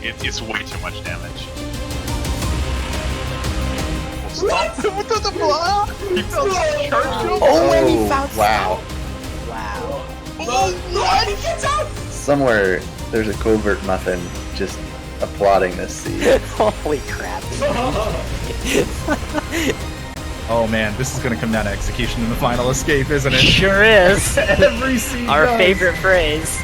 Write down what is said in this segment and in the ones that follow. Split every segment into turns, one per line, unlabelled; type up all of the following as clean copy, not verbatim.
It's way too much damage. Stop him with the block! He fell charged.
Oh, and he found
wow.
Wow.
Oh, what?
He gets out!
Somewhere there's a covert muffin just applauding this scene.
Holy crap.
Oh man, this is gonna come down to execution in the final escape, isn't it?
Sure is.
Every scene
Our
does.
favorite phrase.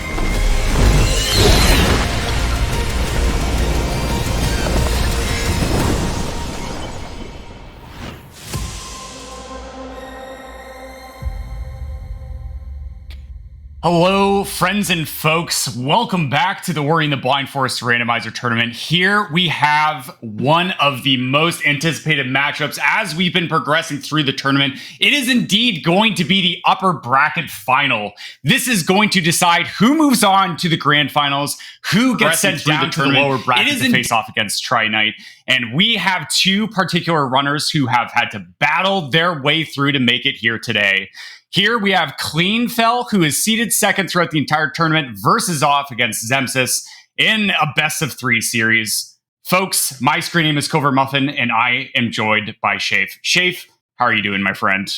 Hello, friends and folks. Welcome back to the Worrying the Blind Forest Randomizer Tournament. Here we have one of the most anticipated matchups as we've been progressing through the tournament. It is indeed going to be the upper bracket final. This is going to decide who moves on to the grand finals, who gets sent down to the lower bracket to face off against Tri-Knight. And we have two particular runners who have had to battle their way through to make it here today. Here we have Cleanfel, who is seeded second throughout the entire tournament, versus off against Xemsys in a best-of-3 series. Folks, my screen name is Covert Muffin, and I am joined by Shafe. Shafe, how are you doing, my friend?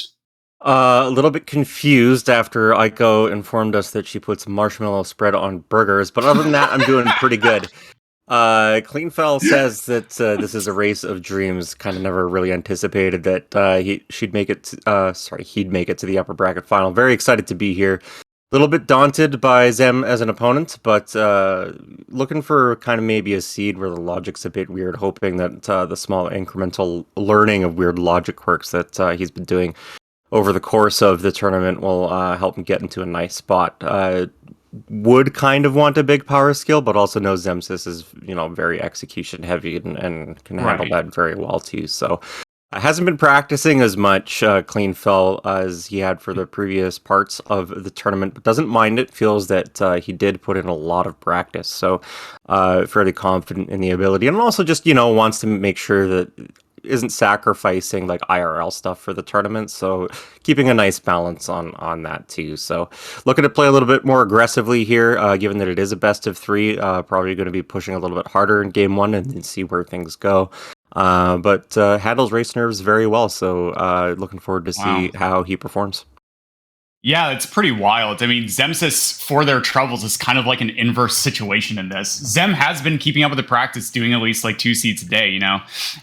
A little bit confused after Aiko informed us that she puts marshmallow spread on burgers, but other than that, I'm doing pretty good. Cleanfel says that this is a race of dreams. Kind of never really anticipated that he'd make it to the upper bracket final. Very excited to be here. A little bit daunted by Xem as an opponent, but looking for kind of maybe a seed where the logic's a bit weird, hoping that the small incremental learning of weird logic quirks that he's been doing over the course of the tournament will help him get into a nice spot. Would kind of want a big power skill, but also knows Xemsys is, very execution heavy and can handle that very well too. So hasn't been practicing as much Cleanfel as he had for the previous parts of the tournament, but doesn't mind it. Feels that he did put in a lot of practice, so fairly confident in the ability, and also just wants to make sure that isn't sacrificing like IRL stuff for the tournament, so keeping a nice balance on that too. So looking to play a little bit more aggressively here, given that it is a best of 3, probably going to be pushing a little bit harder in game 1 and then see where things go. But handles race nerves very well, so looking forward to see how he performs.
Yeah, it's pretty wild. I mean, Xemsys, for their troubles, is kind of like an inverse situation in this. Xem has been keeping up with the practice, doing at least like 2 seeds a day,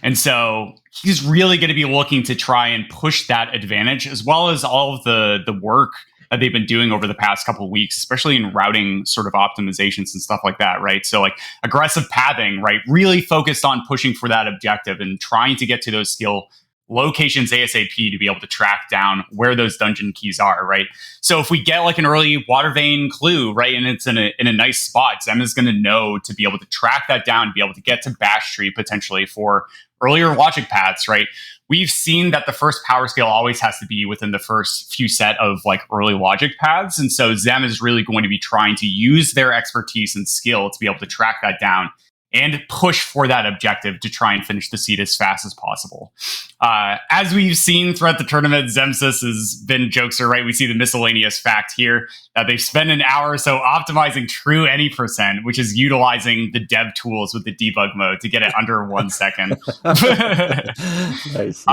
And so he's really going to be looking to try and push that advantage, as well as all of the work that they've been doing over the past couple of weeks, especially in routing sort of optimizations and stuff like that, right? So like aggressive pathing, right? Really focused on pushing for that objective and trying to get to those skill locations ASAP to be able to track down where those dungeon keys are, right? So if we get like an early water vein clue, right, and it's in a nice spot, Xem is going to know to be able to track that down, to be able to get to Bash Tree potentially for earlier logic paths, right? We've seen that the first power scale always has to be within the first few set of like early logic paths, and so Xem is really going to be trying to use their expertise and skill to be able to track that down and push for that objective to try and finish the seed as fast as possible. As we've seen throughout the tournament, Xemsys has been jokester, right? We see the miscellaneous fact here that they've spent an hour or so optimizing true any %, which is utilizing the dev tools with the debug mode to get it under 1 second.
Nice.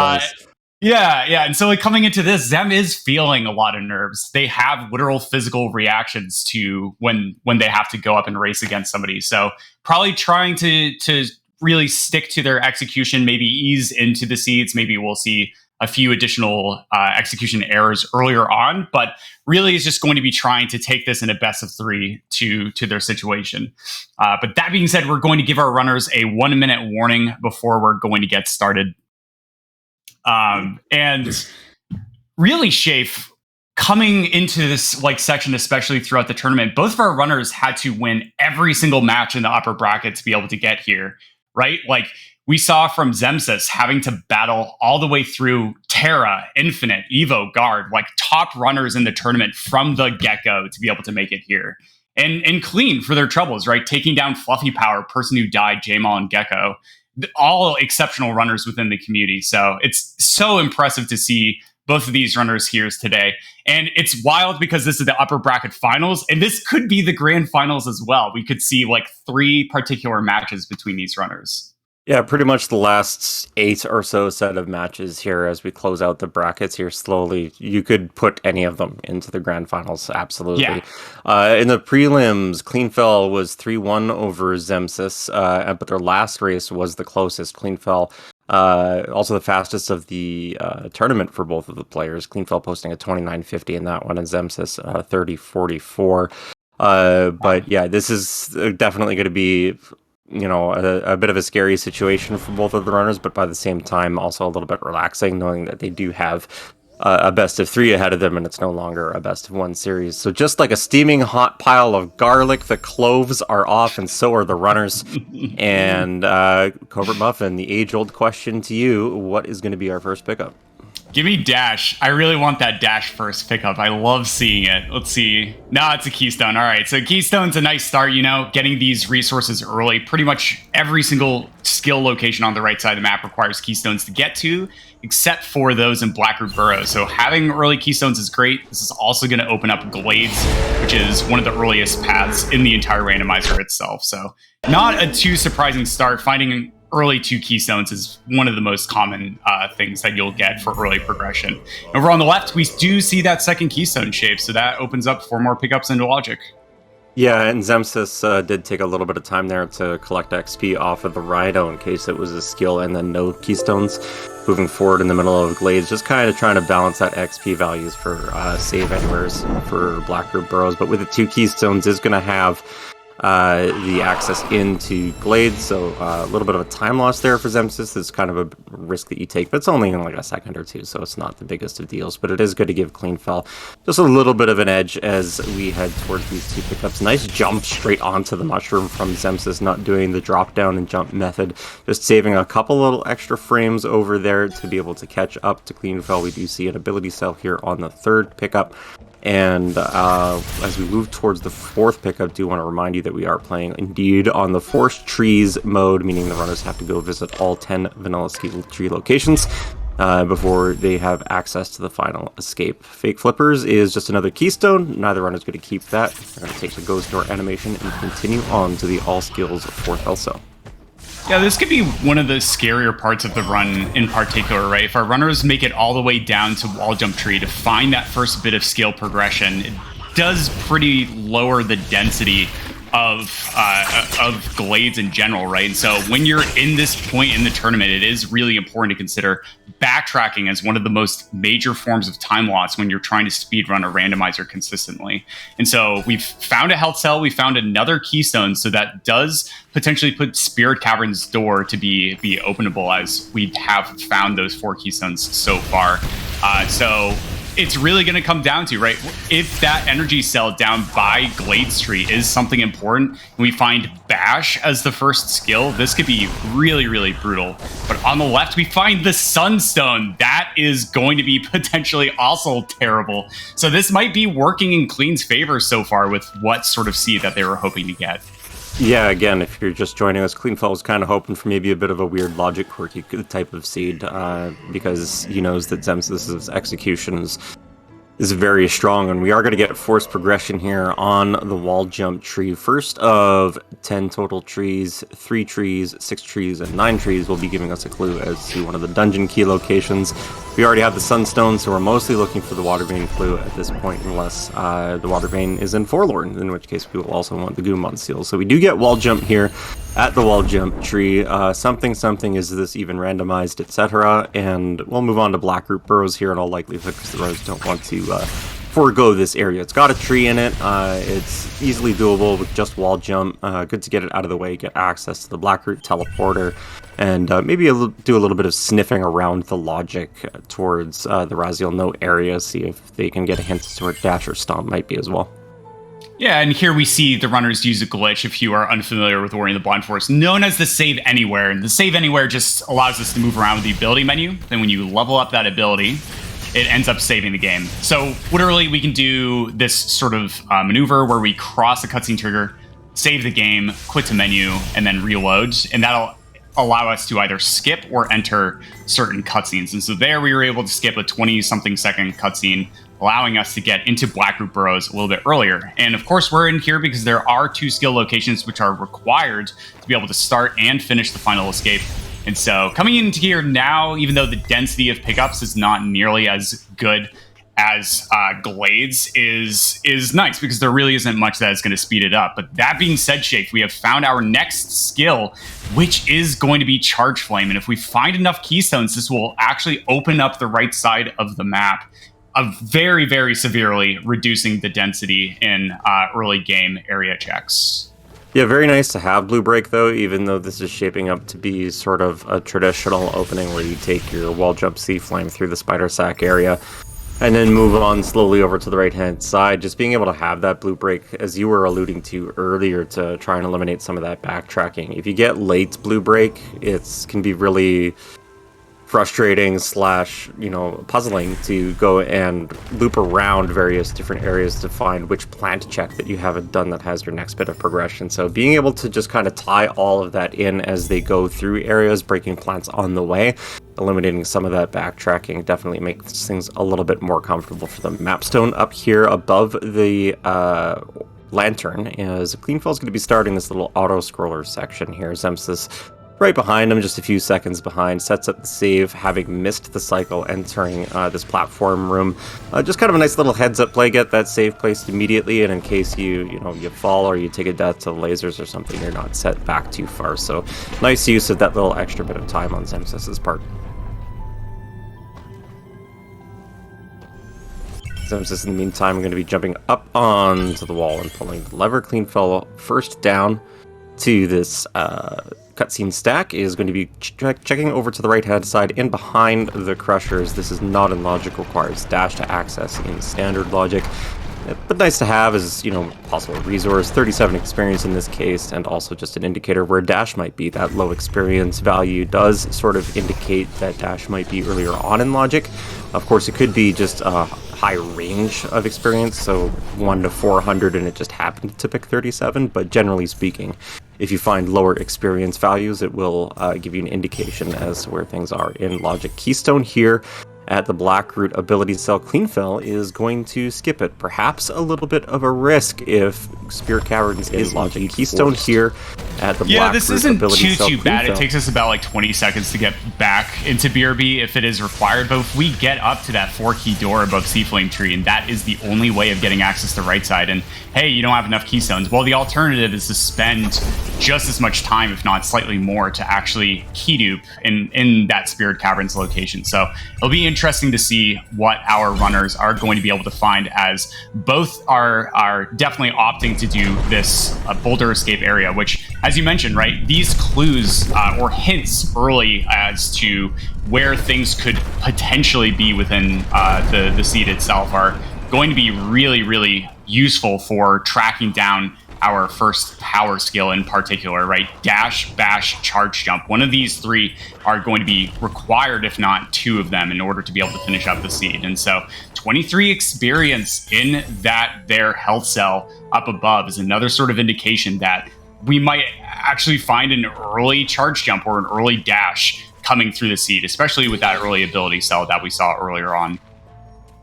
Yeah. And so like coming into this, Xem is feeling a lot of nerves. They have literal physical reactions to when they have to go up and race against somebody. So probably trying to really stick to their execution, maybe ease into the seeds. Maybe we'll see a few additional execution errors earlier on, but really is just going to be trying to take this in a best of 3 to their situation. But that being said, we're going to give our runners a 1-minute warning before we're going to get started. And really, Shafe, coming into this like section, especially throughout the tournament, both of our runners had to win every single match in the upper bracket to be able to get here, right? Like we saw from Xemsys having to battle all the way through Terra, Infinite, Evo, Guard, like top runners in the tournament from the get-go to be able to make it here. And Clean for their troubles, right? Taking down Fluffy Power, Person Who Died, Jamal, and Gecko. All exceptional runners within the community. So it's so impressive to see both of these runners here today. And it's wild because this is the upper bracket finals, and this could be the grand finals as well. We could see like 3 particular matches between these runners.
Yeah, pretty much the last 8 or so set of matches here as we close out the brackets here slowly. You could put any of them into the grand finals, absolutely.
Yeah.
In the prelims, Cleanfel was 3-1 over Xemsys, but their last race was the closest. Cleanfel, also the fastest of the tournament for both of the players. Cleanfel posting a 29.50 in that one, and Xemsys 30.44. But yeah, this is definitely going to be a bit of a scary situation for both of the runners, but by the same time, also a little bit relaxing, knowing that they do have a best of 3 ahead of them, and it's no longer a best of 1 series. So just like a steaming hot pile of garlic, the cloves are off, and so are the runners. And Covert Muffin, the age-old question to you, what is going to be our first pickup?
Give me Dash. I really want that Dash first pickup. I love seeing it. Let's see. No, it's a Keystone. All right. So Keystone's a nice start, getting these resources early. Pretty much every single skill location on the right side of the map requires Keystones to get to, except for those in Blackroot Burrows. So having early Keystones is great. This is also going to open up Glades, which is one of the earliest paths in the entire randomizer itself. So not a too surprising start. Finding early 2 Keystones is one of the most common things that you'll get for early progression. Over on the left, we do see that second Keystone shape, so that opens up 4 more pickups into Logic.
Yeah, and Xemsys did take a little bit of time there to collect XP off of the Rhino in case it was a skill and then no Keystones. Moving forward in the middle of Glades, just kind of trying to balance that XP values for save anywheres for Blackroot Burrows. But with the 2 Keystones is going to have the access into Glades, so a little bit of a time loss there for Xemsys is kind of a risk that you take, but it's only in like a second or 2, so it's not the biggest of deals. But it is good to give Cleanfel just a little bit of an edge as we head towards these 2 pickups. Nice jump straight onto the mushroom from Xemsys, not doing the drop down and jump method, just saving a couple little extra frames over there to be able to catch up to Cleanfel. We do see an ability cell here on the 3rd pickup. And as we move towards the 4th pickup, do want to remind you that we are playing indeed on the Forest Trees mode, meaning the runners have to go visit all 10 vanilla ski tree locations before they have access to the final escape. Fake Flippers is just another Keystone. Neither runner is going to keep that. They're going to take the Ghost Door animation and continue on to the All Skills 4th LSO.
Yeah, this could be one of the scarier parts of the run in particular, right? If our runners make it all the way down to Wall Jump Tree to find that first bit of skill progression, it does pretty lower the density of Glades in general, right? And so when you're in this point in the tournament, it is really important to consider backtracking as one of the most major forms of time loss when you're trying to speedrun a randomizer consistently. And so we've found a health cell, we found another Keystone, so that does potentially put Spirit Cavern's door to be openable, as we have found those 4 Keystones so far. So it's really going to come down to, right, if that energy cell down by Glade Street is something important, and we find Bash as the first skill, this could be really, really brutal. But on the left, we find the Sunstone. That is going to be potentially also terrible. So this might be working in Clean's favor so far with what sort of seed that they were hoping to get.
Yeah, again, if you're just joining us, Cleanfel was kind of hoping for maybe a bit of a weird logic quirky type of seed, because he knows that Xemsys' execution is very strong, and we are going to get forced progression here on the Wall Jump Tree. First of 10 total trees, 3 trees, 6 trees, and 9 trees will be giving us a clue as to one of the dungeon key locations. We already have the Sunstone, so we're mostly looking for the Water Vein clue at this point, unless the Water Vein is in Forlorn, in which case we will also want the Goomon seal. So we do get Wall Jump here at the Wall Jump Tree. Something, is this even randomized, etc. And we'll move on to Blackroot Burrows here in all likelihood, because the roads don't want to forego this area. It's got a tree in it. It's easily doable with just Wall Jump. Good to get it out of the way, get access to the Blackroot teleporter, and maybe do a little bit of sniffing around the logic towards the Raziel No area, see if they can get a hint as to where Dash or Stomp might be as well.
Yeah, and here we see the runners use a glitch, if you are unfamiliar with Ori and the Blind Forest, known as the Save Anywhere. And the Save Anywhere just allows us to move around with the ability menu. Then when you level up that ability, it ends up saving the game. So literally we can do this sort of maneuver where we cross the cutscene trigger, save the game, quit to menu, and then reload. And that'll allow us to either skip or enter certain cutscenes. And so there we were able to skip a 20-something second cutscene, allowing us to get into Blackroot Burrows a little bit earlier. And of course, we're in here because there are 2 skill locations which are required to be able to start and finish the final escape. And so coming into here now, even though the density of pickups is not nearly as good as Glades, is nice because there really isn't much that is going to speed it up. But that being said, Shafe, we have found our next skill, which is going to be Charge Flame. And if we find enough keystones, this will actually open up the right side of the map, very, very severely reducing the density in early game area checks.
Yeah, very nice to have Blue Break, though, even though this is shaping up to be sort of a traditional opening where you take your wall jump Sea Flame through the Spider Sack area and then move on slowly over to the right-hand side. Just being able to have that Blue Break, as you were alluding to earlier, to try and eliminate some of that backtracking. If you get late Blue Break, it can be really frustrating / puzzling to go and loop around various different areas to find which plant check that you haven't done that has your next bit of progression. So being able to just kind of tie all of that in as they go through areas, breaking plants on the way, eliminating some of that backtracking, definitely makes things a little bit more comfortable for them. Mapstone up here above the lantern is Cleanfel is going to be starting this little auto-scroller section here. Xemsys right behind him, just a few seconds behind, sets up the save, having missed the cycle, entering this platform room. Just kind of a nice little heads-up play, get that save placed immediately, and in case you fall or you take a death to lasers or something, you're not set back too far. So nice use of that little extra bit of time on Xemsys' part. Xemsys, in the meantime, are going to be jumping up onto the wall and pulling the lever. Cleanfel first down to this cutscene stack is going to be checking over to the right-hand side in behind the crushers. This is not in logic, requires dash to access in standard logic. But nice to have as, possible resource. 37 experience in this case, and also just an indicator where dash might be. That low experience value does sort of indicate that dash might be earlier on in logic. Of course, it could be just a high range of experience, so 1 to 400, and it just happened to pick 37. But generally speaking, if you find lower experience values, it will give you an indication as to where things are in logic. Keystone here at the Blackroot ability cell. Cleanfel is going to skip it. Perhaps a little bit of a risk if Spirit Caverns is logic. Keystone here at the Blackroot
this isn't
ability cell.
too bad. It takes us about like 20 seconds to get back into BRB if it is required, but if we get up to that 4-key door above Sea Flame Tree, and that is the only way of getting access to the right side, and hey, you don't have enough keystones, well, the alternative is to spend just as much time, if not slightly more, to actually key dupe in that Spirit Caverns location. So it'll be interesting to see what our runners are going to be able to find, as both are definitely opting to do this boulder escape area, which, as you mentioned, right, these clues or hints early as to where things could potentially be within the seed itself are going to be really, really useful for tracking down our first power skill in particular, right? Dash, bash, charge jump. One of these 3 are going to be required, if not 2 of them, in order to be able to finish up the seed. And so 23 experience in that their health cell up above is another sort of indication that we might actually find an early charge jump or an early dash coming through the seed, especially with that early ability cell that we saw earlier on.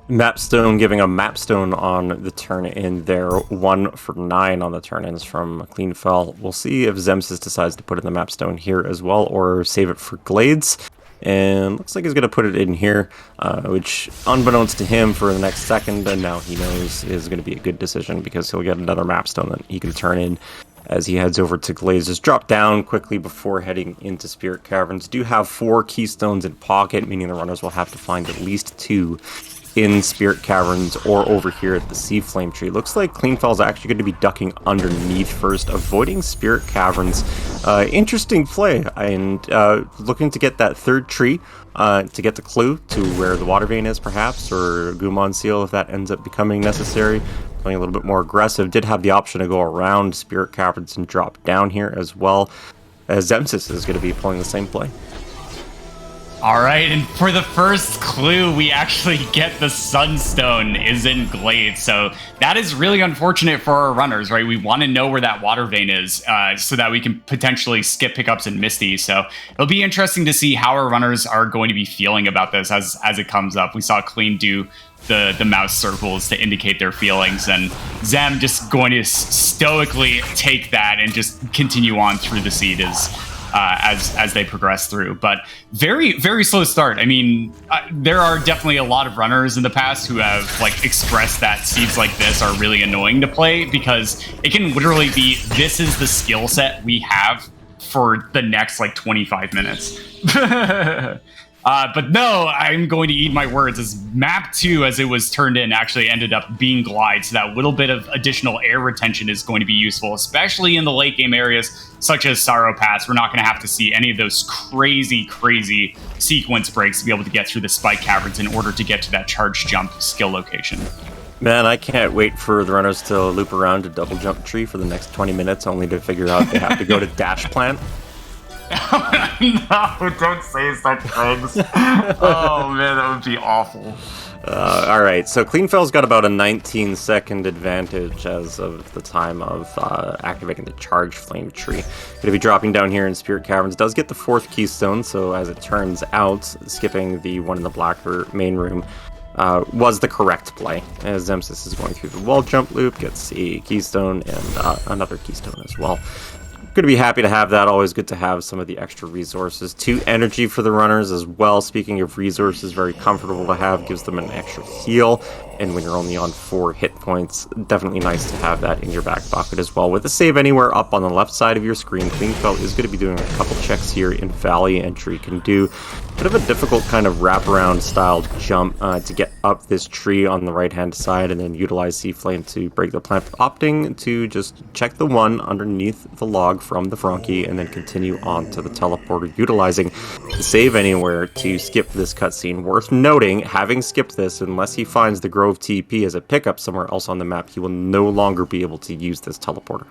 Mapstone giving a mapstone on the turn-in there. 1 for 9 on the turn-ins from Cleanfel. We'll see if Xemsys decides to put in the mapstone here as well, or save it for Glades. And looks like he's going to put it in here, which, unbeknownst to him for the next second, and now he knows is going to be a good decision, because he'll get another mapstone that he can turn in as he heads over to Glades. Just drop down quickly before heading into Spirit Caverns. Do have 4 keystones in pocket, meaning the runners will have to find at least 2 in Spirit Caverns or over here at the Sea Flame Tree. Looks like Cleanfel's actually going to be ducking underneath first, avoiding Spirit Caverns. Interesting play, and looking to get that 3rd tree to get the clue to where the water vein is, perhaps, or Gumon Seal if that ends up becoming necessary. Playing a little bit more aggressive. Did have the option to go around Spirit Caverns and drop down here as well, as Xemsys is going to be playing the same play.
All right, and for the first clue, we actually get the Sunstone is in Glade. So that is really unfortunate for our runners, right? We want to know where that water vein is so that we can potentially skip pickups in Misty. So it'll be interesting to see how our runners are going to be feeling about this as it comes up. We saw Clean do the mouse circles to indicate their feelings, and Xem just going to stoically take that and just continue on through the seed as they progress through. But very, very slow start. I mean, there are definitely a lot of runners in the past who have like expressed that seeds like this are really annoying to play because it can literally be, this is the skill set we have for the next like 25 minutes. But no, I'm going to eat my words, as map 2, as it was turned in, actually ended up being Glide, so that little bit of additional air retention is going to be useful, especially in the late game areas such as Sorrow Pass. We're not going to have to see any of those crazy sequence breaks to be able to get through the spike caverns in order to get to that charge jump skill location.
Man, I can't wait for the runners to loop around a double jump tree for the next 20 minutes, only to figure out they have to go to Dash Plant.
No, don't say such things. Oh man, that would be awful.
All right, so Cleanfel's got about a 19-second advantage as of the time of activating the Charge Flame Tree. Going to be dropping down here in Spirit Caverns. Does get the 4th Keystone, so as it turns out, skipping the one in the black main room was the correct play. As Xemsys is going through the wall jump loop, gets a Keystone and another Keystone as well. Going to be happy to have that. Always good to have some of the extra resources. 2 energy for the runners as well. Speaking of resources, very comfortable to have. Gives them an extra heal. And when you're only on 4 hit points, definitely nice to have that in your back pocket as well. With a save anywhere up on the left side of your screen, Cleanfel is going to be doing a couple checks here in Valley Entry. Can do a bit of a difficult kind of wraparound style jump to get up this tree on the right hand side and then utilize C-Flame to break the plant, opting to just check the one underneath the log from the Frankie and then continue on to the teleporter, utilizing the save anywhere to skip this cutscene. Worth noting, having skipped this, unless he finds the Grove TP as a pickup somewhere else on the map, he will no longer be able to use this teleporter.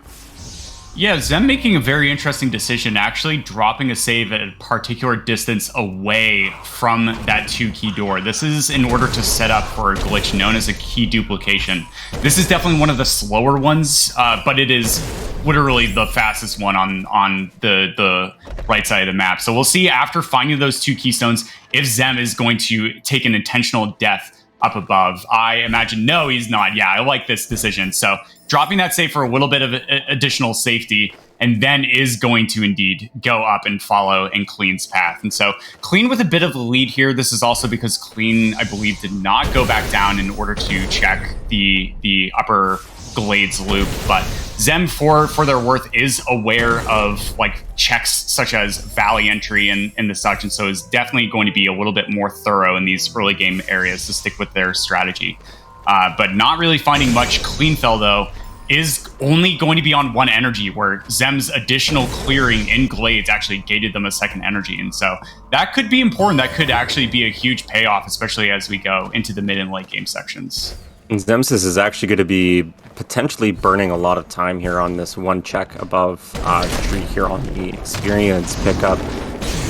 Yeah, Xem making a very interesting decision, actually dropping a save at a particular distance away from that 2 key door. This is in order to set up for a glitch known as a key duplication. This is definitely one of the slower ones, but it is literally the fastest one on the right side of the map. So we'll see after finding those 2 keystones if Xem is going to take an intentional death up above. I imagine no, he's not. Yeah, I like this decision. So dropping that save for a little bit of additional safety, and then is going to indeed go up and follow in Clean's path. And so Clean with a bit of a lead here. This is also because Clean, I believe, did not go back down in order to check the upper Glades loop, but Xem, for their worth, is aware of like checks such as Valley Entry and the such, and so is definitely going to be a little bit more thorough in these early game areas to stick with their strategy. But not really finding much. Cleanfel, though, is only going to be on 1 energy, where Zem's additional clearing in Glades actually gated them a 2nd energy, and so that could be important. That could actually be a huge payoff, especially as we go into the mid and late game sections.
Xemsys is actually going to be potentially burning a lot of time here on this 1 check above the tree here on the experience pickup.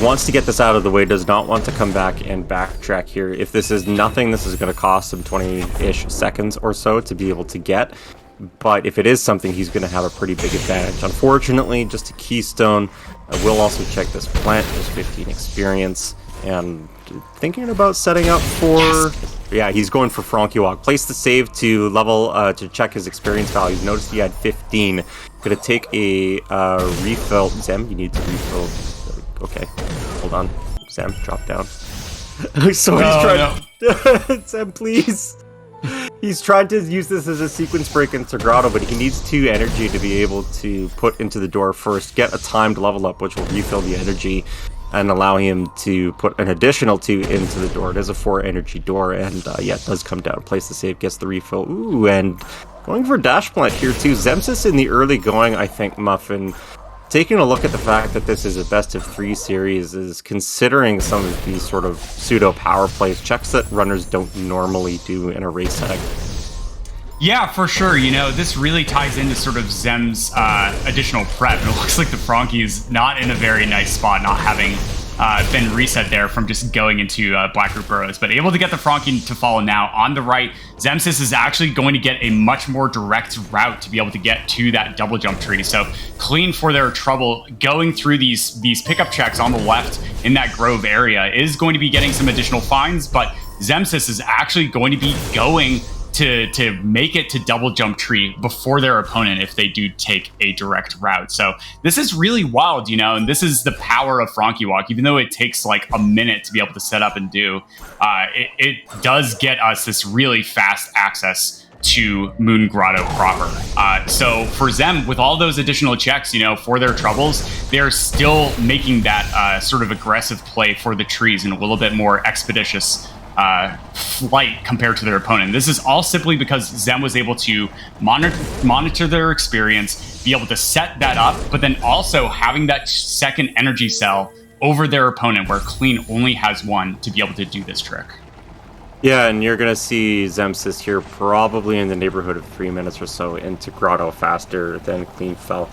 Wants to get this out of the way, does not want to come back and backtrack here. If this is nothing, this is going to cost him 20-ish seconds or so to be able to get. But if it is something, he's going to have a pretty big advantage. Unfortunately, just a keystone. I will also check this plant, there's 15 experience. And thinking about setting up for... Yeah, he's going for Frankie Walk. Place the save to level, to check his experience values. Notice he had 15. Gonna take a refill. Xem, you need to refill. Okay, hold on. Xem, drop down. So he's trying to... Xem, please. He's trying to use this as a sequence break into Grotto, but he needs 2 energy to be able to put into the door first. Get a timed level up, which will refill the energy and allow him to put an additional 2 into the door. It is a 4 energy door, and yeah, it does come down. Place the save, gets the refill. Ooh, and going for Dash Plant here too. Xemsys in the early going, I think, Muffin, taking a look at the fact that this is a best of 3 series, is considering some of these sort of pseudo power plays, checks that runners don't normally do in a race setting.
Yeah, for sure. You know, this really ties into sort of Zem's additional prep. And it looks like the Frankie is not in a very nice spot, not having been reset there from just going into Blackroot Burrows, but able to get the Frankie to follow now. On the right, Xemsys is actually going to get a much more direct route to be able to get to that double jump tree. So Clean, for their trouble going through these pickup checks on the left in that Grove area, is going to be getting some additional finds, but Xemsys is actually going to be going to make it to double jump tree before their opponent if they do take a direct route. So this is really wild, you know, and this is the power of Frankie Walk. Even though it takes like a minute to be able to set up and do, it does get us this really fast access to Moon Grotto proper. So for Xem, with all those additional checks, you know, for their troubles, they're still making that sort of aggressive play for the trees and a little bit more expeditious flight compared to their opponent. This is all simply because Xem was able to monitor their experience, be able to set that up, but then also having that second energy cell over their opponent where Clean only has one to be able to do this trick.
Yeah, and you're going to see Xemsys here probably in the neighborhood of 3 minutes or so into Grotto faster than Cleanfel.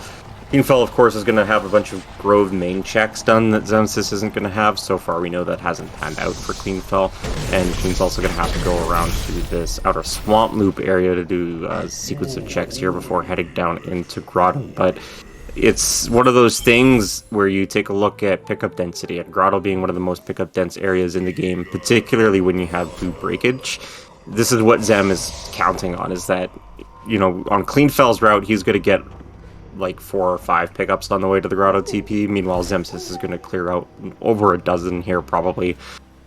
Cleanfel, of course, is going to have a bunch of Grove main checks done that Xemsys isn't going to have. So far, we know that hasn't panned out for Cleanfel. And Clean's also going to have to go around through this outer swamp loop area to do a sequence of checks here before heading down into Grotto. But it's one of those things where you take a look at pickup density, and Grotto being one of the most pickup dense areas in the game, particularly when you have blue breakage. This is what Xem is counting on, is that, you know, on Cleanfel's route, he's going to get like 4 or 5 pickups on the way to the Grotto TP. Meanwhile, Xemsys is going to clear out over a dozen here, probably,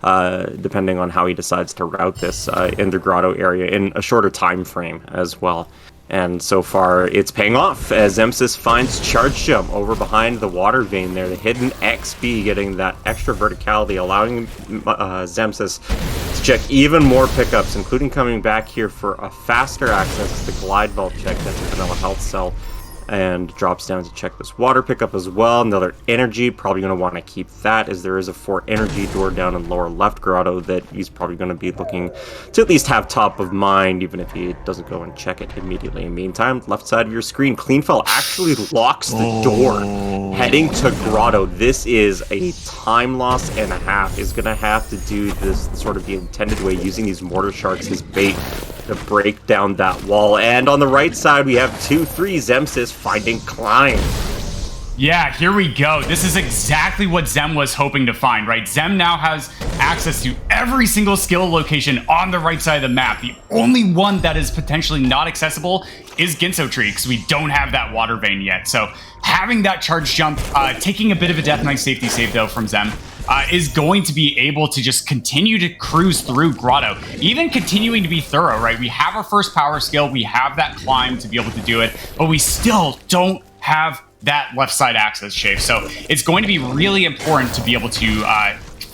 depending on how he decides to route this in the Grotto area in a shorter time frame as well. And so far, it's paying off as Xemsys finds Charge Jump over behind the water vein there. The hidden XP getting that extra verticality, allowing Xemsys to check even more pickups, including coming back here for a faster access to the Glide Vault check. That's a vanilla health cell. And drops down to check this water pickup as well. Another energy, probably going to want to keep that, as there is a 4 energy door down in lower left Grotto that he's probably going to be looking to at least have top of mind, even if he doesn't go and check it immediately. In the meantime, left side of your screen, Cleanfel actually locks the door heading to Grotto. This is a time loss and a half. Is going to have to do this sort of the intended way, using these mortar sharks as bait to break down that wall. And on the right side, we have 2-3 Xemsys finding Climb.
Yeah, here we go. This is exactly what Xem was hoping to find, right? Xem now has access to every single skill location on the right side of the map. The only one that is potentially not accessible is Ginso Tree, because we don't have that water vein yet. So having that charge jump, taking a bit of a Death Knight safety save though from Xem, is going to be able to just continue to cruise through Grotto, even continuing to be thorough, right? We have our first power skill, we have that climb to be able to do it, but we still don't have that left side access, Shafe. So it's going to be really important to be able to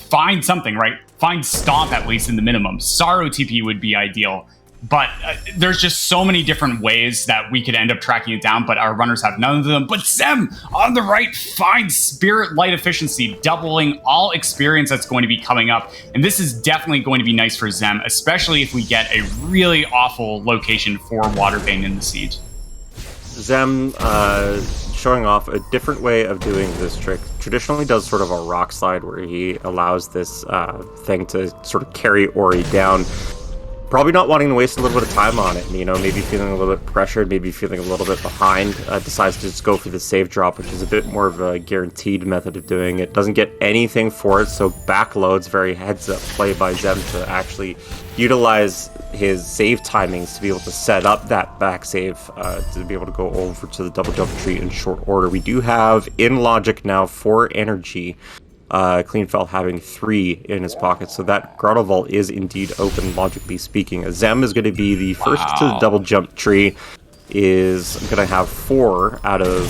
find something, right? Find Stomp at least in the minimum. Sorrow TP would be ideal. But there's just so many different ways that we could end up tracking it down, but our runners have none of them. But Xem, on the right, finds Spirit Light Efficiency, doubling all experience that's going to be coming up. And this is definitely going to be nice for Xem, especially if we get a really awful location for Water Vein in the Siege.
Xem showing off a different way of doing this trick. Traditionally does sort of a rock slide where he allows this thing to sort of carry Ori down. Probably not wanting to waste a little bit of time on it, you know, maybe feeling a little bit pressured, maybe feeling a little bit behind, decides to just go for the save drop, which is a bit more of a guaranteed method of doing it. Doesn't get anything for it, so backloads, very heads-up play by Xem to actually utilize his save timings to be able to set up that back save, to be able to go over to the double jump tree in short order. We do have, in logic now, 4 energy. Cleanfel having 3 in his pocket, so that Grotto Vault is indeed open, logically speaking. Xem is going to be the first to the double jump tree, is going to have 4 out of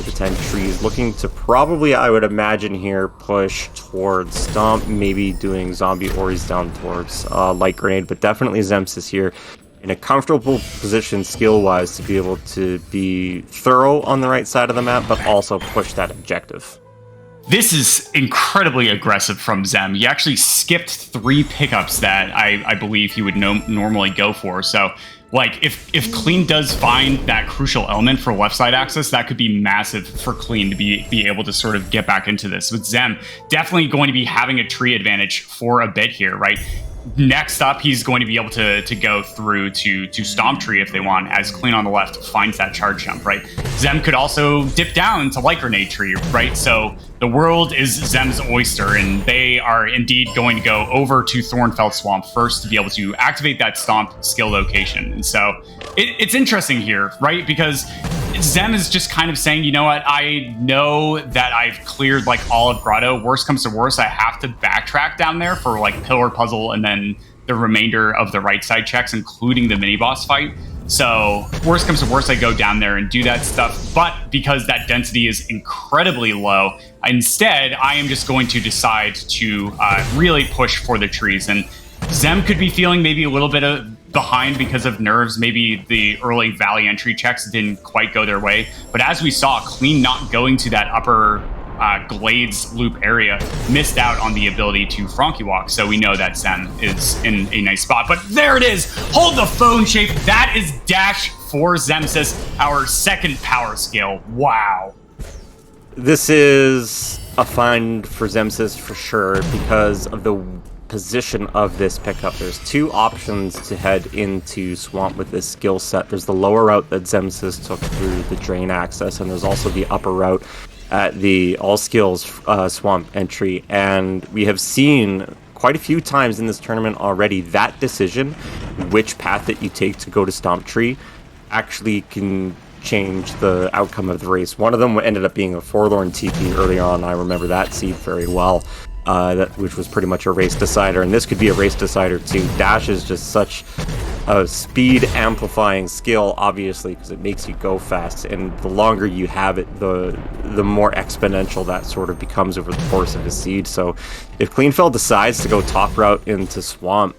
the 10 trees, looking to probably, I would imagine here, push towards Stomp, maybe doing Zombie Oris down towards Light Grenade, but definitely Xemsys here in a comfortable position skill-wise to be able to be thorough on the right side of the map, but also push that objective.
This is incredibly aggressive from Zem. He actually skipped 3 pickups that I believe he would normally go for. So, like, if Clean does find that crucial element for left side access, that could be massive for Clean to be able to sort of get back into this. With Zem, definitely going to be having a tree advantage for a bit here, right? Next up, he's going to be able to go through to Stomp Tree if they want, as Clean on the left finds that charge jump, right? Zem could also dip down to Light Grenade Tree, right? So the world is Zem's oyster, and they are indeed going to go over to Thornfelt Swamp first to be able to activate that Stomp skill location. And so it's interesting here, right? Because Zem is just kind of saying, you know what, I know that I've cleared like all of Grotto. Worst comes to worst, I have to backtrack down there for like Pillar Puzzle and then the remainder of the right side checks, including the mini boss fight. So worst comes to worst, I go down there and do that stuff. But because that density is incredibly low, instead, I am just going to decide to really push for the trees. And Zem could be feeling maybe a little bit of behind because of nerves. Maybe the early valley entry checks didn't quite go their way. But as we saw, Clean not going to that upper Glades loop area missed out on the ability to Frankie walk. So we know that Zem is in a nice spot. But there it is. Hold the phone, Shape. That is dash for Xemsys, our second power skill. Wow.
This is a find for Xemsys for sure because of the position of this pickup. There's 2 options to head into Swamp with this skill set. There's the lower route that Xemsys took through the drain access, and there's also the upper route at the all skills Swamp entry. And we have seen quite a few times in this tournament already that decision, which path that you take to go to Stomp Tree, actually can change the outcome of the race. One of them ended up being a Forlorn TP early on. I remember that seed very well. Which was pretty much a race decider, and this could be a race decider too. Dash is just such a speed amplifying skill, obviously, because it makes you go fast, and the longer you have it, the more exponential that sort of becomes over the course of a seed. So if Cleanfel decides to go top route into Swamp,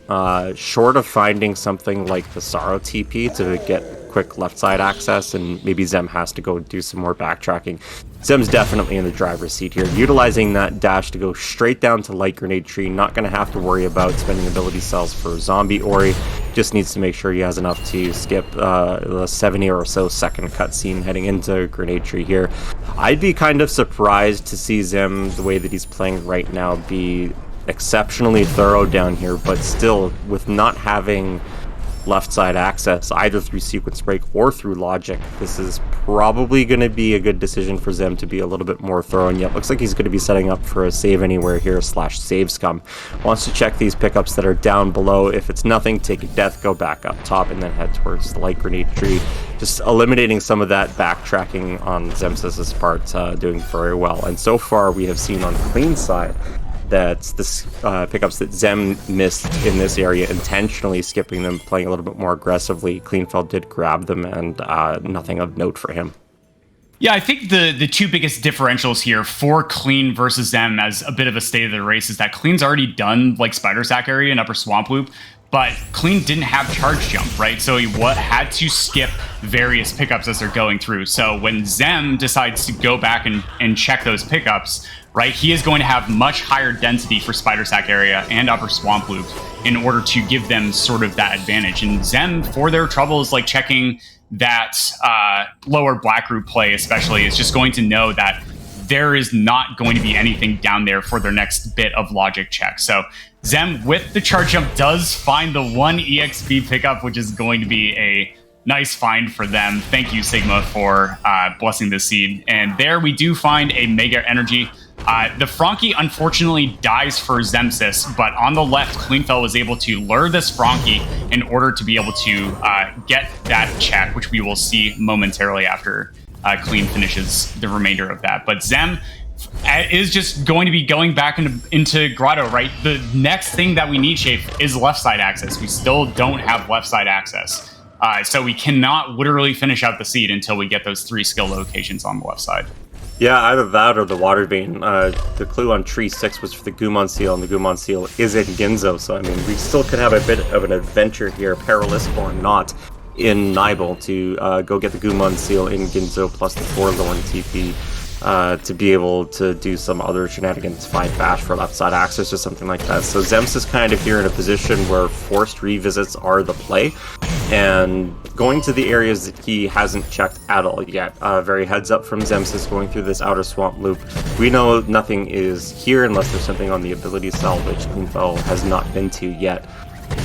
short of finding something like the Sorrow TP to get quick left side access, and maybe Zem has to go do some more backtracking, Zem's definitely in the driver's seat here, utilizing that dash to go straight down to Light Grenade Tree. Not going to have to worry about spending ability cells for Zombie Ori. Just needs to make sure he has enough to skip the 70 or so second cutscene heading into Grenade Tree here. I'd be kind of surprised to see Zem, the way that he's playing right now, be exceptionally thorough down here, but still, with not having left side access either through sequence break or through logic, this is probably going to be a good decision for Zem to be a little bit more thorough. And yet looks like he's going to be setting up for a save anywhere here / save scum. Wants to check these pickups that are down below. If it's nothing, take a death, go back up top, and then head towards the Light Grenade Tree. Just eliminating some of that backtracking on Xemsys' part, doing very well. And so far we have seen on the Clean side that this pickups that Zem missed in this area, intentionally skipping them, playing a little bit more aggressively. Cleanfel did grab them, and nothing of note for him.
Yeah, I think the 2 biggest differentials here for Clean versus Zem as a bit of a state of the race is that Clean's already done like Spider Sack area and Upper Swamp Loop, but Clean didn't have charge jump, right? So he had to skip various pickups as they're going through. So when Zem decides to go back and check those pickups, right, he is going to have much higher density for Spider Sack area and Upper Swamp Loop in order to give them sort of that advantage. And Zem, for their troubles, like checking that lower Black Group play especially, is just going to know that there is not going to be anything down there for their next bit of logic check. So Zem, with the charge jump, does find the 1 EXP pickup, which is going to be a nice find for them. Thank you, Sigma, for blessing this seed. And there we do find a Mega Energy. The Frankie unfortunately dies for Xemsys, but on the left, Cleanfel was able to lure this Frankie in order to be able to get that check, which we will see momentarily after Clean finishes the remainder of that. But Zem is just going to be going back into Grotto, right? The next thing that we need, Shape, is left side access. We still don't have left side access. So we cannot literally finish out the seed until we get those 3 skill locations on the left side.
Yeah, either that or the Water Vein. The clue on Tree 6 was for the Gumon Seal, and the Gumon Seal is in Ginzo, so I mean, we still could have a bit of an adventure here, perilous or not, in Nibel to go get the Gumon Seal in Ginzo plus the Forlorn TP to be able to do some other shenanigans, find bash for left side access or something like that. So Xemsys is kind of here in a position where forced revisits are the play, and going to the areas that he hasn't checked at all yet. Very heads up from Xemsys going through this outer swamp loop. We know nothing is here unless there's something on the ability cell, which Cleanfel has not been to yet.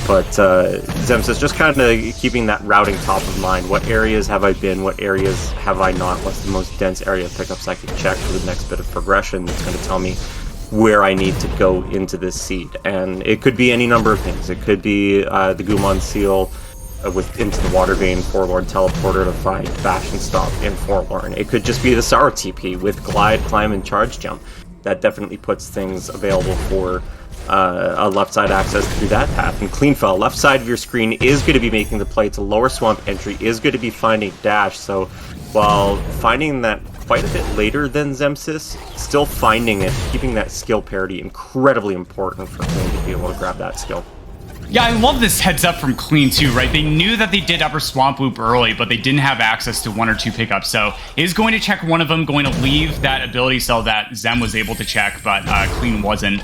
But Xemsys just kind of keeping that routing top of mind. What areas have I been? What areas have I not? What's the most dense area of pickups I can check for the next bit of progression that's going to tell me where I need to go into this seed? And it could be any number of things. It could be the Gumon Seal into the Water Vein Forlorn Teleporter to find Bash and Stop in Forlorn. It could just be the Sorrow TP with Glide, Climb, and Charge Jump. That definitely puts things available for a left side access through that path. And Cleanfel, left side of your screen, is going to be making the play to lower swamp entry, is going to be finding dash. So while finding that quite a bit later than Xemsys, still finding it, keeping that skill parity incredibly important for Clean to be able to grab that skill.
Yeah, I love this heads up from Clean too, right? They knew that they did upper swamp loop early, but they didn't have access to 1 or 2 pickups. So is going to check one of them, going to leave that ability cell that Zem was able to check, but Clean wasn't.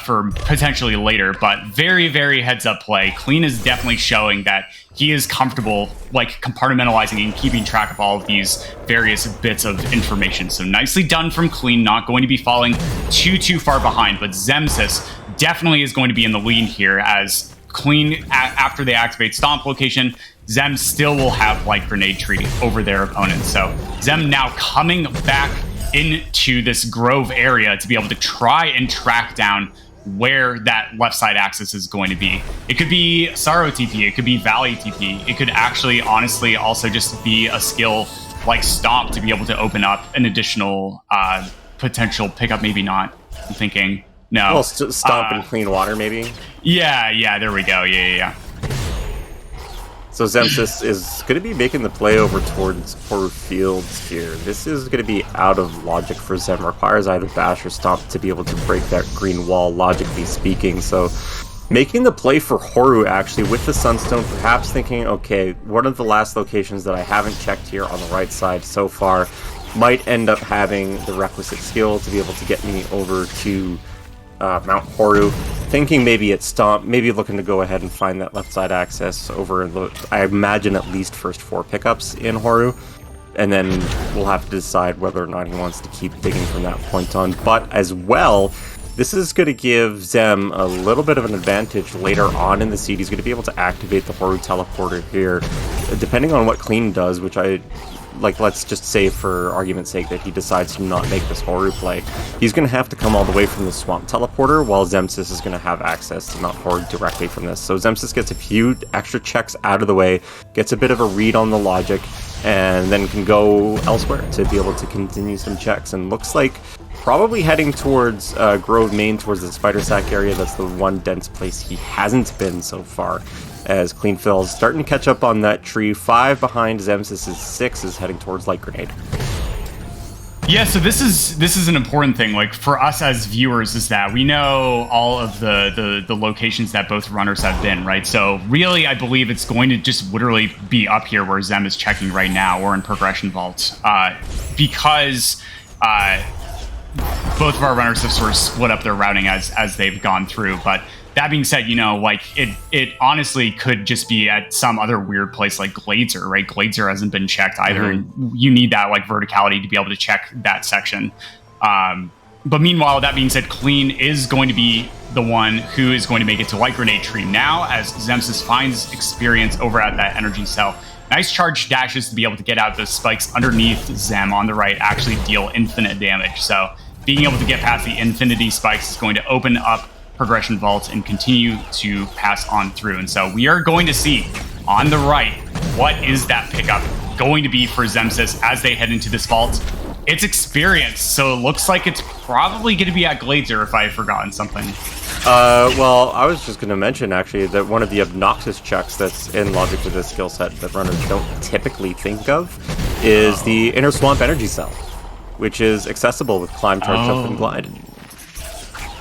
For potentially later, but very, very heads up play. Clean is definitely showing that he is comfortable like compartmentalizing and keeping track of all of these various bits of information. So nicely done from Clean, not going to be falling too far behind, but Xemsys definitely is going to be in the lead here as Clean, after they activate Stomp location, Zem still will have Light Grenade Tree over their opponent. So Zem now coming back into this grove area to be able to try and track down where that left side access is going to be. It could be Sorrow TP, it could be Valley TP, it could actually honestly also just be a skill like Stomp to be able to open up an additional potential pickup, maybe not. I'm thinking, no.
Well, Stomp and Clean Water, maybe?
Yeah, there we go, yeah.
So Xemsys is going to be making the play over towards Horror Fields here. This is going to be out of logic for Zem. Requires either Bash or Stomp to be able to break that green wall, logically speaking. So making the play for Horu, actually, with the Sunstone, perhaps thinking, okay, one of the last locations that I haven't checked here on the right side so far might end up having the requisite skill to be able to get me over to Mount Horu. Thinking maybe it's Stomp, maybe looking to go ahead and find that left side access over in the, I imagine, at least first 4 pickups in Horu, and then we'll have to decide whether or not he wants to keep digging from that point on. But as well, this is going to give Zem a little bit of an advantage later on in the seed. He's going to be able to activate the Horu teleporter here, depending on what Clean does, which let's just say for argument's sake that he decides to not make this Horu play. He's going to have to come all the way from the Swamp Teleporter, while Xemsys is going to have access to Mount Horu directly from this. So Xemsys gets a few extra checks out of the way, gets a bit of a read on the logic, and then can go elsewhere to be able to continue some checks. And looks like probably heading towards Grove Main, towards the Spider Sack area. That's the one dense place he hasn't been so far, as Cleanfel is starting to catch up on that tree. 5 behind Xemsys' 6 is heading towards Light Grenade.
Yeah, so this is an important thing, like for us as viewers, is that we know all of the locations that both runners have been, right? So really, I believe it's going to just literally be up here where Zem is checking right now, or in Progression Vault, because both of our runners have sort of split up their routing as they've gone through. But that being said, like it honestly could just be at some other weird place like Glazer, right? Glazer hasn't been checked either, and you need that like verticality to be able to check that section. But meanwhile, that being said, Clean is going to be the one who is going to make it to Light Grenade Tree now, as Xemsys finds experience over at that energy cell. Nice charge dashes to be able to get out those spikes underneath Zem on the right, actually deal infinite damage. So being able to get past the infinity spikes is going to open up Progression Vault and continue to pass on through. And so we are going to see on the right, what is that pickup going to be for Xemsys as they head into this vault? It's experience, so it looks like it's probably going to be at Glazer, if I've forgotten something.
Well, I was just going to mention, actually, that one of the obnoxious checks that's in logic with this skill set that runners don't typically think of is the Inner Swamp Energy Cell, which is accessible with Climb, Charge, Jump, and Glide.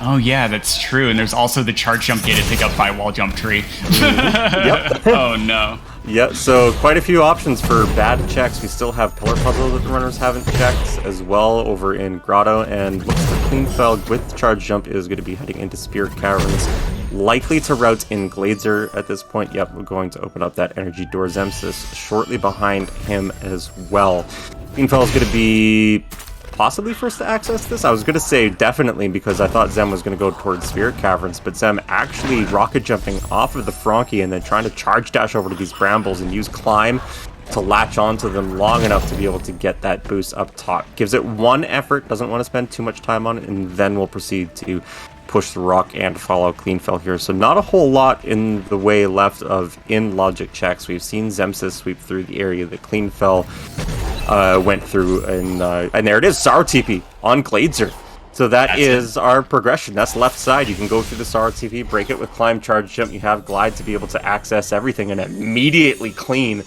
Oh yeah, that's true. And there's also the charge jump gated pickup by wall jump tree.
Yep.
Oh no.
Yep, so quite a few options for bad checks. We still have Pillar Puzzle that the runners haven't checked as well over in Grotto, and looks like Cleanfel with Charge Jump is going to be heading into Spirit Caverns. Likely to route in Glazer at this point. Yep, we're going to open up that energy door. Xemsys shortly behind him as well. Cleanfel is going to be possibly first to access this. I was going to say definitely because I thought Zem was going to go towards Spirit Caverns, but Zem actually rocket jumping off of the Frankie and then trying to charge dash over to these brambles and use climb to latch onto them long enough to be able to get that boost up top. Gives it one effort, doesn't want to spend too much time on it, and then we'll proceed to push the rock and follow Cleanfel here. So not a whole lot in the way left of in-logic checks. We've seen Xemsys sweep through the area that Cleanfel went through, and there it is, Sorrow TP on Glazer. So that's is our progression. That's left side. You can go through the Sorrow TP, break it with Climb, Charge Jump. You have Glide to be able to access everything, and immediately Clean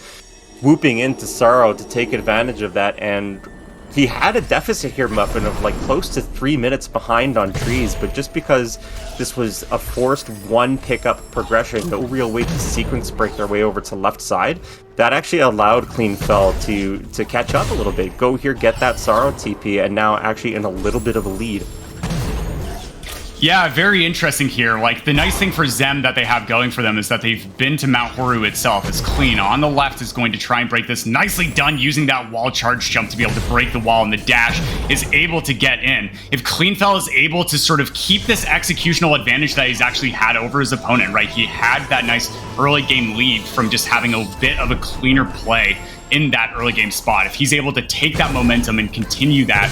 whooping into Sorrow to take advantage of that. And he had a deficit here, Muffin, of like close to 3 minutes behind on trees, but just because this was a forced one pickup progression, no real way to sequence break their way over to left side, that actually allowed Cleanfel to catch up a little bit. Go here, get that Sorrow TP, and now actually in a little bit of a lead.
Yeah, very interesting here. Like, the nice thing for Zem that they have going for them is that they've been to Mount Horu itself. Is Clean on the left is going to try and break this. Nicely done using that wall charge jump to be able to break the wall, and the dash is able to get in. If Cleanfel is able to sort of keep this executional advantage that he's actually had over his opponent, right? He had that nice early game lead from just having a bit of a cleaner play in that early game spot. If he's able to take that momentum and continue that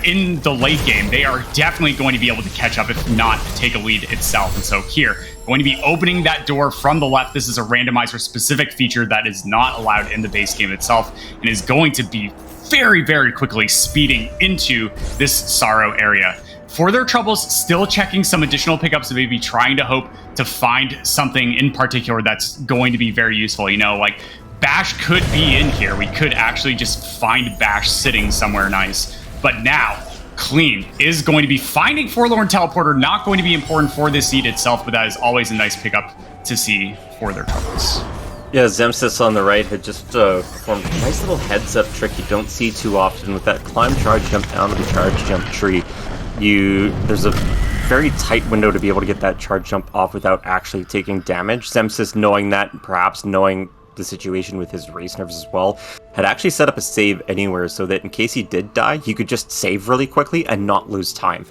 in the late game, they are definitely going to be able to catch up, if not take a lead itself. And so here, going to be opening that door from the left. This is a randomizer specific feature that is not allowed in the base game itself, and is going to be very, very quickly speeding into this Sorrow area. For their troubles, still checking some additional pickups and maybe trying to hope to find something in particular that's going to be very useful. You know, like Bash could be in here. We could actually just find Bash sitting somewhere nice. But now, Clean is going to be finding Forlorn Teleporter, not going to be important for this seed itself, but that is always a nice pickup to see for their troubles.
Yeah, Xemsys on the right had just performed a nice little heads-up trick you don't see too often with that Climb, Charge, Jump down to the Charge Jump tree. There's a very tight window to be able to get that Charge Jump off without actually taking damage. Xemsys, knowing that, perhaps knowing the situation with his race nerves as well, had actually set up a save anywhere so that in case he did die, he could just save really quickly and not lose time.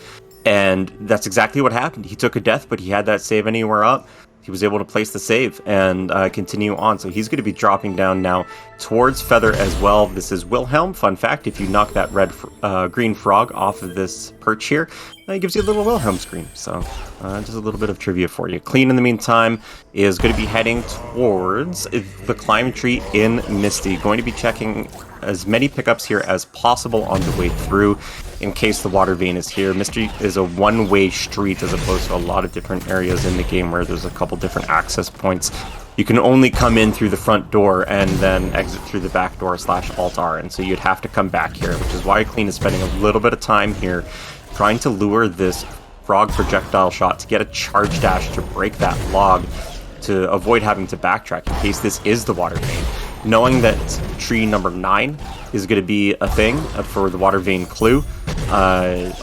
And that's exactly what happened. He took a death, but he had that save anywhere up. He was able to place the save and continue on. So he's going to be dropping down now towards Feather as well. This is Wilhelm. Fun fact, if you knock that green frog off of this perch here, it gives you a little Wilhelm scream. So just a little bit of trivia for you. Clean, in the meantime, is going to be heading towards the climb tree in Misty. Going to be checking as many pickups here as possible on the way through in case the water vein is here. Misty is a one-way street as opposed to a lot of different areas in the game where there's a couple different access points. You can only come in through the front door and then exit through the back door / alt-R, and so you'd have to come back here, which is why Clean is spending a little bit of time here trying to lure this frog projectile shot to get a charge dash to break that log to avoid having to backtrack in case this is the water vein. Knowing that tree number 9 is going to be a thing for the water vein clue.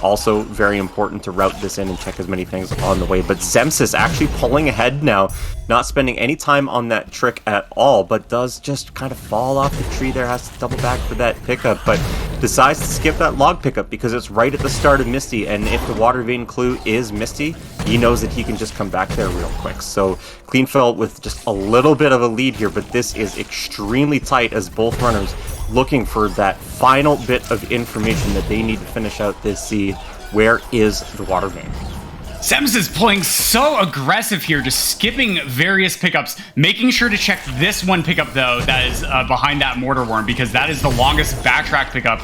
Also very important to route this in and check as many things on the way. But Xemsys actually pulling ahead now, not spending any time on that trick at all, but does just kind of fall off the tree there, has to double back for that pickup, but decides to skip that log pickup because it's right at the start of Misty, and if the water vein clue is Misty, he knows that he can just come back there real quick. So Cleanfel with just a little bit of a lead here, but this is extremely tight as both runners looking for that final bit of information that they need to finish out this seed. Where is the water vein?
Xemsys is playing so aggressive here, just skipping various pickups, making sure to check this one pickup, though, that is behind that mortar worm, because that is the longest backtrack pickup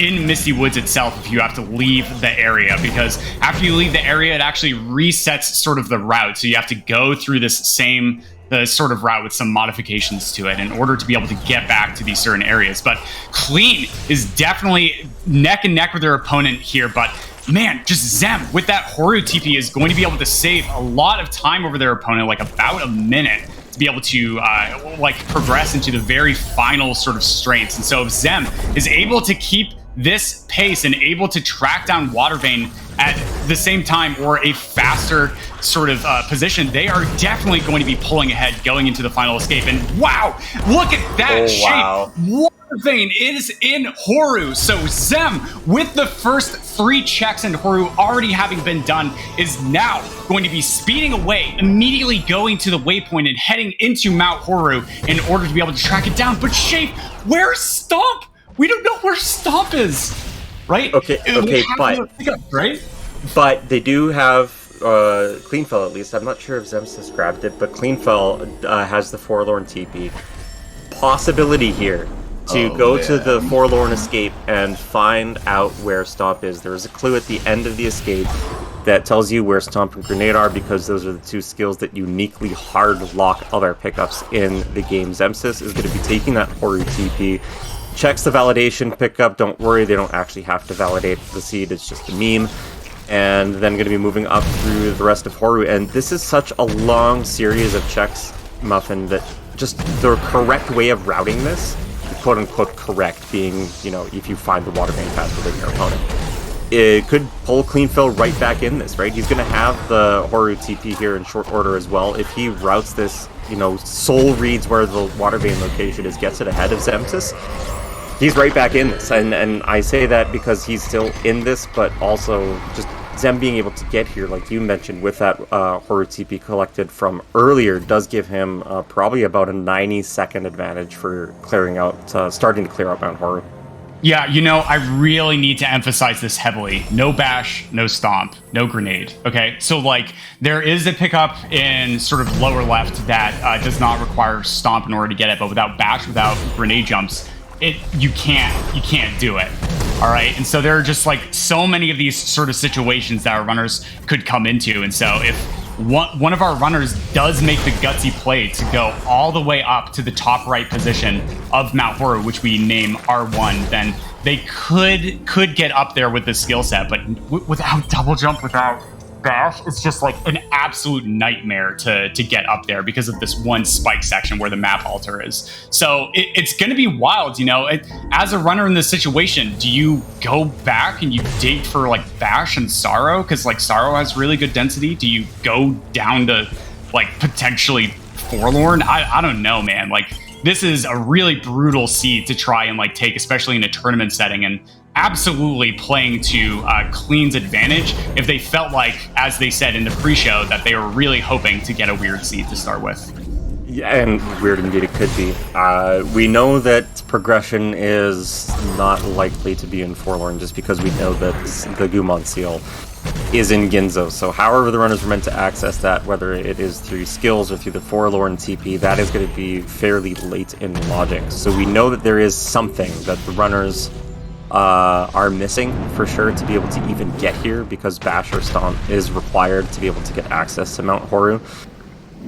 in Misty Woods itself if you have to leave the area, because after you leave the area, it actually resets sort of the route, so you have to go through this same sort of route with some modifications to it in order to be able to get back to these certain areas. But Clean is definitely neck and neck with their opponent here, but man, just Zem with that Horu TP is going to be able to save a lot of time over their opponent, like about a minute, to be able to like progress into the very final sort of strengths. And so if Zem is able to keep this pace and able to track down Watervane at the same time or a faster sort of position, they are definitely going to be pulling ahead going into the final escape. And wow, look at that shape.
Wow.
Watervane is in Horu. So Zem, with the first 3 checks in Horu already having been done, is now going to be speeding away, immediately going to the waypoint and heading into Mount Horu in order to be able to track it down. But Shape, where's Stomp? We don't know where Stomp is, right?
Okay, but
right?
But they do have Cleanfel at least. I'm not sure if Xemsys grabbed it, but Cleanfel has the Forlorn TP. Possibility here to go to the Forlorn escape and find out where Stomp is. There is a clue at the end of the escape that tells you where Stomp and Grenade are, because those are the 2 skills that uniquely hard lock other pickups in the game. Xemsys is going to be taking that Horu TP. Checks the validation pickup. Don't worry, they don't actually have to validate the seed. It's just a meme. And then going to be moving up through the rest of Horu. And this is such a long series of checks, Muffin, that just the correct way of routing this, quote-unquote correct, being, you know, if you find the Watervane faster than your opponent, it could pull Cleanfel right back in this, right? He's going to have the Horu TP here in short order as well. If he routes this, you know, soul reads where the Watervane location is, gets it ahead of Xemsys, he's right back in this, and I say that because he's still in this, but also just Zem being able to get here, like you mentioned, with that Horu TP collected from earlier, does give him probably about a 90-second advantage for clearing out, starting to clear out Mount Horu.
Yeah, you know, I really need to emphasize this heavily. No bash, no stomp, no grenade. Okay, so like there is a pickup in sort of lower left that does not require stomp in order to get it, but without bash, without grenade jumps, you can't do it. All right, and so there are just like so many of these sort of situations that our runners could come into, and so if one of our runners does make the gutsy play to go all the way up to the top right position of Mount Horu, which we name R1, then they could get up there with this skill set, but without double jump, without bash, it's just like an absolute nightmare to get up there because of this one spike section where the map altar is. So it's going to be wild, you know. As a runner in this situation, do you go back and you dig for like bash and sorrow because like sorrow has really good density? Do you go down to like potentially forlorn? I don't know, man. Like this is a really brutal seed to try and like take, especially in a tournament setting, and absolutely playing to Clean's advantage if they felt like, as they said in the pre-show, that they were really hoping to get a weird seed to start with.
Yeah, and weird indeed it could be. We know that progression is not likely to be in Forlorn just because we know that the Gumon seal is in Ginzo. So however the runners were meant to access that, whether it is through skills or through the Forlorn TP, that is going to be fairly late in logic. So we know that there is something that the runners are missing for sure to be able to even get here, because bash or stomp is required to be able to get access to Mount Horu.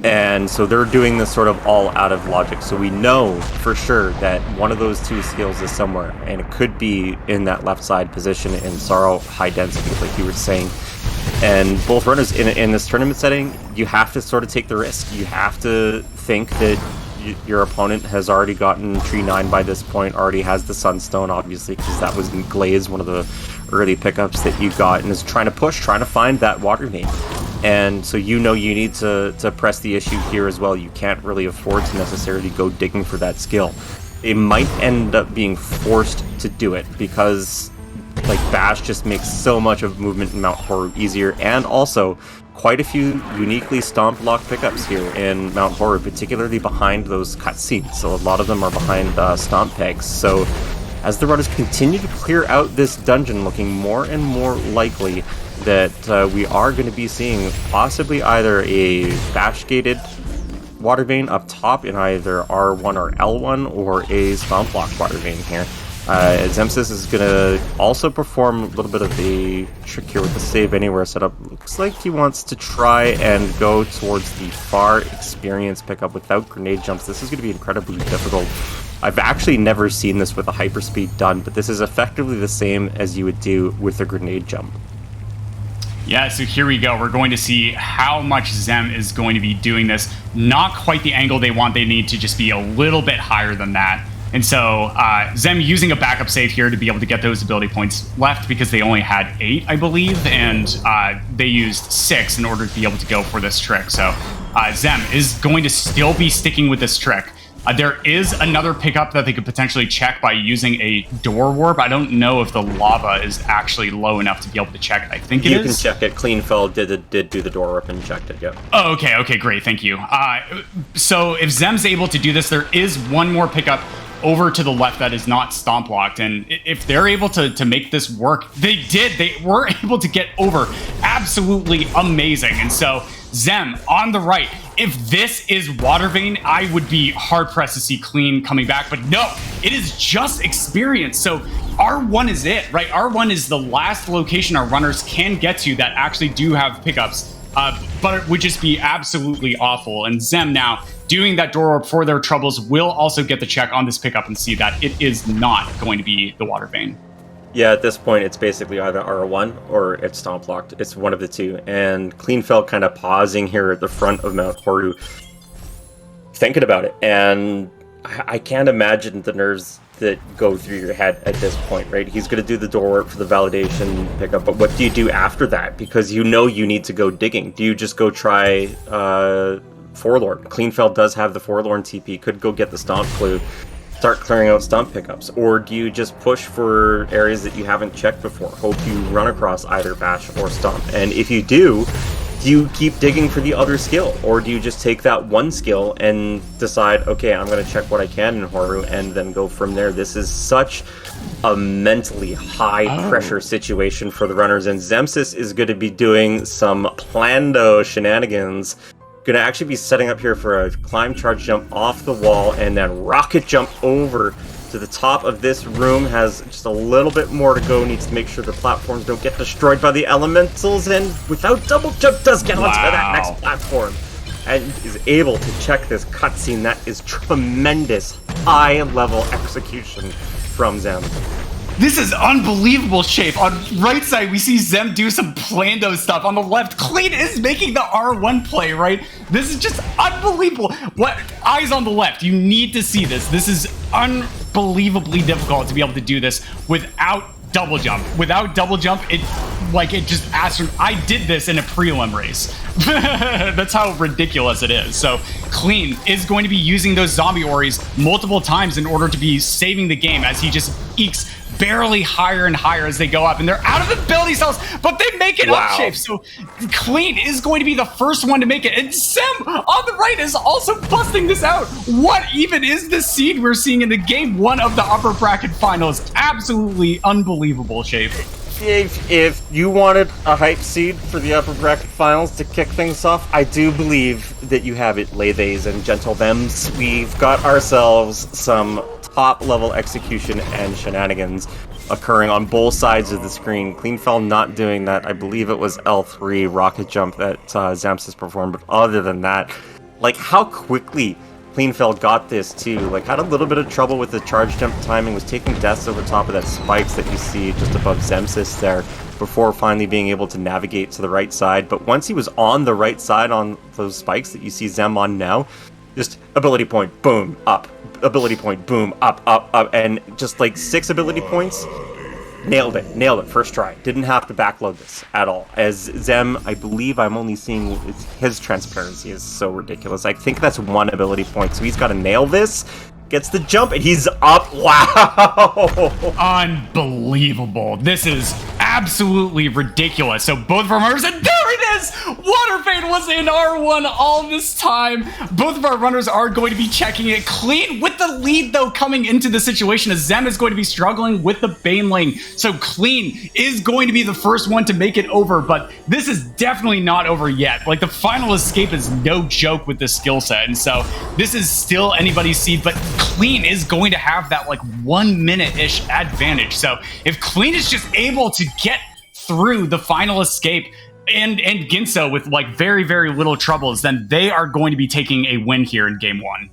And so they're doing this sort of all out of logic. So we know for sure that one of those 2 skills is somewhere, and it could be in that left side position in Sorrow high density, like you were saying. And both runners in this tournament setting, you have to sort of take the risk. You have to think that your opponent has already gotten Tree 9 by this point, already has the Sunstone, obviously, because that was in Glaze, one of the early pickups that you got, and is trying to push, trying to find that Watervane. And so you know you need to press the issue here as well. You can't really afford to necessarily go digging for that skill. It might end up being forced to do it, because like bash just makes so much of movement in Mount Horu easier, and also quite a few uniquely stomp lock pickups here in Mount Horu, particularly behind those cutscenes. So a lot of them are behind stomp pegs. So as the runners continue to clear out this dungeon, looking more and more likely that we are going to be seeing possibly either a bash-gated Watervane up top in either R1 or L1, or a stomp lock Watervane here. Xemsys is going to also perform a little bit of a trick here with the save anywhere setup. Looks like he wants to try and go towards the far experience pickup without grenade jumps. This is going to be incredibly difficult. I've actually never seen this with a hyperspeed done, but this is effectively the same as you would do with a grenade jump.
Yeah, so here we go. We're going to see how much Xem is going to be doing this. Not quite the angle they want. They need to just be a little bit higher than that. And so Xem using a backup save here to be able to get those ability points left because they only had 8, I believe, and they used 6 in order to be able to go for this trick. So Xem is going to still be sticking with this trick. There is another pickup that they could potentially check by using a door warp. I don't know if the lava is actually low enough to be able to check it. I think it is.
You can check it. Cleanfel did do the door warp and checked it, yeah.
Oh, okay, great, thank you. So if Zem's able to do this, there is one more pickup over to the left that is not stomp locked, and if they're able to make this work, they were able to get over. Absolutely amazing. And so Xem on the right, if this is Water Vein, I would be hard pressed to see Clean coming back, but no, it is just experience. So R1 is it, right? R1 is the last location our runners can get to that actually do have pickups, but it would just be absolutely awful. And Xem now doing that door warp for their troubles will also get the check on this pickup and see that it is not going to be the Water Vein.
Yeah, at this point, it's basically either R1 or it's stomp locked. It's one of the two. And Cleanfel kind of pausing here at the front of Mount Horu, thinking about it. And I can't imagine the nerves that go through your head at this point, right? He's going to do the door work for the validation pickup, but what do you do after that? Because you know you need to go digging. Do you just go try Forlorn? Cleanfel does have the Forlorn TP, could go get the Stomp Clue, start clearing out Stomp pickups, or do you just push for areas that you haven't checked before? Hope you run across either Bash or Stomp, and if you do you keep digging for the other skill, or do you just take that one skill and decide, okay, I'm going to check what I can in Horu and then go from there? This is such a mentally high pressure situation for the runners, and Xemsys is going to be doing some plando shenanigans. Going to actually be setting up here for a climb, charge, jump off the wall, and then rocket jump over to the top of this room. Has just a little bit more to go. Needs to make sure the platforms don't get destroyed by the elementals, and without double jump does get onto that next platform and is able to check this cutscene. That is tremendous high level execution from Xem.
This is unbelievable shape. On right side, we see Xem do some Plando stuff. On the left, Clean is making the R1 play, right? This is just unbelievable. What? Eyes on the left. You need to see this. This is unbelievably difficult to be able to do this without double jump. Without double jump, it just I did this in a prelim race. That's how ridiculous it is. So Clean is going to be using those zombie Oris multiple times in order to be saving the game, as he just ekes barely higher and higher as they go up, and they're out of the ability cells, but they make it up shape. So Clean is going to be the first one to make it, and Xem on the right is also busting this out. What even is this seed we're seeing in the game 1 of the upper bracket finals? Absolutely unbelievable shape.
If you wanted a hype seed for the upper bracket finals to kick things off, I do believe that you have it, ladies and gentlethems. We've got ourselves some top-level execution and shenanigans occurring on both sides of the screen. Cleanfel not doing that. I believe it was L3 rocket jump that Xemsys performed, but other than that, like, how quickly Cleanfel got this too. Like, had a little bit of trouble with the charge jump timing, was taking deaths over top of that spikes that you see just above Xemsys there, before finally being able to navigate to the right side. But once he was on the right side on those spikes that you see Xem on now, just ability point, boom, up. Ability point, boom, up, and just like 6 ability points. Nailed it, first try. Didn't have to backload this at all. As Xem, I believe I'm only seeing his transparency is so ridiculous. I think that's 1 ability point, so he's got to nail this. Gets the jump, and he's up. Wow!
Unbelievable. This is absolutely ridiculous. So both of our runners, and there it is! Waterfade was in R1 all this time. Both of our runners are going to be checking it. Clean with the lead, though, coming into the situation, as Xem is going to be struggling with the Bane lane. So Clean is going to be the first one to make it over, but this is definitely not over yet. Like, the final escape is no joke with this skill set, and so this is still anybody's seed, but Clean is going to have that, like, 1 minute-ish advantage. So if Clean is just able to get through the final escape and Ginso with, like, very, very little troubles, then they are going to be taking a win here in game 1.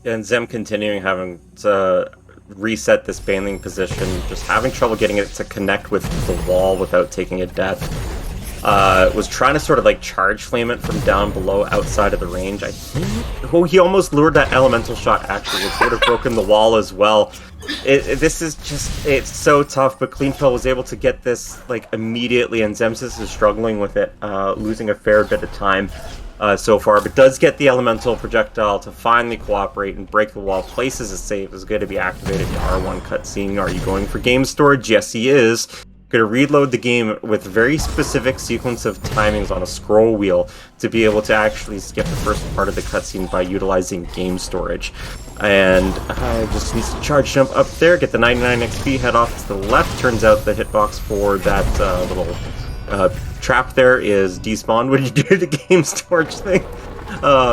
And Xem continuing having to reset this baneling position, just having trouble getting it to connect with the wall without taking a death. was trying to sort of like charge flame it from down below outside of the range. I think he almost lured that elemental shot actually, which would have broken the wall as well. This is just, it's so tough, but Cleanfel was able to get this like immediately, and Xemsys is struggling with it, losing a fair bit of time so far, but does get the elemental projectile to finally cooperate and break the wall. Places a save is going to be activated in the R1 cutscene. Are you going for game storage? Yes, he is. Going to reload the game with a very specific sequence of timings on a scroll wheel to be able to actually skip the first part of the cutscene by utilizing game storage. And just needs to charge jump up there, get the 99 XP, head off to the left. Turns out the hitbox for that little trap there is despawned when you do the game storage thing.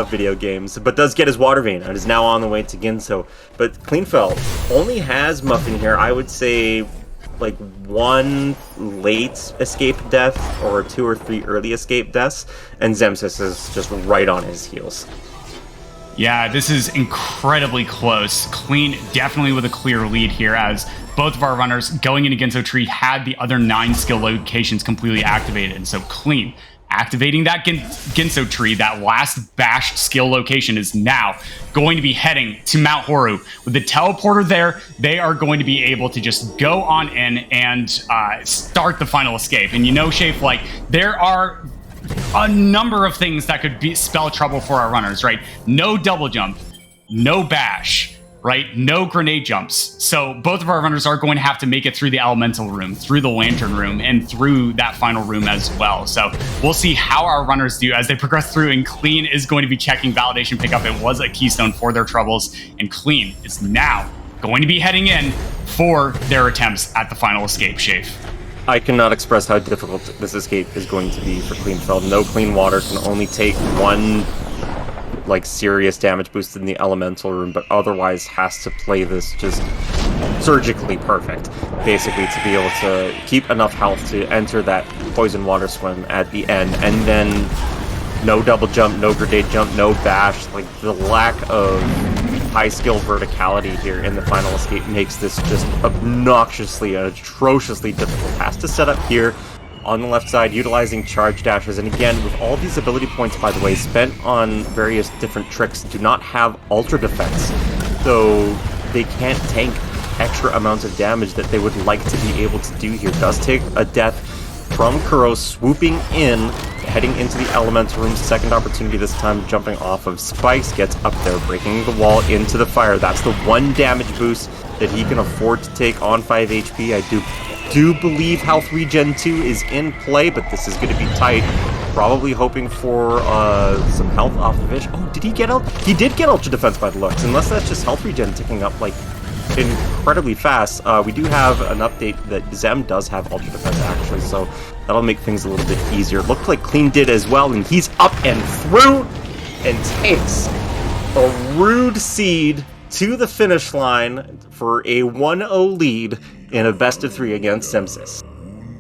Video games, but does get his water vein and is now on the way to Ginso. But Cleanfel only has Muffin here, I would say, like 1 late escape death or 2 or 3 early escape deaths, and Xemsys is just right on his heels.
Yeah, this is incredibly close. Clean definitely with a clear lead here, as both of our runners going into Ginso Tree had the other 9 skill locations completely activated. And so Clean activating that Ginso Tree, that last bashed skill location, is now going to be heading to Mount Horu. With the teleporter there, they are going to be able to just go on in and start the final escape. And you know, Shafe, like, there are a number of things that could spell trouble for our runners, right? No double jump, no bash, right? No grenade jumps. So both of our runners are going to have to make it through the elemental room, through the lantern room, and through that final room as well. So we'll see how our runners do as they progress through, and Clean is going to be checking validation pickup. It was a keystone for their troubles, and Clean is now going to be heading in for their attempts at the final escape, Shafe.
I cannot express how difficult this escape is going to be for Cleanfel. No clean water, can only take 1 like serious damage boost in the elemental room, but otherwise has to play this just surgically perfect, basically, to be able to keep enough health to enter that poison water swim at the end. And then no double jump, no grenade jump, no bash. Like, the lack of high skill verticality here in the final escape makes this just obnoxiously and atrociously difficult. Has to set up here on the left side, utilizing charge dashes, and again, with all these ability points, by the way, spent on various different tricks, do not have ultra defense, so they can't tank extra amounts of damage that they would like to be able to do here. Does take a death from Kuro swooping in, heading into the elemental room. Second opportunity this time, jumping off of spikes, gets up there, breaking the wall into the fire. That's the 1 damage boost that he can afford to take on 5 HP. I do believe health regen 2 is in play, but this is going to be tight. Probably hoping for some health off the fish. Oh, did he get out? He did get ultra defense by the looks, unless that's just health regen ticking up like incredibly fast. We do have an update that Zem does have ultra defense actually, so that'll make things a little bit easier. Looked like Clean did as well, and he's up and through and takes a rude seed to the finish line for a 1-0 lead in a best of 3 against Xemsys.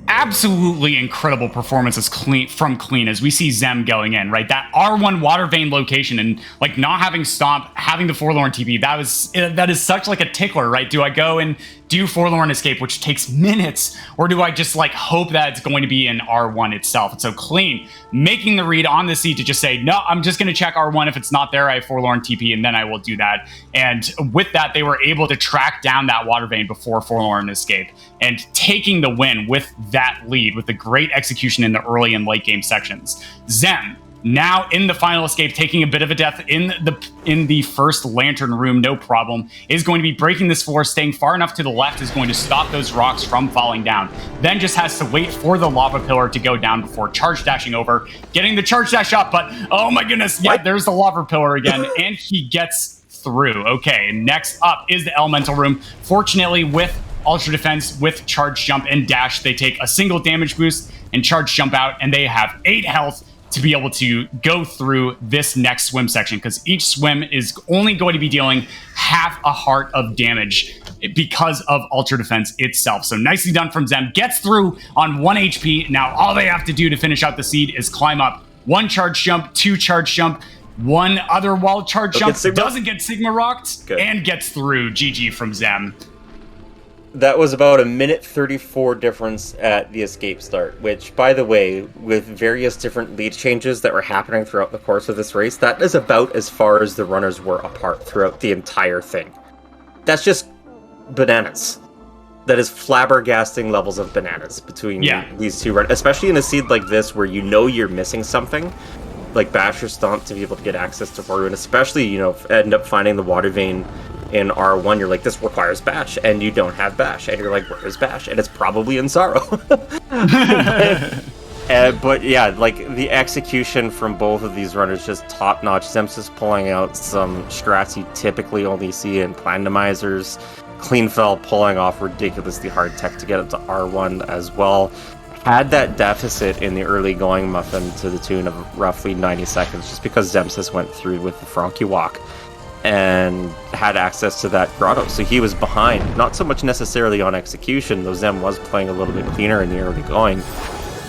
Absolutely incredible performances from Clean as we see Zem going in, right? That R1 water vein location, and like not having Stomp, having the Forlorn TP, that is such like a tickler, right? Do I go and do Forlorn Escape, which takes minutes, or do I just like hope that it's going to be in R1 itself? And so Clean making the read on the seat to just say, no, I'm just going to check R1. If it's not there, I have Forlorn TP, and then I will do that. And with that, they were able to track down that water vein before Forlorn Escape, and taking the win with that lead, with the great execution in the early and late game sections. Zem, now in the final escape, taking a bit of a death in the first lantern room, no problem, is going to be breaking this floor, staying far enough to the left is going to stop those rocks from falling down. Then just has to wait for the lava pillar to go down before charge dashing over, getting the charge dash up, but oh my goodness, yeah, there's the lava pillar again, and he gets through. Okay, next up is the elemental room. Fortunately, with ultra defense, with charge jump and dash, they take a single damage boost and charge jump out, and they have 8 health to be able to go through this next swim section, because each swim is only going to be dealing half a heart of damage because of ultra defense itself. So nicely done from Zem. Gets through on 1 HP. Now all they have to do to finish out the seed is climb up 1 charge jump, 2 charge jump, 1 other wall charge jump, doesn't get Sigma rocked, and gets through. GG from Zem.
That was about a minute 34 difference at the escape start, which, by the way, with various different lead changes that were happening throughout the course of this race, that is about as far as the runners were apart throughout the entire thing. That's just bananas. That is flabbergasting levels of bananas between these two runners, especially in a seed like this where you know you're missing something, like Bash or Stomp, to be able to get access to Waru, and especially, you know, end up finding the water vein in R1, you're like, this requires Bash, and you don't have Bash, and you're like, where is Bash? And it's probably in Sorrow. But yeah, like, the execution from both of these runners just top-notch. Xemsys pulling out some strats you typically only see in Randomizers. Cleanfel pulling off ridiculously hard tech to get up to R1 as well. Had that deficit in the early going Muffin to the tune of roughly 90 seconds, just because Xemsys went through with the Frankie Walk and had access to that grotto, so he was behind. Not so much necessarily on execution, though Zem was playing a little bit cleaner in the early going,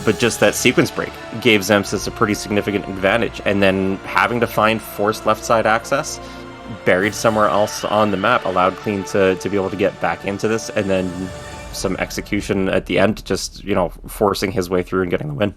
but just that sequence break gave Xemsys a pretty significant advantage, and then having to find forced left side access, buried somewhere else on the map, allowed Clean to be able to get back into this, and then some execution at the end, just, you know, forcing his way through and getting the win.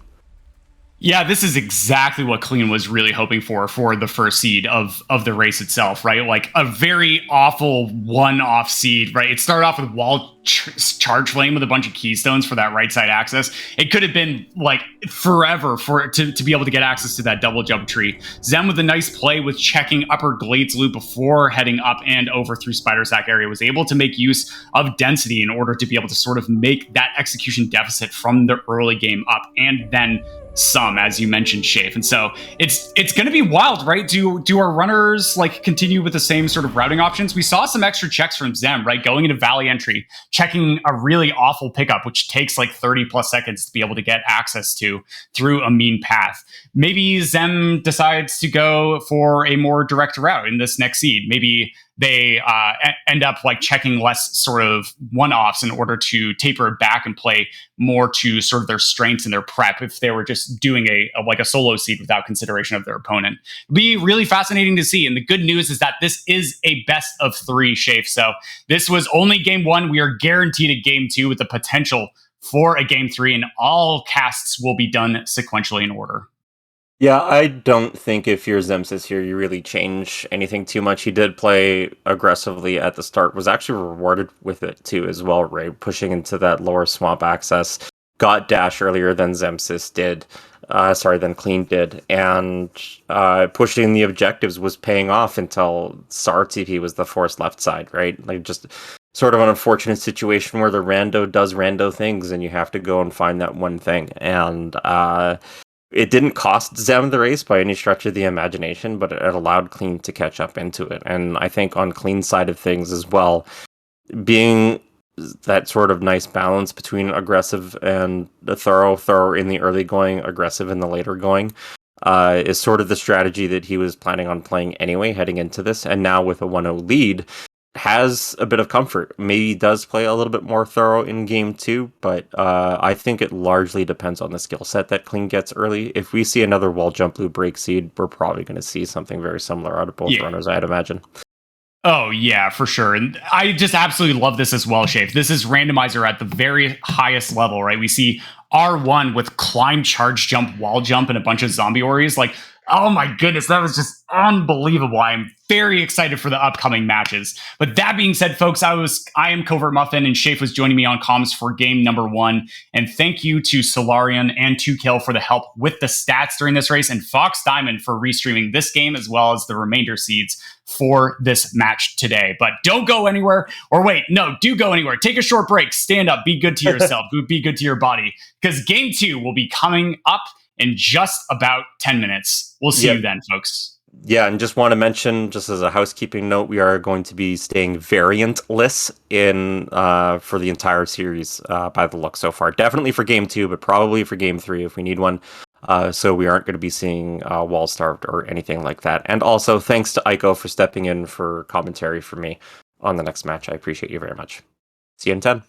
Yeah, this is exactly what Clean was really hoping for the first seed of the race itself, right? Like a very awful one-off seed, right? It started off with wall charge flame with a bunch of keystones for that right side access. It could have been like forever to be able to get access to that double jump tree. Zem with a nice play with checking upper Glades loop before heading up and over through Spider Sack area was able to make use of density in order to be able to sort of make that execution deficit from the early game up, and then some, as you mentioned, Shafe. And so it's going to be wild, right? Do our runners like continue with the same sort of routing options? We saw some extra checks from Zem, right? Going into Valley entry, checking a really awful pickup, which takes like 30 plus seconds to be able to get access to through a mean path. Maybe Zem decides to go for a more direct route in this next seed. Maybe they end up like checking less sort of one-offs in order to taper it back and play more to sort of their strengths and their prep if they were just doing a solo seed without consideration of their opponent. It'd be really fascinating to see. And the good news is that this is a best of 3 Shafe. So this was only game 1. We are guaranteed a game 2 with the potential for a game 3, and all casts will be done sequentially in order.
Yeah, I don't think if you're Xemsys here, you really change anything too much. He did play aggressively at the start, was actually rewarded with it too as well, right? Pushing into that lower swamp access, got dash earlier than Xemsys did, than Clean did, and pushing the objectives was paying off until SAR TP was the forced left side, right? Like, just sort of an unfortunate situation where the rando does rando things and you have to go and find that one thing. And it didn't cost Zem the race by any stretch of the imagination, but it allowed Clean to catch up into it. And I think on Clean's side of things as well, being that sort of nice balance between aggressive and thorough in the early going, aggressive in the later going, is sort of the strategy that he was planning on playing anyway heading into this. And now with a 1-0 lead, has a bit of comfort. Maybe does play a little bit more thorough in game 2, but I think it largely depends on the skill set that Clean gets early. If we see another wall jump blue break seed, we're probably going to see something very similar out of both runners, I'd imagine.
Oh, yeah, for sure. And I just absolutely love this as well, Shafe. This is Randomizer at the very highest level, right? We see R1 with climb, charge, jump, wall jump, and a bunch of zombie Oris. Like, oh my goodness, that was just unbelievable. I'm very excited for the upcoming matches. But that being said, folks, I am Covert Muffin, and Shafe was joining me on comms for game number 1. And thank you to Solarian and 2Kill for the help with the stats during this race, and Fox Diamond for restreaming this game as well as the remainder seeds for this match today. But don't go anywhere, or wait, no, do go anywhere. Take a short break, stand up, be good to yourself, be good to your body, because game 2 will be coming up in just about 10 minutes. We'll see you then, folks.
Yeah, and just want to mention, just as a housekeeping note, we are going to be staying variantless in for the entire series by the look so far. Definitely for game 2, but probably for game 3 if we need one. So we aren't going to be seeing Wall Starved or anything like that. And also, thanks to Aiko for stepping in for commentary for me on the next match. I appreciate you very much. See you in 10.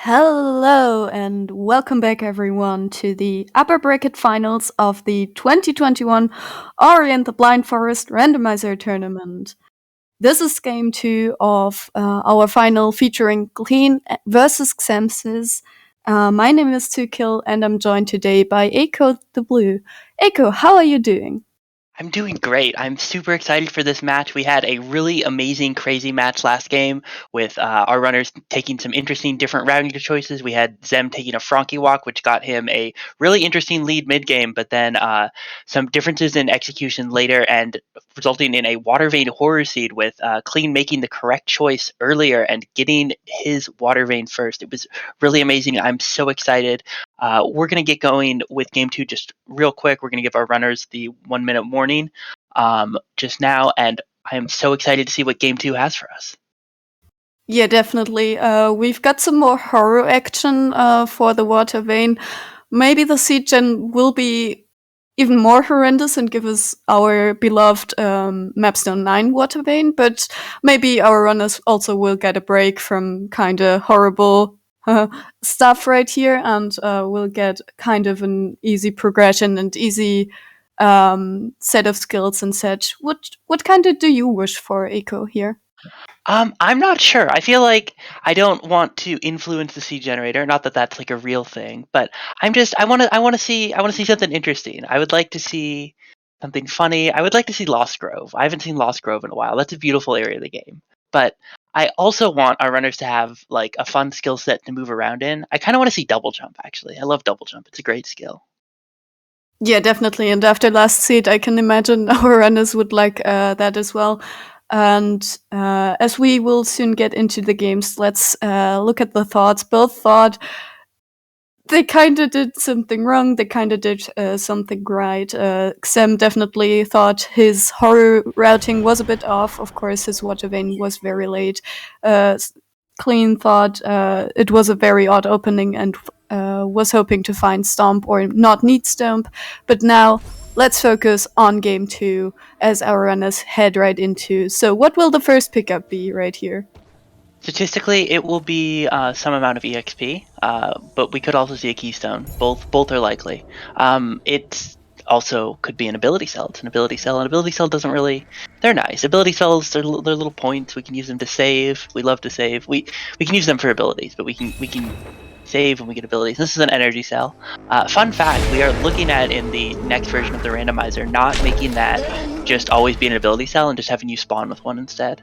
Hello and welcome back everyone to the upper bracket finals of the 2021 Orient the Blind Forest Randomizer tournament. This is game 2 of our final featuring Clean versus Xemsys. My name is Tukil and I'm joined today by Eiko the Blue. Eiko, how are you doing?
I'm doing great. I'm super excited for this match. We had a really amazing, crazy match last game with our runners taking some interesting, different routing choices. We had Zem taking a Frankie walk, which got him a really interesting lead mid-game, but then some differences in execution later and resulting in a Water Vein horror seed with Clean making the correct choice earlier and getting his Water Vein first. It was really amazing. I'm so excited. We're going to get going with game 2 just real quick. We're going to give our runners the 1 minute warning just now, and I am so excited to see what game 2 has for us.
Yeah, definitely. We've got some more horror action for the Water Vein. Maybe the seed gen will be even more horrendous and give us our beloved Mapstone 9 Water Vein, but maybe our runners also will get a break from kind of horrible stuff right here, and we'll get kind of an easy progression and easy set of skills and such. What kind of do you wish for, Eiko, here?
I'm not sure. I feel like I don't want to influence the seed generator. Not that that's like a real thing, but I want to see something interesting. I would like to see something funny. I would like to see Lost Grove. I haven't seen Lost Grove in a while. That's a beautiful area of the game. But I also want our runners to have like a fun skill set to move around in. I kind of want to see double jump, actually. I love double jump. It's a great skill.
Yeah, definitely. And after last seed, I can imagine our runners would like that as well. And as we will soon get into the games, let's look at the thoughts. Both thought they kind of did something wrong. They kind of did something right. Xem definitely thought his horror routing was a bit off. Of course, his Water Vein was very late. Clean thought it was a very odd opening and was hoping to find Stomp or not need Stomp. But now let's focus on game 2 as our runners head right into. So what will the first pickup be right here?
Statistically, it will be some amount of EXP, but we could also see a Keystone. Both are likely. It also could be an ability cell. It's an ability cell. An ability cell doesn't really... They're nice. Ability cells, they're little points. We can use them to save. We love to save. We can use them for abilities, but we can save when we get abilities. This is an energy cell. Fun fact, we are looking at in the next version of the randomizer, not making that just always be an ability cell and just having you spawn with one instead.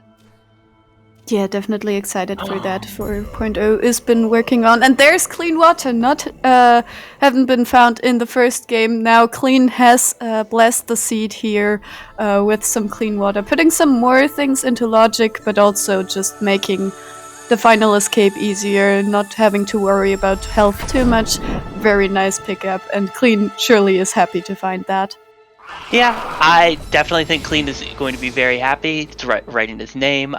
Yeah, definitely excited for that. 4.0 has been working on, and there's Clean Water. Not haven't been found in the first game. Now Clean has blessed the seed here with some Clean Water, putting some more things into logic, but also just making the final escape easier, not having to worry about health too much. Very nice pickup, and Clean surely is happy to find that.
Yeah, I definitely think Clean is going to be very happy. It's writing his name.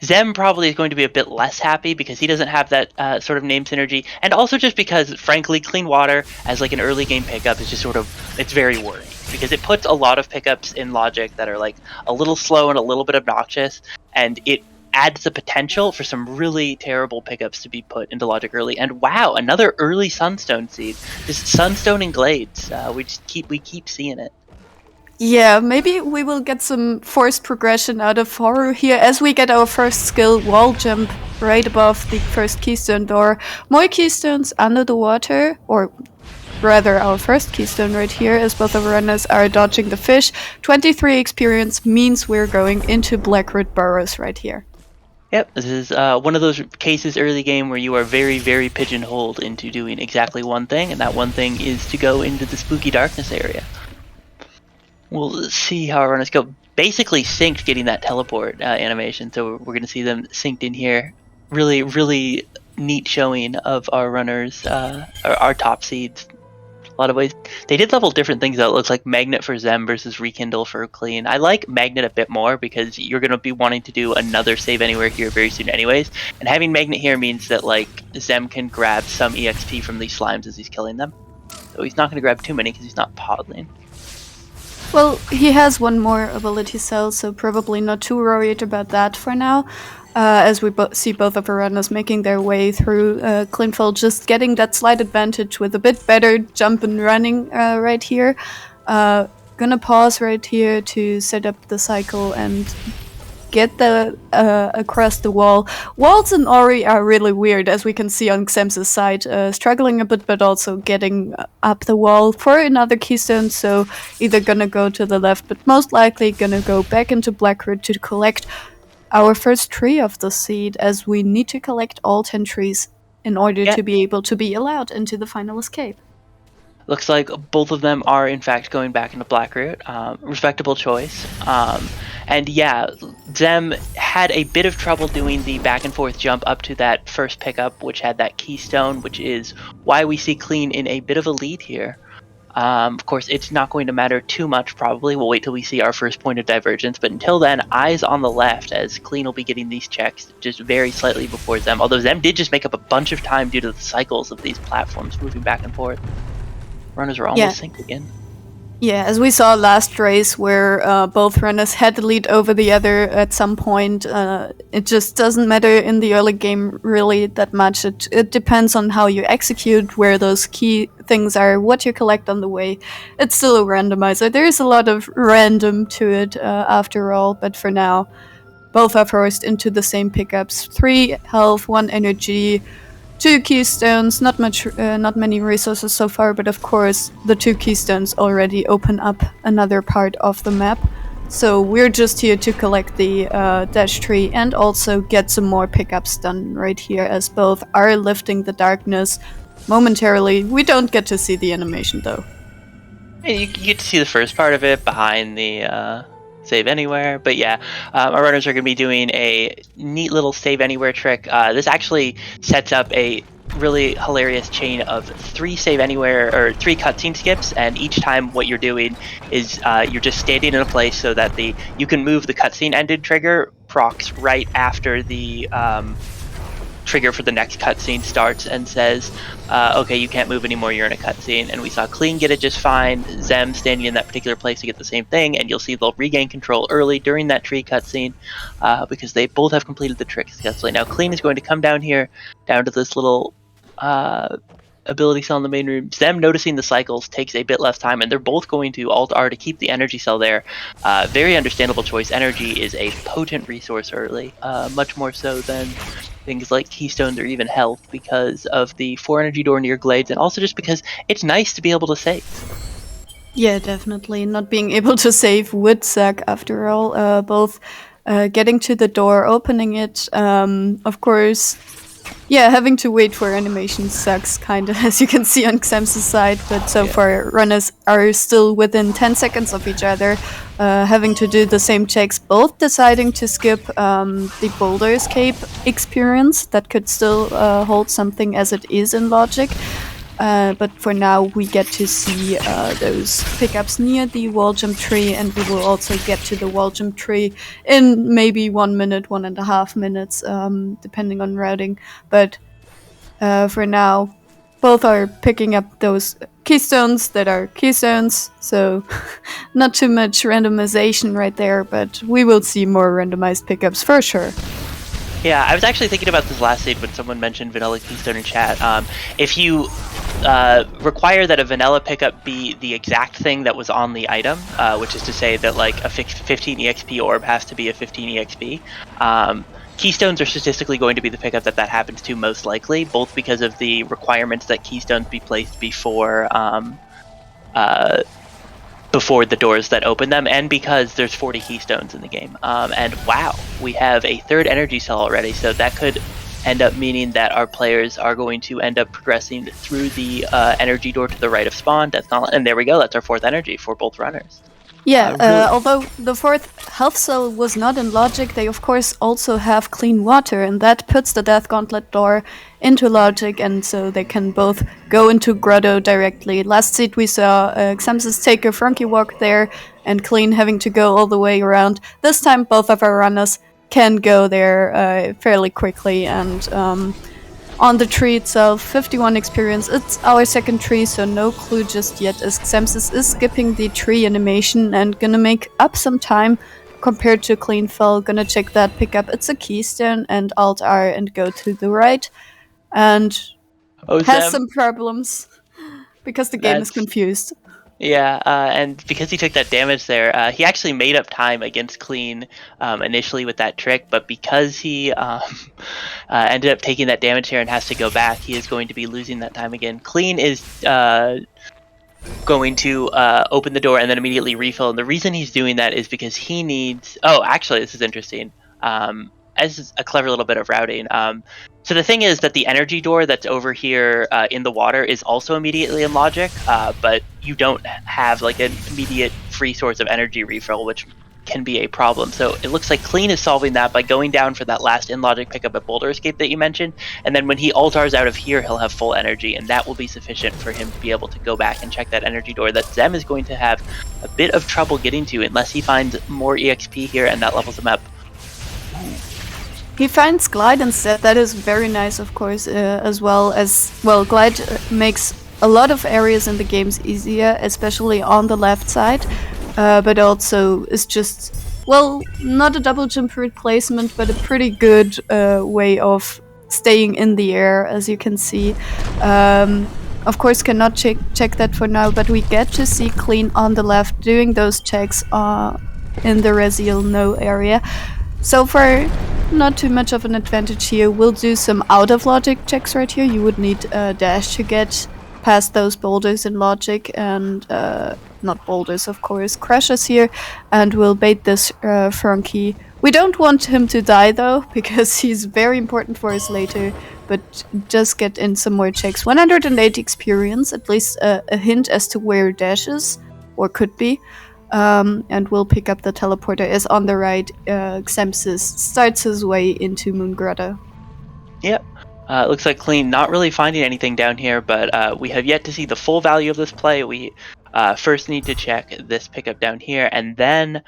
Zem probably is going to be a bit less happy because he doesn't have that sort of name synergy, and also just because, frankly, Clean Water as like an early game pickup is just sort of, it's very worrying because it puts a lot of pickups in logic that are like a little slow and a little bit obnoxious, and it adds the potential for some really terrible pickups to be put into logic early. And wow, another early Sunstone seed. Just Sunstone and Glades. We keep seeing it.
Yeah, maybe we will get some forced progression out of horror here as we get our first skill, wall jump, right above the first keystone door. More keystones under the water, or rather our first keystone right here, as both of our runners are dodging the fish. 23 experience means we're going into Blackroot Burrows right here.
Yep, this is one of those cases early game where you are very, very pigeonholed into doing exactly one thing, and that one thing is to go into the spooky darkness area. We'll see how our runners go. Basically synced getting that teleport animation, so we're going to see them synced in here. Really, really neat showing of our runners, our top seeds. A lot of ways. They did level different things though. It looks like Magnet for Zem versus Rekindle for Clean. I like Magnet a bit more because you're going to be wanting to do another save anywhere here very soon anyways. And having Magnet here means that like Zem can grab some EXP from these slimes as he's killing them. So he's not going to grab too many because he's not podling.
Well, he has one more ability cell, so probably not too worried about that for now. as we see both of our runners making their way through. Cleanfel just getting that slight advantage with a bit better jump and running right here. Gonna pause right here to set up the cycle and get the across the wall. Walls in Ori are really weird, as we can see on Xemsys' side, struggling a bit, but also getting up the wall for another keystone. So either gonna go to the left, but most likely gonna go back into Blackroot to collect our first tree of the seed, as we need to collect all 10 trees in order to be able to be allowed into the final escape.
Looks like both of them are in fact going back into Blackroot. Respectable choice. And yeah, Zem had a bit of trouble doing the back and forth jump up to that first pickup, which had that keystone, which is why we see Clean in a bit of a lead here. Of course, it's not going to matter too much, probably. We'll wait till we see our first point of divergence. But until then, eyes on the left, as Clean will be getting these checks just very slightly before Zem. Although Zem did just make up a bunch of time due to the cycles of these platforms moving back and forth. Runners are almost synced again.
Yeah, as we saw last race, where both runners had the lead over the other at some point, it just doesn't matter in the early game really that much. It depends on how you execute, where those key things are, what you collect on the way. It's still a randomizer. There is a lot of random to it after all, but for now, both are forced into the same pickups. 3 health, 1 energy, 2 keystones, not many resources so far, but of course the 2 keystones already open up another part of the map. So we're just here to collect the dash tree and also get some more pickups done right here, as both are lifting the darkness momentarily. We don't get to see the animation though.
You get to see the first part of it behind the save anywhere, but yeah, our runners are going to be doing a neat little save anywhere trick. This actually sets up a really hilarious chain of 3 save anywhere or 3 cutscene skips, and each time what you're doing is you're just standing in a place so that you can move the cutscene ended trigger procs right after the trigger for the next cutscene starts and says, okay, you can't move anymore, you're in a cutscene. And we saw Clean get it just fine, Zem standing in that particular place to get the same thing, and you'll see they'll regain control early during that tree cutscene because they both have completed the trick successfully. Now Clean is going to come down here, down to this little ability cell in the main room. Zem, noticing the cycles, takes a bit less time, and they're both going to Alt-R to keep the energy cell there. Very understandable choice. Energy is a potent resource early, much more so than things like keystones or even health, because of the 4 energy door near glades, and also just because it's nice to be able to save.
Yeah, definitely. Not being able to save would suck after all. Both getting to the door, opening it, of course. Yeah, having to wait for animation sucks, kind of, as you can see on Xemsys' side, but so far runners are still within 10 seconds of each other, having to do the same checks, both deciding to skip the Boulder Escape experience that could still hold something as it is in Logic. But for now, we get to see those pickups near the wall jump tree, and we will also get to the wall jump tree in maybe 1 minute, 1.5 minutes, depending on routing. But for now, both are picking up those keystones that are keystones, so not too much randomization right there, but we will see more randomized pickups for sure.
Yeah, I was actually thinking about this last scene when someone mentioned vanilla keystone in chat. If you require that a vanilla pickup be the exact thing that was on the item, which is to say that like a 15 EXP orb has to be a 15 EXP, keystones are statistically going to be the pickup that happens to most likely, both because of the requirements that keystones be placed before the doors that open them, and because there's 40 keystones in the game. And wow, we have a 3rd energy cell already, so that could end up meaning that our players are going to end up progressing through the energy door to the right of spawn. And there we go, that's our 4th energy for both runners.
Yeah, although the 4th health cell was not in Logic, they of course also have clean water, and that puts the Death Gauntlet door into Logic, and so they can both go into Grotto directly. Last seed we saw Xemsys take a Frankie walk there, and Clean having to go all the way around. This time both of our runners can go there fairly quickly, and on the tree itself, 51 experience. It's our 2nd tree, so no clue just yet, as Xemsys is skipping the tree animation and gonna make up some time compared to Cleanfel. Gonna check that pickup. It's a keystone and Alt R and go to the right. And
Oh,
has
Zem,
some problems because the game is
That's-
confused.
Yeah, and because he took that damage there, he actually made up time against Clean initially with that trick, but because he ended up taking that damage here and has to go back, he is going to be losing that time again. Clean is going to open the door and then immediately refill, and the reason he's doing that is because he needs... Oh, actually, this is interesting. This is a clever little bit of routing. So the thing is that the energy door that's over here in the water is also immediately in logic, but you don't have like an immediate free source of energy refill, which can be a problem. So it looks like Clean is solving that by going down for that last in logic pickup at Boulder Escape that you mentioned, and then when he altars out of here, he'll have full energy, and that will be sufficient for him to be able to go back and check that energy door that Zem is going to have a bit of trouble getting to unless he finds more EXP here and that levels him up.
He finds Glide instead. That is very nice, of course, as well. Glide makes a lot of areas in the games easier, especially on the left side, but also is just, well, not a double jump replacement, but a pretty good way of staying in the air, as you can see. Of course, cannot check that for now, but we get to see Clean on the left doing those checks in the Resiel No area. So far, not too much of an advantage here. We'll do some out of logic checks right here. You would need a dash to get past those boulders in logic, and not boulders, of course, crashes here, and we'll bait this Frankie. We don't want him to die though, because he's very important for us later, but just get in some more checks. 108 experience, at least a hint as to where dash is, or could be. And we'll pick up the teleporter as on the right, Xemsys starts his way into Moon Grotto.
Yep. It looks like Clean not really finding anything down here, but we have yet to see the full value of this play. We first need to check this pickup down here, and then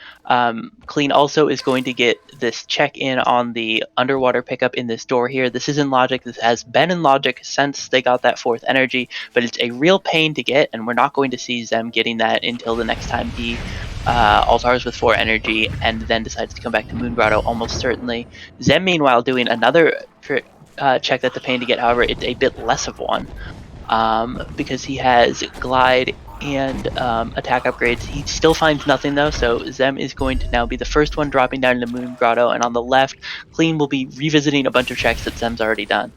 Clean also is going to get this check in on the underwater pickup in this door here. This is in logic. This has been in logic since they got that fourth energy, but it's a real pain to get, and we're not going to see Zem getting that until the next time he altars with 4 energy and then decides to come back to Moon Grotto, almost certainly. Zem, meanwhile, doing another check that's a pain to get. However, it's a bit less of one because he has Glide and attack upgrades. He still finds nothing though, so Zem is going to now be the first one dropping down into Moon Grotto, and on the left, Clean will be revisiting a bunch of checks that Zem's already done.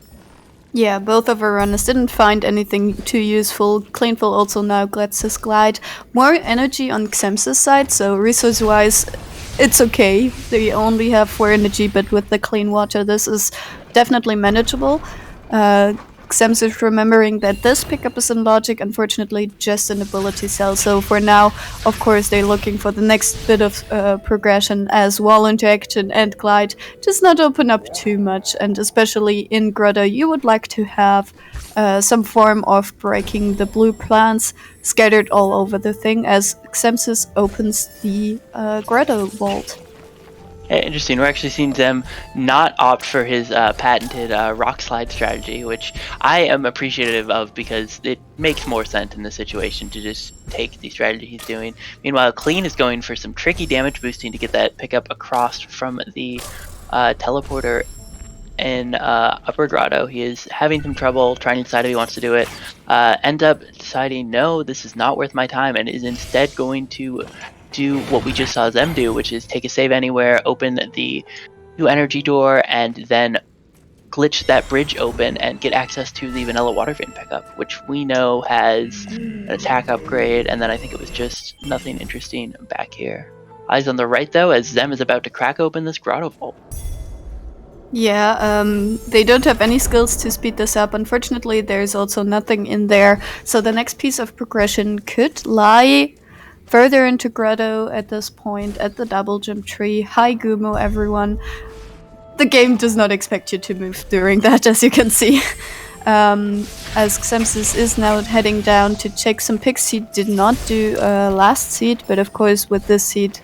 Yeah, both of our runners didn't find anything too useful. Cleanfel also now gets his Glide. More energy on Xemsys' side, so resource-wise, it's okay. They only have 4 energy, but with the clean water, this is definitely manageable. Xemsys remembering that this pickup is in logic, unfortunately just an ability cell. So for now, of course, they're looking for the next bit of progression as wall interaction and Glide does not open up too much. And especially in Grotto, you would like to have some form of breaking the blue plants scattered all over the thing as Xemsys opens the Grotto vault.
Interesting. We're actually seeing Zem not opt for his patented rock slide strategy, which I am appreciative of because it makes more sense in this situation to just take the strategy he's doing. Meanwhile, Clean is going for some tricky damage boosting to get that pickup across from the teleporter in Upper Grotto. He is having some trouble trying to decide if he wants to do it. Ends up deciding, no, this is not worth my time, and is instead going to do what we just saw Zem do, which is take a save anywhere, open the 2 energy door, and then glitch that bridge open and get access to the vanilla water vein pickup, which we know has an attack upgrade, and then I think it was just nothing interesting back here. Eyes on the right though, as Zem is about to crack open this grotto vault.
Yeah, they don't have any skills to speed this up. Unfortunately, there's also nothing in there. So the next piece of progression could lie further into Grotto at this point, at the double jump tree. Hi Gumo, everyone. The game does not expect you to move during that, as you can see. As Xemsys is now heading down to check some picks. He did not do last seed, but of course with this seed,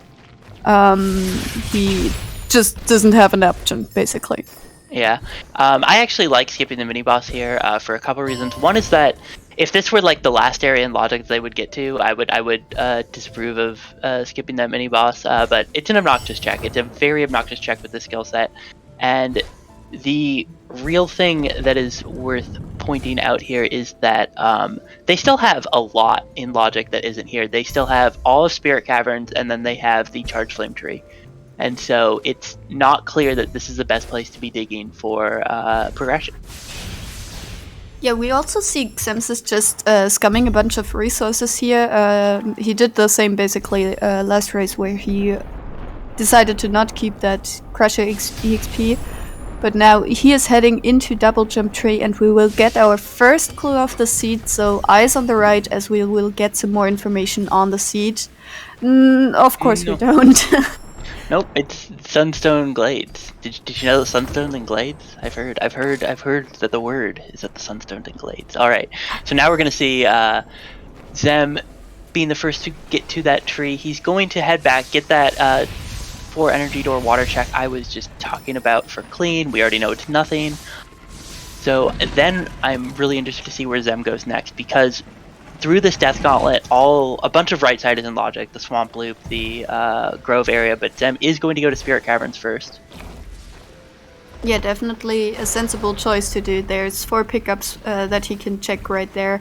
he just doesn't have an option, basically.
Yeah, I actually like skipping the mini boss here for a couple reasons. One is that if this were like the last area in logic that they would get to, I would disapprove of skipping that mini boss. But it's an obnoxious check. It's a very obnoxious check with this skill set, and the real thing that is worth pointing out here is that they still have a lot in logic that isn't here. They still have all of Spirit Caverns, and then they have the Charge Flame Tree. And so it's not clear that this is the best place to be digging for progression.
Yeah, we also see Xemsys just scumming a bunch of resources here. He did the same basically last race where he decided to not keep that Crusher EXP. But now he is heading into Double Jump Tree, and we will get our first clue of the seed, so eyes on the right as we will get some more information on the seed. Of course we don't.
Nope, it's Sunstone Glades. Did you know the Sunstone and Glades? I've heard that the word is at the Sunstone and Glades. All right, so now we're gonna see Zem being the first to get to that tree. He's going to head back, get that 4 energy door water check I was just talking about for clean. We already know it's nothing. So then I'm really interested to see where Zem goes next, because through this Death Gauntlet, a bunch of right side is in logic, the Swamp Loop, the Grove area, but Zem is going to go to Spirit Caverns first.
Yeah, definitely a sensible choice to do. There's 4 pickups that he can check right there.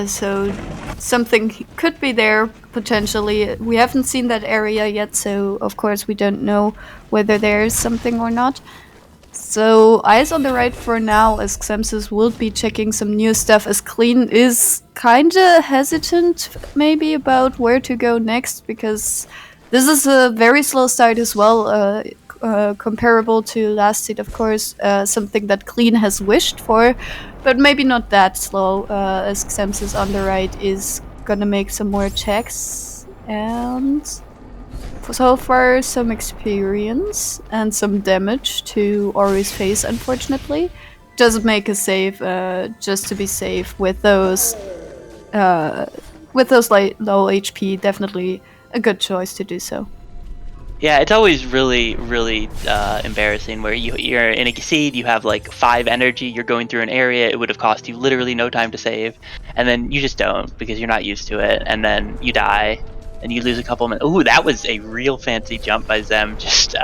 So something could be there potentially. We haven't seen that area yet, so of course we don't know whether there's something or not. So eyes on the right for now, as Xemsys will be checking some new stuff, as Clean is kinda hesitant maybe about where to go next, because this is a very slow start as well, comparable to last seed, of course, something that Clean has wished for, but maybe not that slow, as Xemsys on the right is gonna make some more checks, and so far some experience and some damage to Ori's face, unfortunately. Doesn't make a save, just to be safe with those low HP, definitely a good choice to do so.
Yeah, it's always really, really embarrassing where you're in a seed, you have like 5 energy, you're going through an area, it would have cost you literally no time to save, and then you just don't because you're not used to it, and then you die, and you lose a couple minutes. Ooh, that was a real fancy jump by Zem, just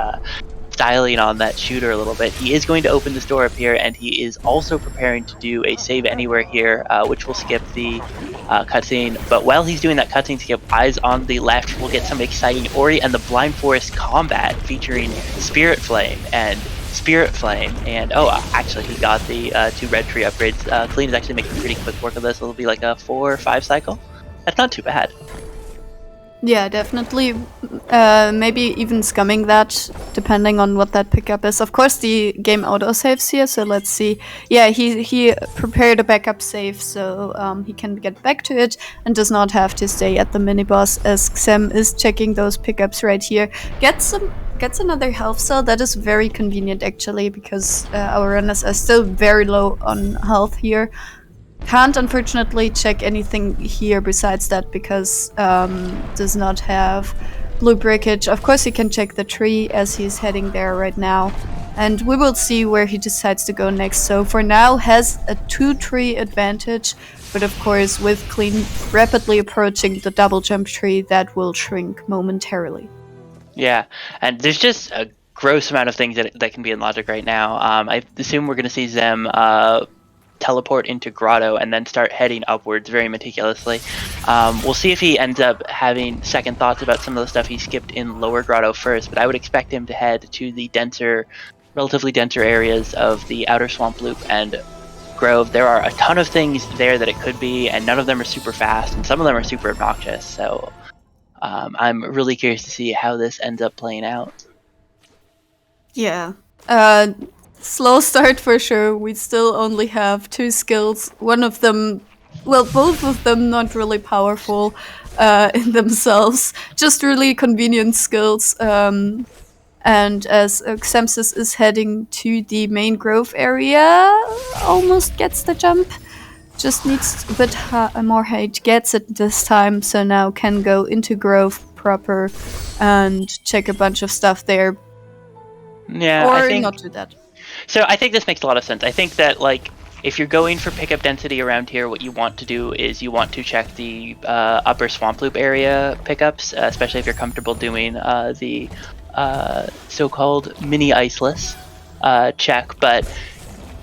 styling on that shooter a little bit. He is going to open this door up here, and he is also preparing to do a save anywhere here, which will skip the cutscene. But while he's doing that cutscene skip, eyes on the left, we'll get some exciting Ori and the Blind Forest combat featuring Spirit Flame and Spirit Flame. And actually he got the 2 red tree upgrades. Clean is actually making pretty quick work of this. It'll be like a 4 or 5 cycle. That's not too bad.
Yeah, definitely. Maybe even scumming that, depending on what that pickup is. Of course, the game auto-saves here, so let's see. Yeah, he prepared a backup save, so he can get back to it and does not have to stay at the mini-boss, as Xem is checking those pickups right here. Gets another health cell. That is very convenient, actually, because our runners are still very low on health here. Can't unfortunately check anything here besides that, because does not have blue breakage. Of course he can check the tree as he's heading there right now, and we will see where he decides to go next. So for now has a 2-tree advantage, but of course with Clean rapidly approaching the double jump tree, that will shrink momentarily.
Yeah, and there's just a gross amount of things that can be in logic right now. I assume we're going to see Zem teleport into Grotto and then start heading upwards very meticulously. We'll see if he ends up having second thoughts about some of the stuff he skipped in lower Grotto first, but I would expect him to head to the relatively denser areas of the outer Swamp Loop and Grove. There are a ton of things there that it could be, and none of them are super fast, and some of them are super obnoxious, so I'm really curious to see how this ends up playing out.
Yeah. Slow start for sure. We still only have 2 skills. One of them, well, both of them not really powerful in themselves, just really convenient skills. And as Xemsys is heading to the main Grove area, almost gets the jump. Just needs a bit more height, gets it this time, so now can go into Grove proper and check a bunch of stuff there.
Yeah,
or
I think
not do that.
So I think this makes a lot of sense. I think that, like, if you're going for pickup density around here, what you want to do is you want to check the upper swamp loop area pickups, especially if you're comfortable doing the so-called mini iceless check. But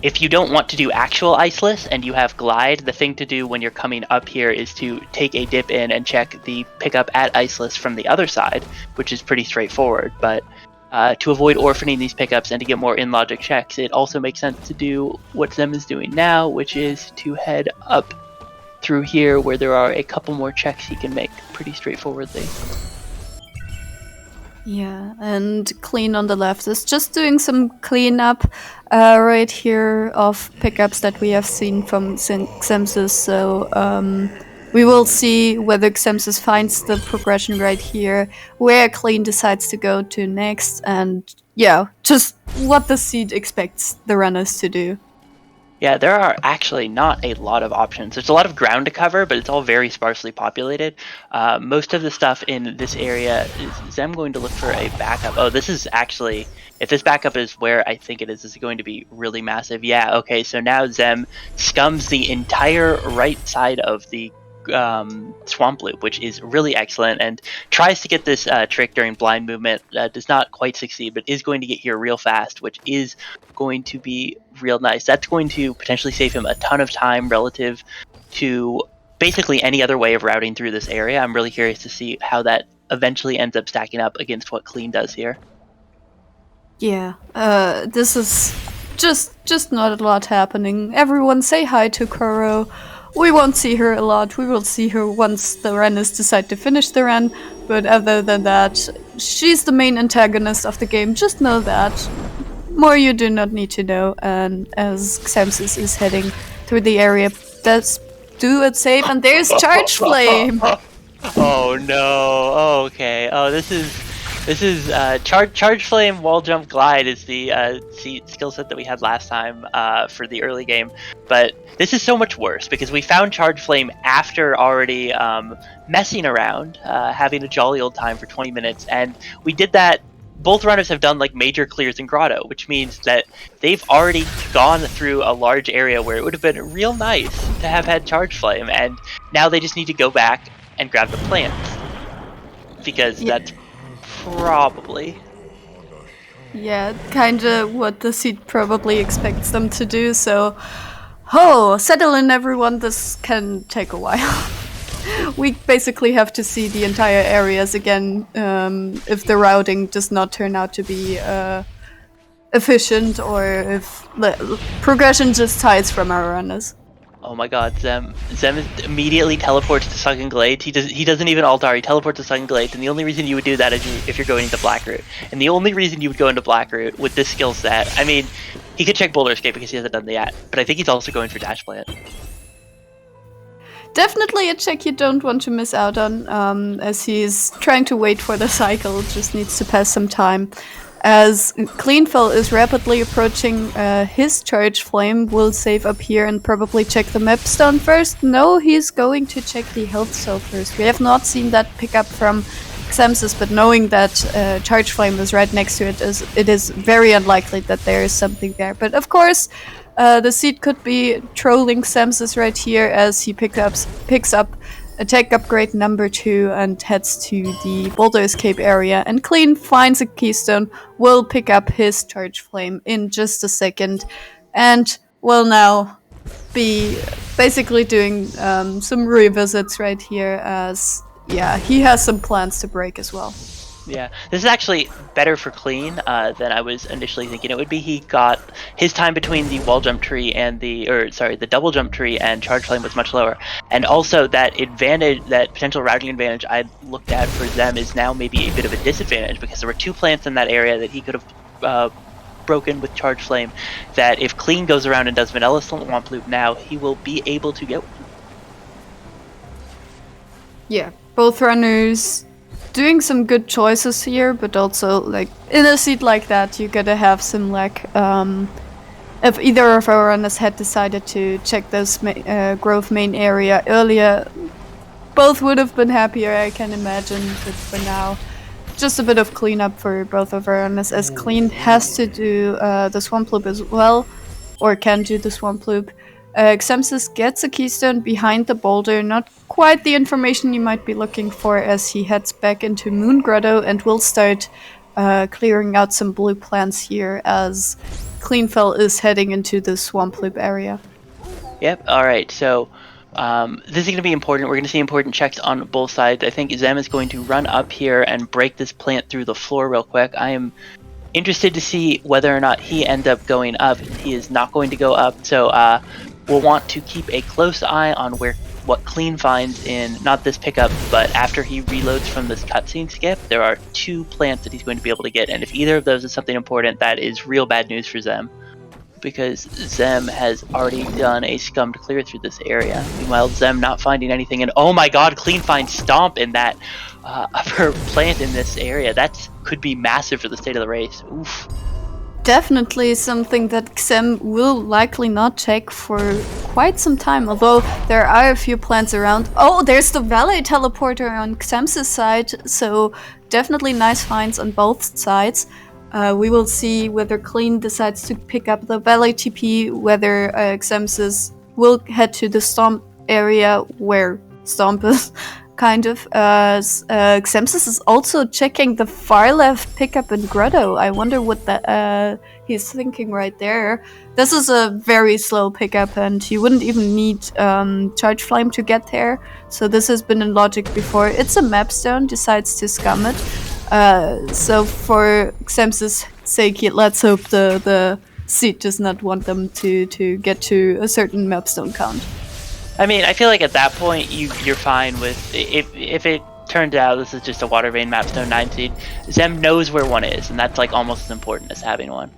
if you don't want to do actual iceless and you have glide, the thing to do when you're coming up here is to take a dip in and check the pickup at iceless from the other side, which is pretty straightforward. But to avoid orphaning these pickups and to get more in-logic checks, it also makes sense to do what Xem is doing now, which is to head up through here where there are a couple more checks he can make pretty straightforwardly.
Yeah, and Clean on the left is just doing some cleanup right here of pickups that we have seen from Xemsys. So we will see whether Xemsys finds the progression right here, where Clean decides to go to next, and yeah, just what the seed expects the runners to do.
Yeah, there are actually not a lot of options. There's a lot of ground to cover, but it's all very sparsely populated. Most of the stuff in this area is Xem going to look for a backup. Oh, this is actually, if this backup is where I think it is going to be really massive. Yeah, okay, so now Xem scums the entire right side of the swamp loop, which is really excellent, and tries to get this trick during blind movement. Does not quite succeed, but is going to get here real fast, which is going to be real nice. That's going to potentially save him a ton of time relative to basically any other way of routing through this area. I'm really curious to see how that eventually ends up stacking up against what Clean does here.
Yeah, this is just not a lot happening. Everyone say hi to Koro. We won't see her a lot. We will see her once the runners decide to finish the run. But other than that, she's the main antagonist of the game. Just know that. More you do not need to know. And as Xemsys is heading through the area, let's do it safe. And there's Charge Flame.
Oh no. Okay. Oh, this is Charge Flame, Wall Jump, Glide is the skill set that we had last time for the early game. But this is so much worse because we found Charge Flame after already messing around, having a jolly old time for 20 minutes. And we did that. Both runners have done like major clears in Grotto, which means that they've already gone through a large area where it would have been real nice to have had Charge Flame. And now they just need to go back and grab the plants. Because that's probably.
Yeah, kinda what the seed probably expects them to do, so... settle in everyone, this can take a while. We basically have to see the entire areas again if the routing does not turn out to be efficient, or if the progression just hides from our runners.
Oh my god, Xem immediately teleports to Sunken Glades. He doesn't even altar, he teleports to Sunken Glades, and the only reason you would do that is if you're going into Black Root. And the only reason you would go into Black Root with this skill set, I mean, he could check Boulder Escape because he hasn't done that yet, but I think he's also going for Dash Plant. Definitely
a check you don't want to miss out on, as he's trying to wait for the cycle, just needs to pass some time. As Cleanfel is rapidly approaching his Charge Flame, will save up here and probably check the map stone first. No, he's going to check the health cell first. We have not seen that pick up from Xemsys, but knowing that Charge Flame is right next to it, it is very unlikely that there is something there. But of course, the seed could be trolling Xemsys right here as he picks up attack upgrade number 2 and heads to the Boulder Escape area. And Clean finds a keystone, will pick up his Charge Flame in just a second, and will now be basically doing some revisits right here, as yeah, he has some plans to break as well.
Yeah, this is actually better for Clean than I was initially thinking it would be. He got his time between the wall jump tree and the double jump tree and Charge Flame was much lower. And also that advantage, that potential routing advantage I looked at for them is now maybe a bit of a disadvantage because there were 2 plants in that area that he could have broken with Charge Flame, that if Clean goes around and does Vanilla Swamp Loop now, he will be able to get one.
Yeah, both runners doing some good choices here, but also, like, in a seat like that, you gotta have some luck. If either of our runners had decided to check this growth main area earlier, both would have been happier, I can imagine, but for now, just a bit of cleanup for both of our runners, as Clean has to do the swamp loop as well, or can do the swamp loop. Xemsys gets a keystone behind the boulder, not quite the information you might be looking for as he heads back into Moon Grotto and will start clearing out some blue plants here as Cleanfel is heading into the Swamp Loop area.
Yep, alright, so this is going to be important. We're going to see important checks on both sides. I think Xem is going to run up here and break this plant through the floor real quick. I am interested to see whether or not he ends up going up. He is not going to go up, so we'll want to keep a close eye on what Clean finds in, not this pickup, but after he reloads from this cutscene skip. There are 2 plants that he's going to be able to get, and if either of those is something important, that is real bad news for Xem, because Xem has already done a scummed clear through this area. Meanwhile, Xem not finding anything, and oh my god, Clean finds Stomp in that upper plant in this area. That could be massive for the state of the race. Oof.
Definitely something that Xem will likely not check for quite some time, although there are a few plants around. Oh, there's the valet teleporter on Xemsys' side, so definitely nice finds on both sides. We will see whether Clean decides to pick up the valet TP, whether Xemsys will head to the Stomp area where Stomp is. Kind of. Xemsys is also checking the far left pickup in Grotto. I wonder what he's thinking right there. This is a very slow pickup, and you wouldn't even need Charge Flame to get there. So this has been in logic before. It's a mapstone, decides to scum it. So for Xemsys' sake, let's hope the seed does not want them to get to a certain mapstone count.
I mean, I feel like at that point you're fine with if it turns out this is just a water vein mapstone 9 seed. Xem knows where one is, and that's like almost as important as having one.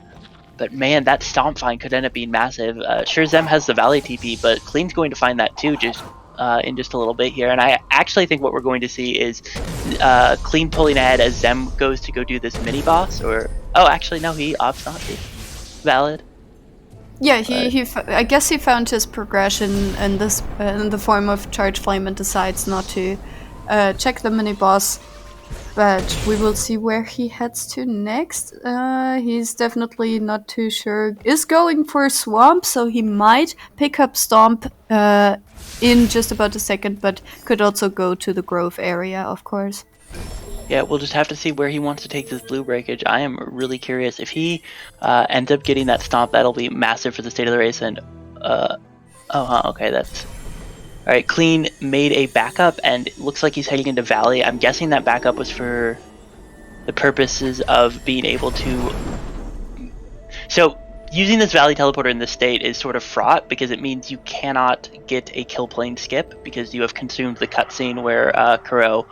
But man, that Stomp find could end up being massive. Sure, Xem has the Valley TP, but Clean's going to find that too, just in just a little bit here. And I actually think what we're going to see is Clean pulling ahead as Xem goes to go do this mini boss. Or oh, actually no, he opts not to. Valid.
Yeah, I guess he found his progression in this in the form of Charge Flame and decides not to check the mini boss. But we will see where he heads to next. He's definitely not too sure. Is going for Swamp, so he might pick up Stomp in just about a second, but could also go to the Grove area, of course.
Yeah, we'll just have to see where he wants to take this blue breakage. I am really curious. If he ends up getting that Stomp, that'll be massive for the state of the race. And okay, that's all right. Clean made a backup, and it looks like he's heading into Valley. I'm guessing that backup was for the purposes of being able to. So using this Valley teleporter in this state is sort of fraught because it means you cannot get a kill plane skip because you have consumed the cutscene where Kuro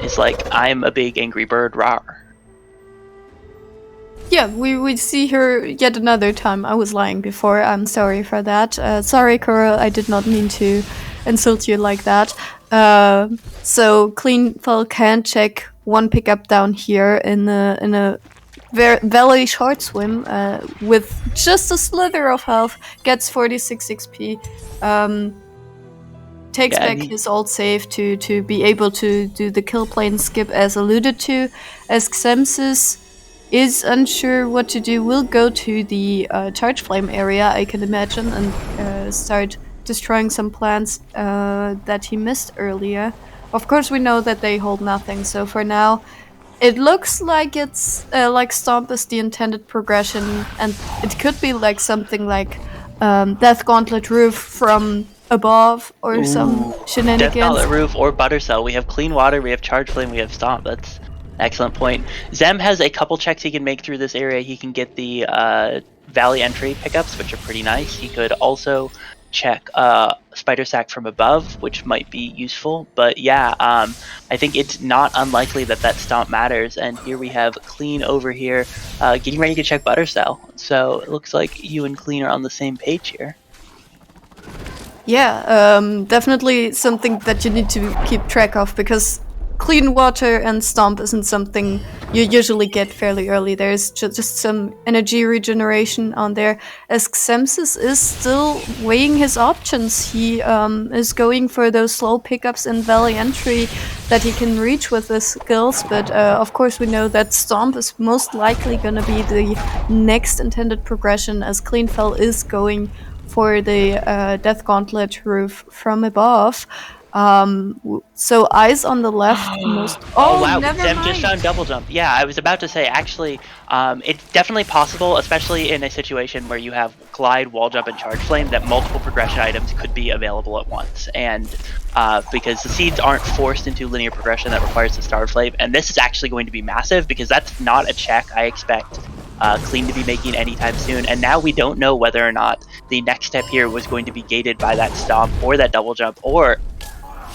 is like, I'm a big angry bird, rawr.
Yeah, we see her yet another time. I was lying before, I'm sorry for that. Sorry, Kuro, I did not mean to insult you like that. So Cleanfel can check one pickup down here in a very short swim with just a slither of health, gets 46 XP. Takes back his old save to be able to do the kill plane skip as alluded to. As Xemsys is unsure what to do, will go to the Charge Flame area, I can imagine, and start destroying some plants that he missed earlier. Of course, we know that they hold nothing, so for now, it looks like it's like Stomp is the intended progression, and it could be like something like Death Gauntlet Roof from above or some shenanigans.
Death Gauntlet Roof or Butter Cell. We have Clean Water, we have Charge Flame, we have Stomp. That's an excellent point. Xem has a couple checks he can make through this area. He can get the Valley entry pickups, which are pretty nice. He could also check Spider Sack from above, which might be useful. But yeah, I think it's not unlikely that Stomp matters. And here we have Clean over here getting ready to check Butter Cell. So it looks like you and Clean are on the same page here.
Yeah, definitely something that you need to keep track of, because Clean Water and Stomp isn't something you usually get fairly early. There's just some energy regeneration on there. As Xemsys is still weighing his options, he is going for those slow pickups in Valley entry that he can reach with his skills, but of course we know that Stomp is most likely going to be the next intended progression, as Cleanfel is going for the Death Gauntlet roof from above. So eyes on the left.
Oh wow,
never
Zem
mind.
just found double jump. Yeah, I was about to say, actually, it's definitely possible, especially in a situation where you have glide, wall jump, and charge flame, that multiple progression items could be available at once. And because the seeds aren't forced into linear progression that requires the star flame, and this is actually going to be massive because that's not a check I expect Clean to be making anytime soon. And now we don't know whether or not the next step here was going to be gated by that stomp or that double jump, or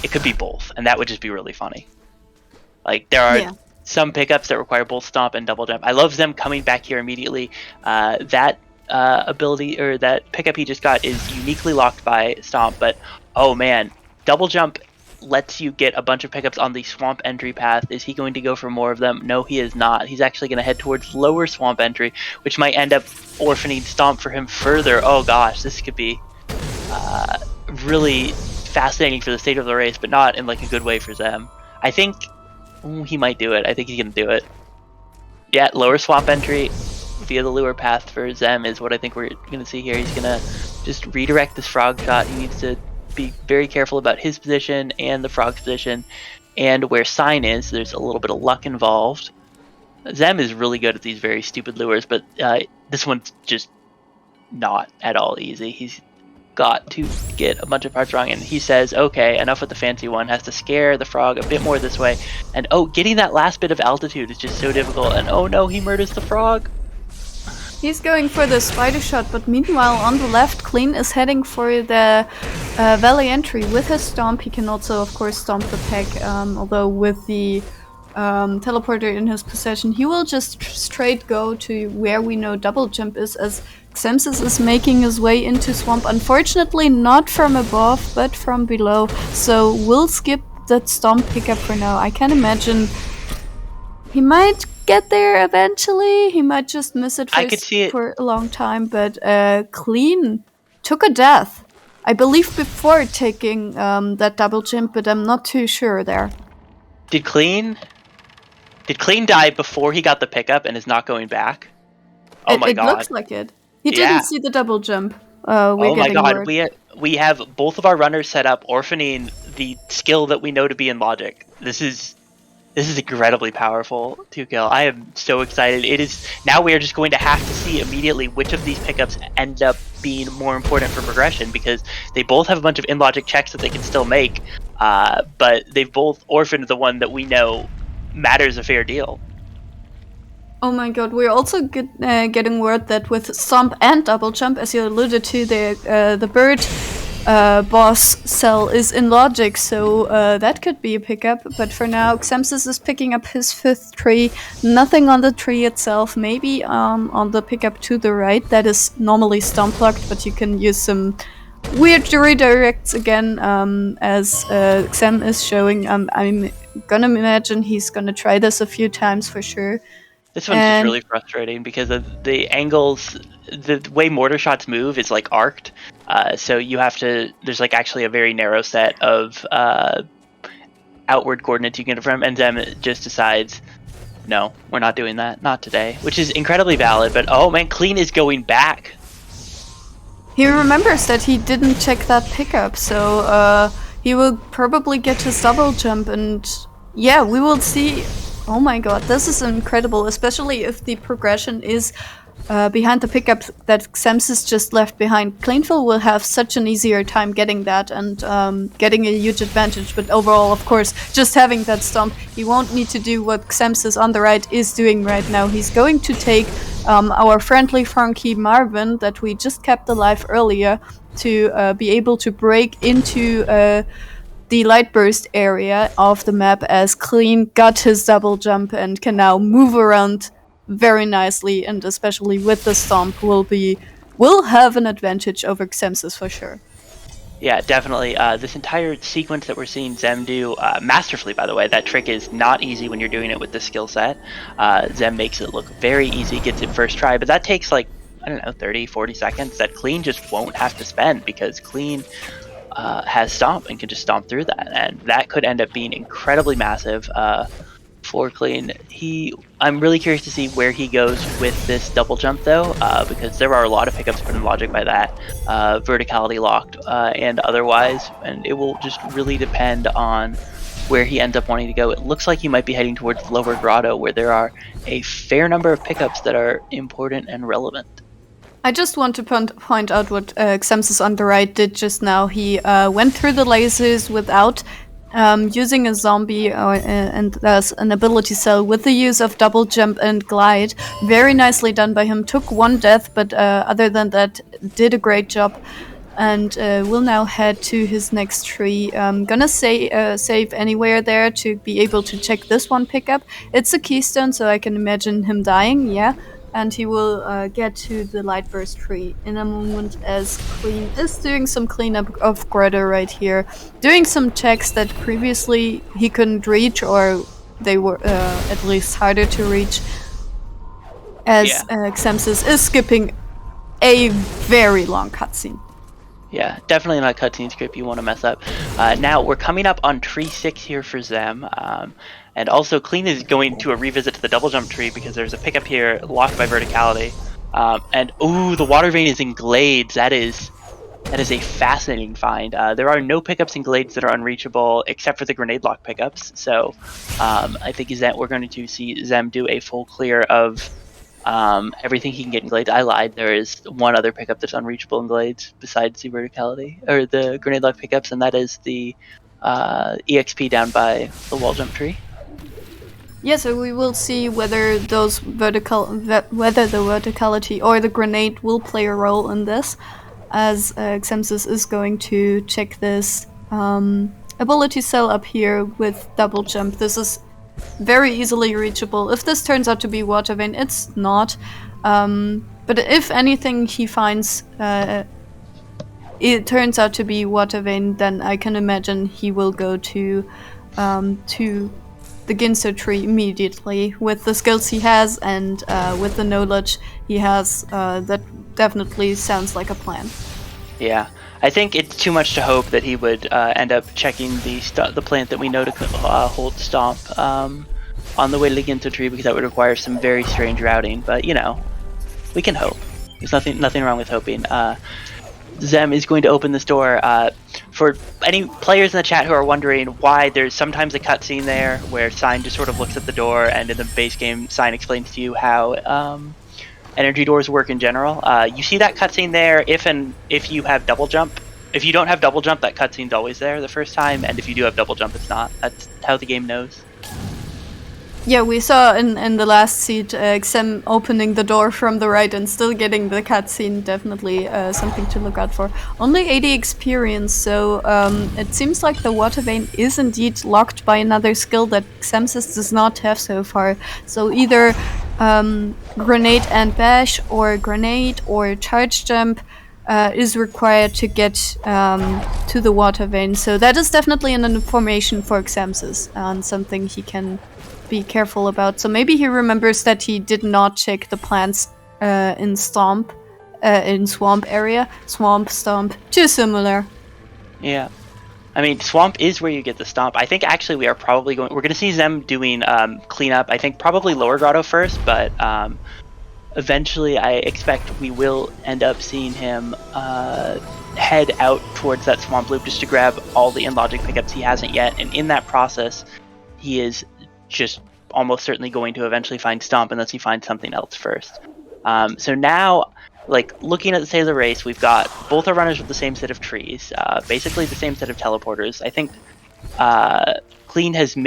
it could be both, and that would just be really funny. Like, there are some pickups that require both stomp and double jump. I love them coming back here immediately. That ability, or that pickup he just got, is uniquely locked by stomp, but oh man, double jump lets you get a bunch of pickups on the swamp entry path. Is he going to go for more of them? No, he is not. He's actually going to head towards lower swamp entry, which might end up orphaning stomp for him further. Oh gosh, this could be really fascinating for the state of the race, but not in like a good way for Zem. I think he might do it. I think he can do it. Yeah, lower swamp entry via the lure path for Zem is what I think we're going to see here. He's going to just redirect this frog shot. He needs to be very careful about his position and the frog's position, and where Sign is, there's a little bit of luck involved. Zem is really good at these very stupid lures, but this one's just not at all easy. He's got to get a bunch of parts wrong, and he says, okay, enough with the fancy one. Has to scare the frog a bit more this way, and oh, getting that last bit of altitude is just so difficult, and oh no, he murders the frog.
He's going for the spider shot, but meanwhile on the left, Clean is heading for the valley entry with his stomp. He can also, of course, stomp the peg, although with the teleporter in his possession, he will just straight go to where we know double jump is, as Xemsys is making his way into swamp. Unfortunately, not from above, but from below. So we'll skip that stomp pickup for now. I can imagine he might get there eventually. He might just miss it for a long time. But Clean took a death, I believe, before taking that double jump, but I'm not too sure there.
Did Clean die before he got the pickup and is not going back? Oh my god.
It looks like it. He didn't see the double jump.
Oh my god, we have both of our runners set up, orphaning the skill that we know to be in logic. This is incredibly powerful to kill. I am so excited. It is now we are just going to have to see immediately which of these pickups end up being more important for progression, because they both have a bunch of in logic checks that they can still make, but they've both orphaned the one that we know matters a fair deal.
Oh my god, we're also getting word that with stomp and double jump, as you alluded to, the bird boss cell is in logic, so that could be a pickup. But for now, Xemsys is picking up his 5th tree. Nothing on the tree itself, maybe on the pickup to the right. That is normally stomp locked, but you can use some weird redirects again, as Xem is showing. I'm gonna imagine he's gonna try this a few times for sure.
This one's just really frustrating because of the angles. The way mortar shots move is like arced, so you have to. There's like actually a very narrow set of outward coordinates you can get from, and Zem just decides, no, we're not doing that, not today, which is incredibly valid. But oh man, Clean is going back.
He remembers that he didn't check that pickup, so he will probably get his double jump, and yeah, we will see. Oh my god, this is incredible, especially if the progression is behind the pickup that Xemsys just left behind. Cleanfel will have such an easier time getting that and getting a huge advantage, but overall, of course, just having that stomp, he won't need to do what Xemsys on the right is doing right now. He's going to take our friendly Frankie Marvin that we just kept alive earlier to be able to break into the light burst area of the map, as Clean got his double jump and can now move around very nicely, and especially with the stomp will have an advantage over Xemsys for sure.
Yeah, definitely. This entire sequence that we're seeing Zem do masterfully, by the way. That trick is not easy when you're doing it with this skill set. Zem makes it look very easy, gets it first try, but that takes like, I don't know, 30, 40 seconds that Clean just won't have to spend, because Clean has stomp and can just stomp through that, and that could end up being incredibly massive for Clean. I'm really curious to see where he goes with this double jump though, because there are a lot of pickups put in logic by that, verticality locked and otherwise, and it will just really depend on where he ends up wanting to go. It looks like he might be heading towards Lower Grotto, where there are a fair number of pickups that are important and relevant.
I just want to point out what Xemsys on the right did just now. He went through the lasers without using a zombie and thus an ability cell with the use of double jump and glide. Very nicely done by him. Took one death, but other than that, did a great job. And will now head to his next tree. Gonna save anywhere there to be able to check this one pickup. It's a keystone, so I can imagine him dying, yeah. And he will get to the light burst tree in a moment as Clean is doing some cleanup of Grotto right here. Doing some checks that previously he couldn't reach, or they were at least harder to reach. As Xemsys is skipping a very long cutscene.
Yeah, definitely not cutscene script you want to mess up. Now, we're coming up on tree 6 here for Xem. And also, Clean is going to a revisit to the double jump tree because there's a pickup here locked by verticality. And, ooh, the water vein is in glades. That is a fascinating find. There are no pickups in glades that are unreachable except for the grenade lock pickups. So I think we're going to see Xem do a full clear of everything he can get in glades. I lied. There is one other pickup that's unreachable in glades besides the verticality or the grenade lock pickups, and that is the EXP down by the wall jump tree.
Yeah, so we will see whether whether the verticality or the grenade will play a role in this, as Xemsys is going to check this ability cell up here with double jump. This is very easily reachable. If this turns out to be water vein, it's not. But if anything he finds it turns out to be water vein, then I can imagine he will go to the Ginso tree immediately with the skills he has and with the knowledge he has. That definitely sounds like a plan.
Yeah, I think it's too much to hope that he would end up checking the plant that we know to hold Stomp on the way to the Ginso tree, because that would require some very strange routing. But you know, we can hope. There's nothing wrong with hoping. Xem is going to open this door. For any players in the chat who are wondering why there's sometimes a cutscene there where Sign just sort of looks at the door, and in the base game, Sign explains to you how energy doors work in general. You see that cutscene there if you have double jump. If you don't have double jump, that cutscene's always there the first time, and if you do have double jump, it's not. That's how the game knows.
Yeah, we saw in the last seed Xem opening the door from the right and still getting the cutscene. Definitely something to look out for. Only 80 experience, so it seems like the water vein is indeed locked by another skill that Xemsys does not have so far. So either grenade and bash, or grenade or charge jump is required to get to the water vein. So that is definitely an information for Xemsys and something he can be careful about. So maybe he remembers that he did not check the plants in swamp area. Swamp, stomp, too similar.
Yeah, I mean, swamp is where you get the stomp. I think actually we're going to see Xem doing cleanup. I think probably Lower Grotto first, but eventually I expect we will end up seeing him head out towards that swamp loop just to grab all the in-logic pickups he hasn't yet, and in that process he is just almost certainly going to eventually find Stomp unless he finds something else first. So now, like, looking at the state of the race, we've got both our runners with the same set of trees, basically the same set of teleporters. I think Clean has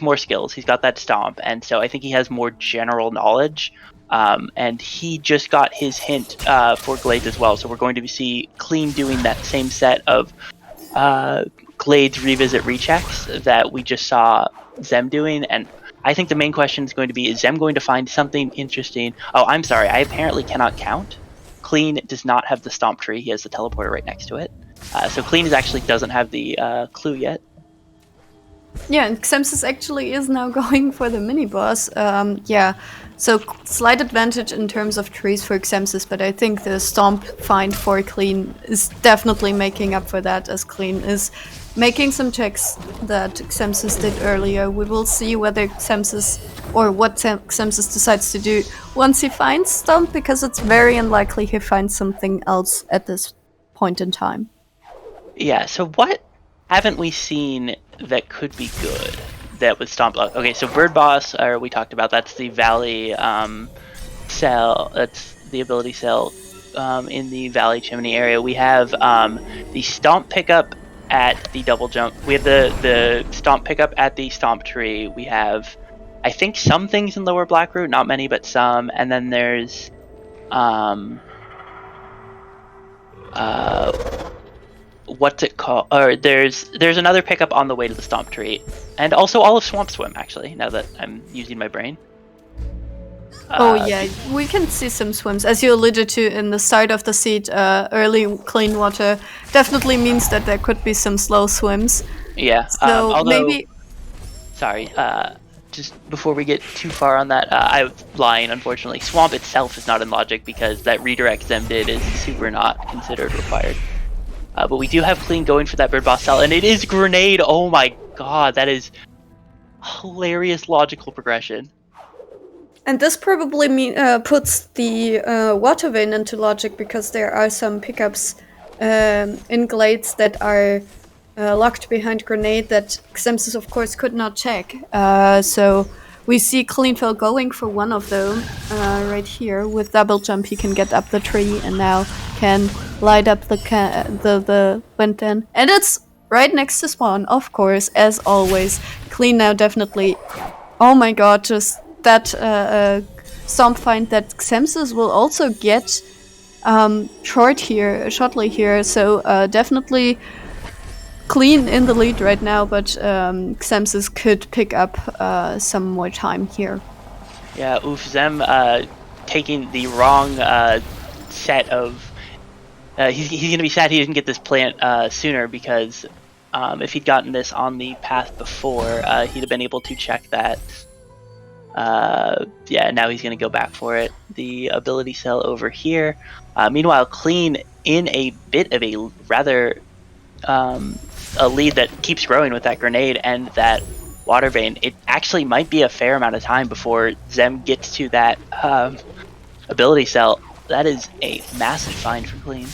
more skills. He's got that Stomp, and so I think he has more general knowledge. And he just got his hint for Glades as well, so we're going to see Clean doing that same set of Glades revisit rechecks that we just saw Xem doing, and I think the main question is going to be, is Xem going to find something interesting? Oh, I'm sorry, I apparently cannot count. Clean does not have the Stomp tree, he has the teleporter right next to it. So Clean actually doesn't have the clue yet.
Yeah, and Xemsys actually is now going for the mini boss. Yeah, so slight advantage in terms of trees for Xemsys, but I think the Stomp find for Clean is definitely making up for that, as Clean is making some checks that Xemsys did earlier. We will see whether Xemsys or what Xemsys decides to do once he finds Stomp, because it's very unlikely he finds something else at this point in time.
Yeah, so what haven't we seen that could be good that would stomp? Okay, so Bird Boss, or we talked about, that's the Valley cell, that's the ability cell in the Valley Chimney area. We have the Stomp pickup at the double jump. We have the Stomp pickup at the Stomp tree. We have, I think, some things in Lower Blackroot, not many, but some. And then there's what's it called? Or there's another pickup on the way to the Stomp tree, and also all of Swamp Swim. Actually, now that I'm using my brain.
Oh yeah, we can see some swims. As you alluded to in the start of the seed, early clean water definitely means that there could be some slow swims.
Yeah.
So
although,
maybe.
Sorry. Just before we get too far on that, I was lying. Unfortunately, Swamp itself is not in logic because that redirect Zem did is super not considered required. But we do have Clean going for that Bird Boss cell, and it is Grenade. Oh my god, that is hilarious logical progression.
And this probably puts the water vein into logic, because there are some pickups in glades that are locked behind Grenade that Xemsys, of course, could not check. So we see Cleanfel going for one of them right here. With double jump, he can get up the tree and now can light up the vent then. And it's right next to spawn, of course, as always. Clean now definitely. Oh my god, just that Stomp find that Xemsys will also get shortly here. So definitely Clean in the lead right now, but Xemsys could pick up some more time here.
Yeah, oof, Zem taking the wrong set of... he's going to be sad he didn't get this plant sooner, because if he'd gotten this on the path before, he'd have been able to check that. Yeah, now he's going to go back for it. The ability cell over here. Meanwhile, Clean in a bit of a rather... a lead that keeps growing with that Grenade and that water vein. It actually might be a fair amount of time before Zem gets to that ability cell. That is a massive find for Clean.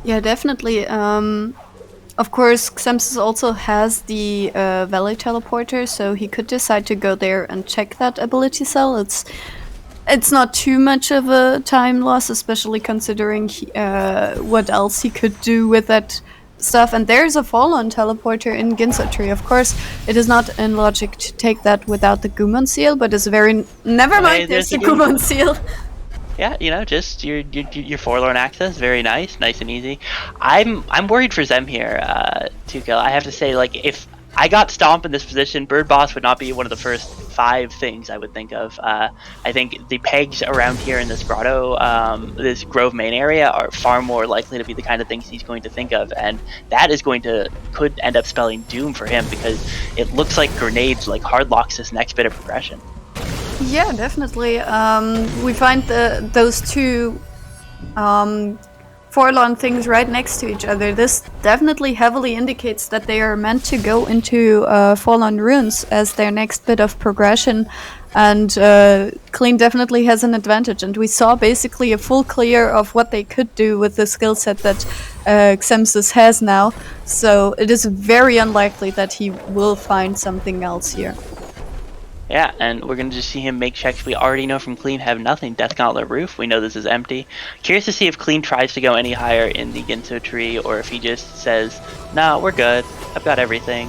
Yeah, definitely. Of course, Xemsys also has the Valley Teleporter, so he could decide to go there and check that ability cell. It's not too much of a time loss, especially considering what else he could do with that stuff. And there's a fall-on teleporter in Ginso Tree. Of course, it is not in logic to take that without the Gumon Seal, but it's very... Never mind, there's the Gumon Seal.
Yeah, you know, just your forlorn access, very nice and easy. I'm worried for Zem here, Tukel. I have to say, like, if I got Stomp in this position, Bird Boss would not be one of the first 5 things I would think of. I think the pegs around here in this grotto, this Grove main area, are far more likely to be the kind of things he's going to think of, and that is could end up spelling doom for him, because it looks like Grenades like hard locks this next bit of progression.
Yeah, definitely. We find those two forlorn things right next to each other. This definitely heavily indicates that they are meant to go into Fallen Runes as their next bit of progression, and Clean definitely has an advantage, and we saw basically a full clear of what they could do with the skill set that Xemsys has now, so it is very unlikely that he will find something else here.
Yeah, and we're going to just see him make checks we already know from Clean have nothing. Death Gauntlet Roof, we know this is empty. Curious to see if Clean tries to go any higher in the Ginso tree, or if he just says, no, we're good, I've got everything.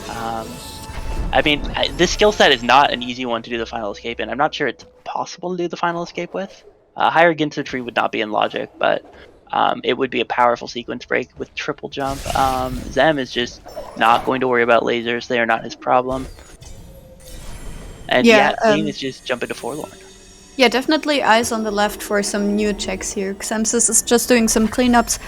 I mean, this skill set is not an easy one to do the final escape in. I'm not sure it's possible to do the final escape with. Higher Ginso tree would not be in logic, but it would be a powerful sequence break with triple jump. Zem is just not going to worry about lasers, they are not his problem. And yeah, Clean is just jumping to Forlorn.
Yeah, definitely eyes on the left for some new checks here. Xemsys is just doing some cleanups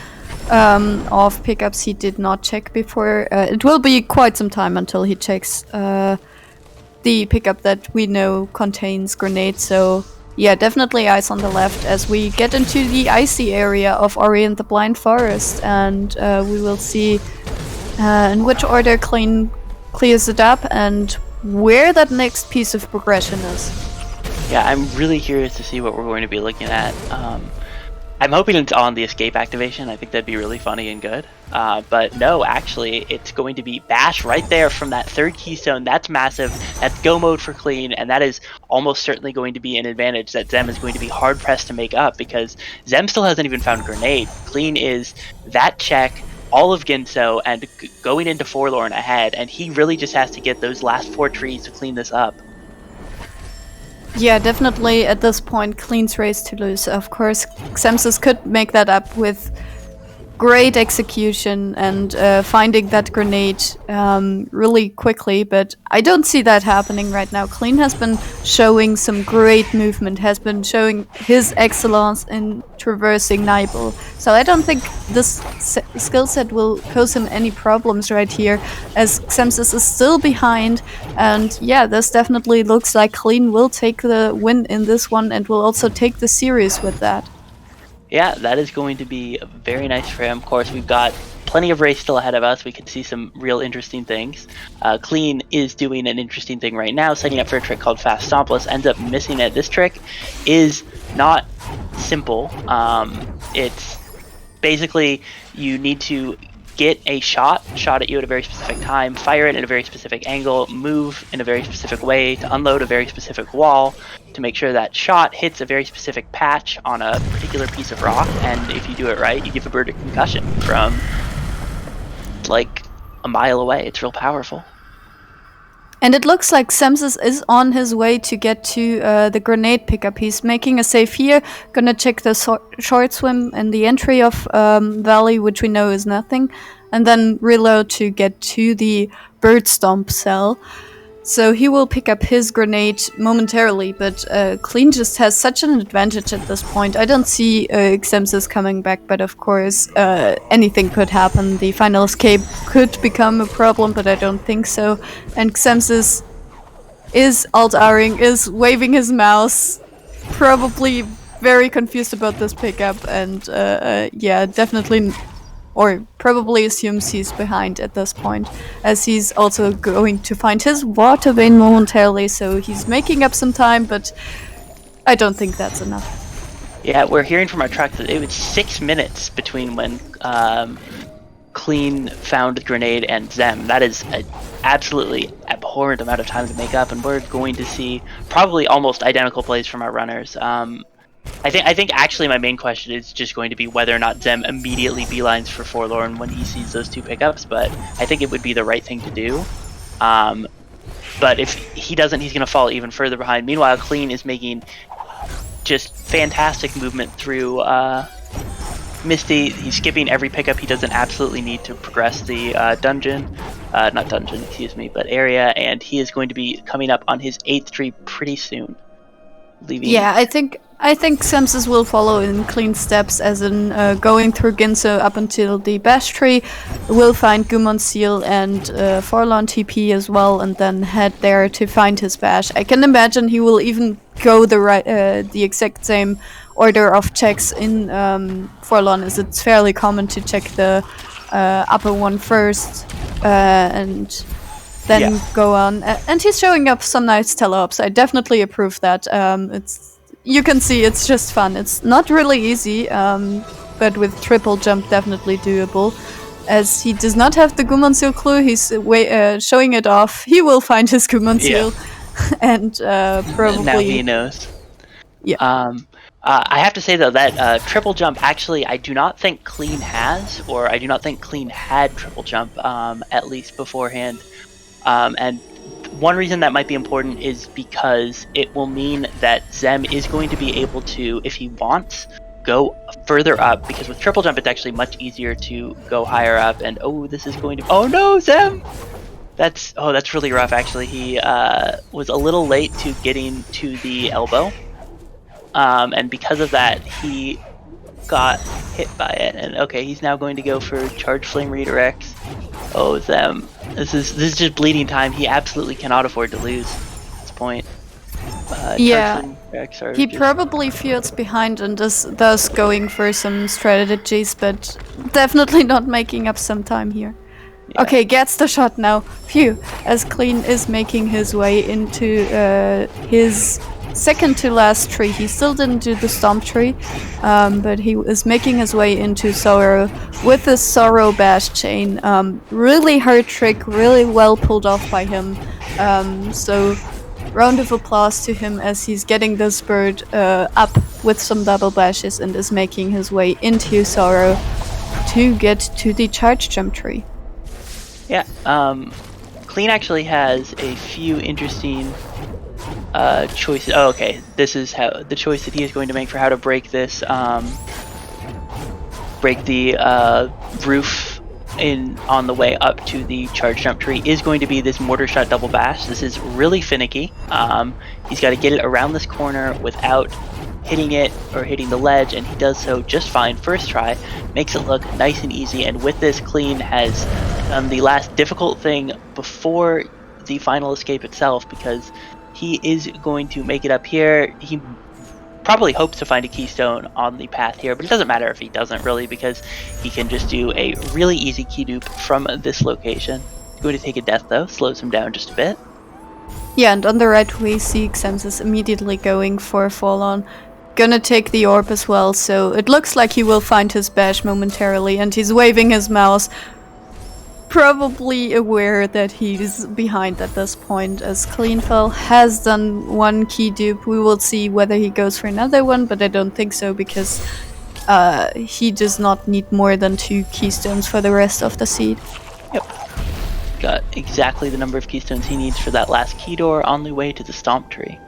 of pickups he did not check before. It will be quite some time until he checks the pickup that we know contains grenades, so yeah, definitely eyes on the left as we get into the icy area of Ori and the Blind Forest, and we will see in which order Clean clears it up and where that next piece of progression is.
Yeah, I'm really curious to see what we're going to be looking at. I'm hoping it's on the escape activation. I think that'd be really funny and good. But no, actually, it's going to be bash right there from that third keystone. That's massive. That's go mode for Clean, and that is almost certainly going to be an advantage that Xem is going to be hard pressed to make up, because Xem still hasn't even found grenade. Clean is that check, all of Ginso, and going into Forlorn ahead, and he really just has to get those last 4 trees to clean this up.
Yeah, definitely at this point, Clean's race to lose. Of course, Xemsys could make that up with great execution and finding that grenade really quickly, but I don't see that happening right now. Clean has been showing some great movement, has been showing his excellence in traversing Nibel. So I don't think this skill set will cause him any problems right here, as Xemsys is still behind. And yeah, this definitely looks like Clean will take the win in this one and will also take the series with that.
Yeah, that is going to be very nice for him. Of course, we've got plenty of race still ahead of us. We could see some real interesting things. Clean is doing an interesting thing right now, setting up for a trick called Fast Stompless, ends up missing it. This trick is not simple. It's basically you need to get a shot at you at a very specific time, fire it at a very specific angle, move in a very specific way to unload a very specific wall to make sure that shot hits a very specific patch on a particular piece of rock, and if you do it right, you give a bird a concussion from like a mile away. It's real powerful.
And it looks like Xemsys is on his way to get to the grenade pickup. He's making a save here, gonna check the short swim and the entry of Valley, which we know is nothing, and then reload to get to the bird stomp cell. So he will pick up his grenade momentarily, but Clean just has such an advantage at this point. I don't see Xemsys coming back, but of course anything could happen. The final escape could become a problem, but I don't think so. And Xemsys is alt-Ring, is waving his mouse, probably very confused about this pickup, and yeah, definitely... or probably assumes he's behind at this point, as he's also going to find his water vein momentarily, so he's making up some time, but I don't think that's enough.
Yeah, we're hearing from our truck that it was 6 minutes between when Clean found the grenade and Xem. That is an absolutely abhorrent amount of time to make up, and we're going to see probably almost identical plays from our runners. I think actually my main question is just going to be whether or not Xem immediately beelines for Forlorn when he sees those 2 pickups, but I think it would be the right thing to do. But if he doesn't, he's going to fall even further behind. Meanwhile, Clean is making just fantastic movement through Misty. He's skipping every pickup he doesn't absolutely need to progress the not dungeon, excuse me, but area, and he is going to be coming up on his 8th tree pretty soon. Leaving.
Yeah, I think Xemsys will follow in Clean steps, as in going through Ginso up until the Bash tree. Will find Gumon Seal and Forlorn TP as well, and then head there to find his Bash. I can imagine he will even go the exact same order of checks in Forlorn, as it's fairly common to check the upper one first, and then go on. And he's showing up some nice teleops. I definitely approve that. You can see it's just fun. It's not really easy, but with triple jump definitely doable. As he does not have the Gumon Seal clue, he's showing it off. He will find his Gumon Seal, and probably...
Now he knows.
Yeah.
I have to say though that triple jump, actually, I do not think Clean has, or I do not think Clean had triple jump, at least beforehand. And one reason that might be important is because it will mean that Xem is going to be able to, if he wants, go further up, because with triple jump it's actually much easier to go higher up. And this is going to... oh no, Xem! That's really rough actually. He was a little late to getting to the elbow, and because of that he got hit by it. And okay, he's now going to go for charge flame redirects. Oh, them. This is just bleeding time. He absolutely cannot afford to lose at this point.
Yeah.
Charge flame redirects are
He
just-
probably feels behind and is thus going for some strategies, but definitely not making up some time here.
Yeah.
Okay, gets the shot now. Phew, as Clean is making his way into his second to last tree. He still didn't do the stomp tree, but he is making his way into Sorrow with the Sorrow Bash chain. Really hard trick, really well pulled off by him. So round of applause to him as he's getting this bird up with some double bashes and is making his way into Sorrow to get to the charge jump tree.
Yeah, Clean actually has a few interesting choices. Oh, okay. This is how the choice that he is going to make for how to break this, break the roof on the way up to the charge jump tree is going to be this mortar shot double bash. This is really finicky. He's got to get it around this corner without hitting it or hitting the ledge, and he does so just fine first try. Makes it look nice and easy, and with this, Clean has done the last difficult thing before the final escape itself, because he is going to make it up here. He probably hopes to find a keystone on the path here, but it doesn't matter if he doesn't really, because he can just do a really easy key dupe from this location. He's going to take a death though, slows him down just a bit.
Yeah, and on the right we see Xemsys immediately going for a fall-on. Gonna take the orb as well, so it looks like he will find his bash momentarily, and he's waving his mouse, probably aware that he's behind at this point, as Cleanfel has done one key dupe. We will see whether he goes for another one, but I don't think so, because he does not need more than 2 keystones for the rest of the seed.
Yep. Got exactly the number of keystones he needs for that last key door on the way to the stomp tree.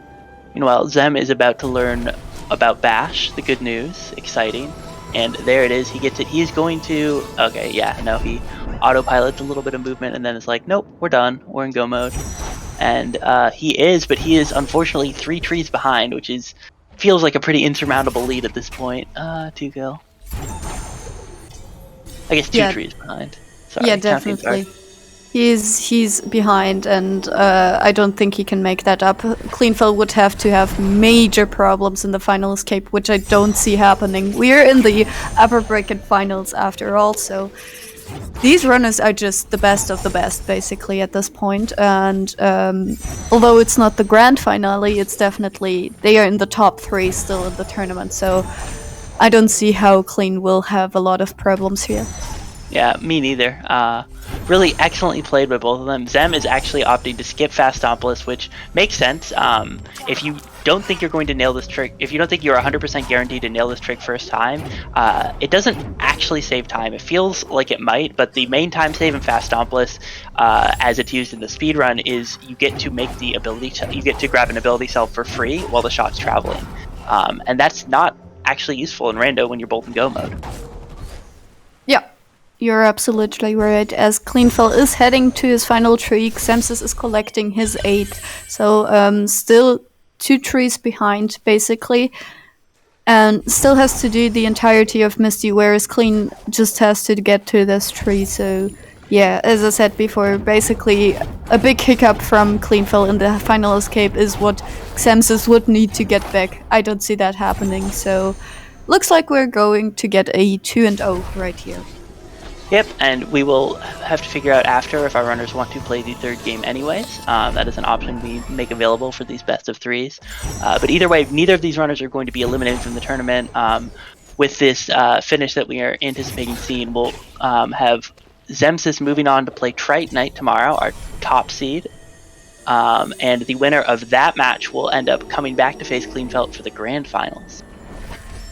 Meanwhile, Xem is about to learn about Bash, the good news, exciting, and there it is, he gets it. He's going to, okay, yeah, no, he autopilots a little bit of movement and then it's like, nope, we're done, we're in go mode. And he is unfortunately 3 trees behind, which feels like a pretty insurmountable lead at this point. 2 kill. I guess 2 trees behind. Sorry,
yeah,
counting
definitely.
sorry.
He's behind, and I don't think he can make that up. Cleanfel would have to have major problems in the final escape, which I don't see happening. We're in the upper bracket finals after all, so these runners are just the best of the best, basically, at this point. And although it's not the grand finale, it's definitely, they are in the top 3 still in the tournament, so I don't see how Clean will have a lot of problems here.
Yeah, me neither. Really excellently played by both of them. Xem is actually opting to skip Fast Stompless, which makes sense. If you don't think you're going to nail this trick, if you don't think you're 100% guaranteed to nail this trick first time, it doesn't actually save time. It feels like it might, but the main time save in Fast Stompless, as it's used in the speedrun, is you get to make the ability, you get to grab an ability cell for free while the shot's traveling. And that's not actually useful in Rando when you're both in go mode.
Yeah. You're absolutely right. As Cleanfel is heading to his final tree, Xemsys is collecting his 8th. So still 2 trees behind, basically. And still has to do the entirety of Misty, whereas Clean just has to get to this tree. So yeah, as I said before, basically a big hiccup from Cleanfel in the final escape is what Xemsys would need to get back. I don't see that happening. So looks like we're going to get a 2-0 right here.
Yep, and we will have to figure out after if our runners want to play the 3rd game anyways. That is an option we make available for these best of 3s. But either way, neither of these runners are going to be eliminated from the tournament. With this finish that we are anticipating seeing, we'll have Xemsys moving on to play Trite Knight tomorrow, our top seed. And the winner of that match will end up coming back to face Cleanfel for the grand finals.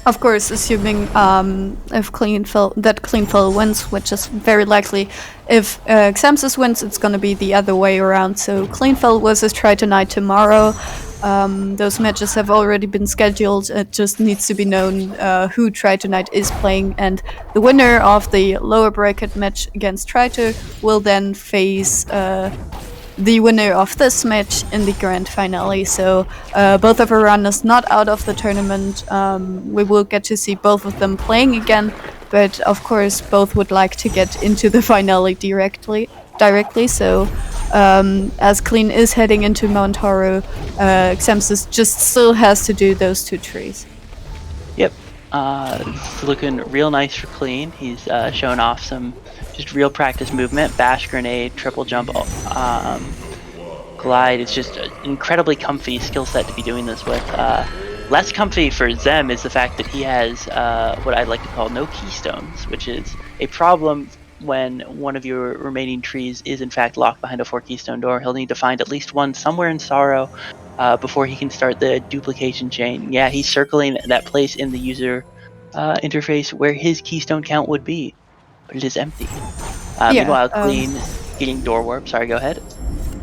Of course, assuming if Cleanfel wins, which is very likely. If Xemsys wins, it's going to be the other way around. So Cleanfel versus Try Tonight tomorrow. Those matches have already been scheduled. It just needs to be known who Try Tonight is playing, and the winner of the lower bracket match against Try To will then face the winner of this match in the grand finale. So both of our runners not out of the tournament. We will get to see both of them playing again, but of course both would like to get into the finale directly. So as Clean is heading into Mount Haru, Xemsys just still has to do those 2 trees.
Yep. It's looking real nice for Clean. He's showing off some just real practice movement. Bash, grenade, triple jump, glide. It's just an incredibly comfy skill set to be doing this with. Less comfy for Xem is the fact that he has what I'd like to call no keystones, which is a problem when one of your remaining trees is in fact locked behind a 4 keystone door. He'll need to find at least one somewhere in Sorrow before he can start the duplication chain. Yeah, he's circling that place in the user interface where his keystone count would be, but it is empty. Meanwhile, Clean getting door warp. Sorry, go ahead.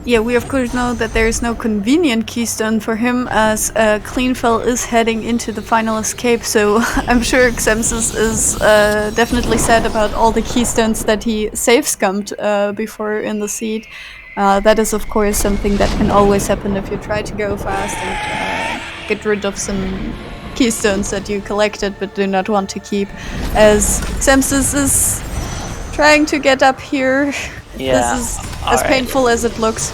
Yeah, we of course know that there is no convenient keystone for him, as Cleanfel is heading into the final escape, so I'm sure Xemsys is definitely sad about all the keystones that he safe-scummed before in the seed. That is of course something that can always happen if you try to go fast and get rid of some keystones that you collected but do not want to keep, as Xemsys is trying to get up here.
Yeah.
This is as painful as it looks.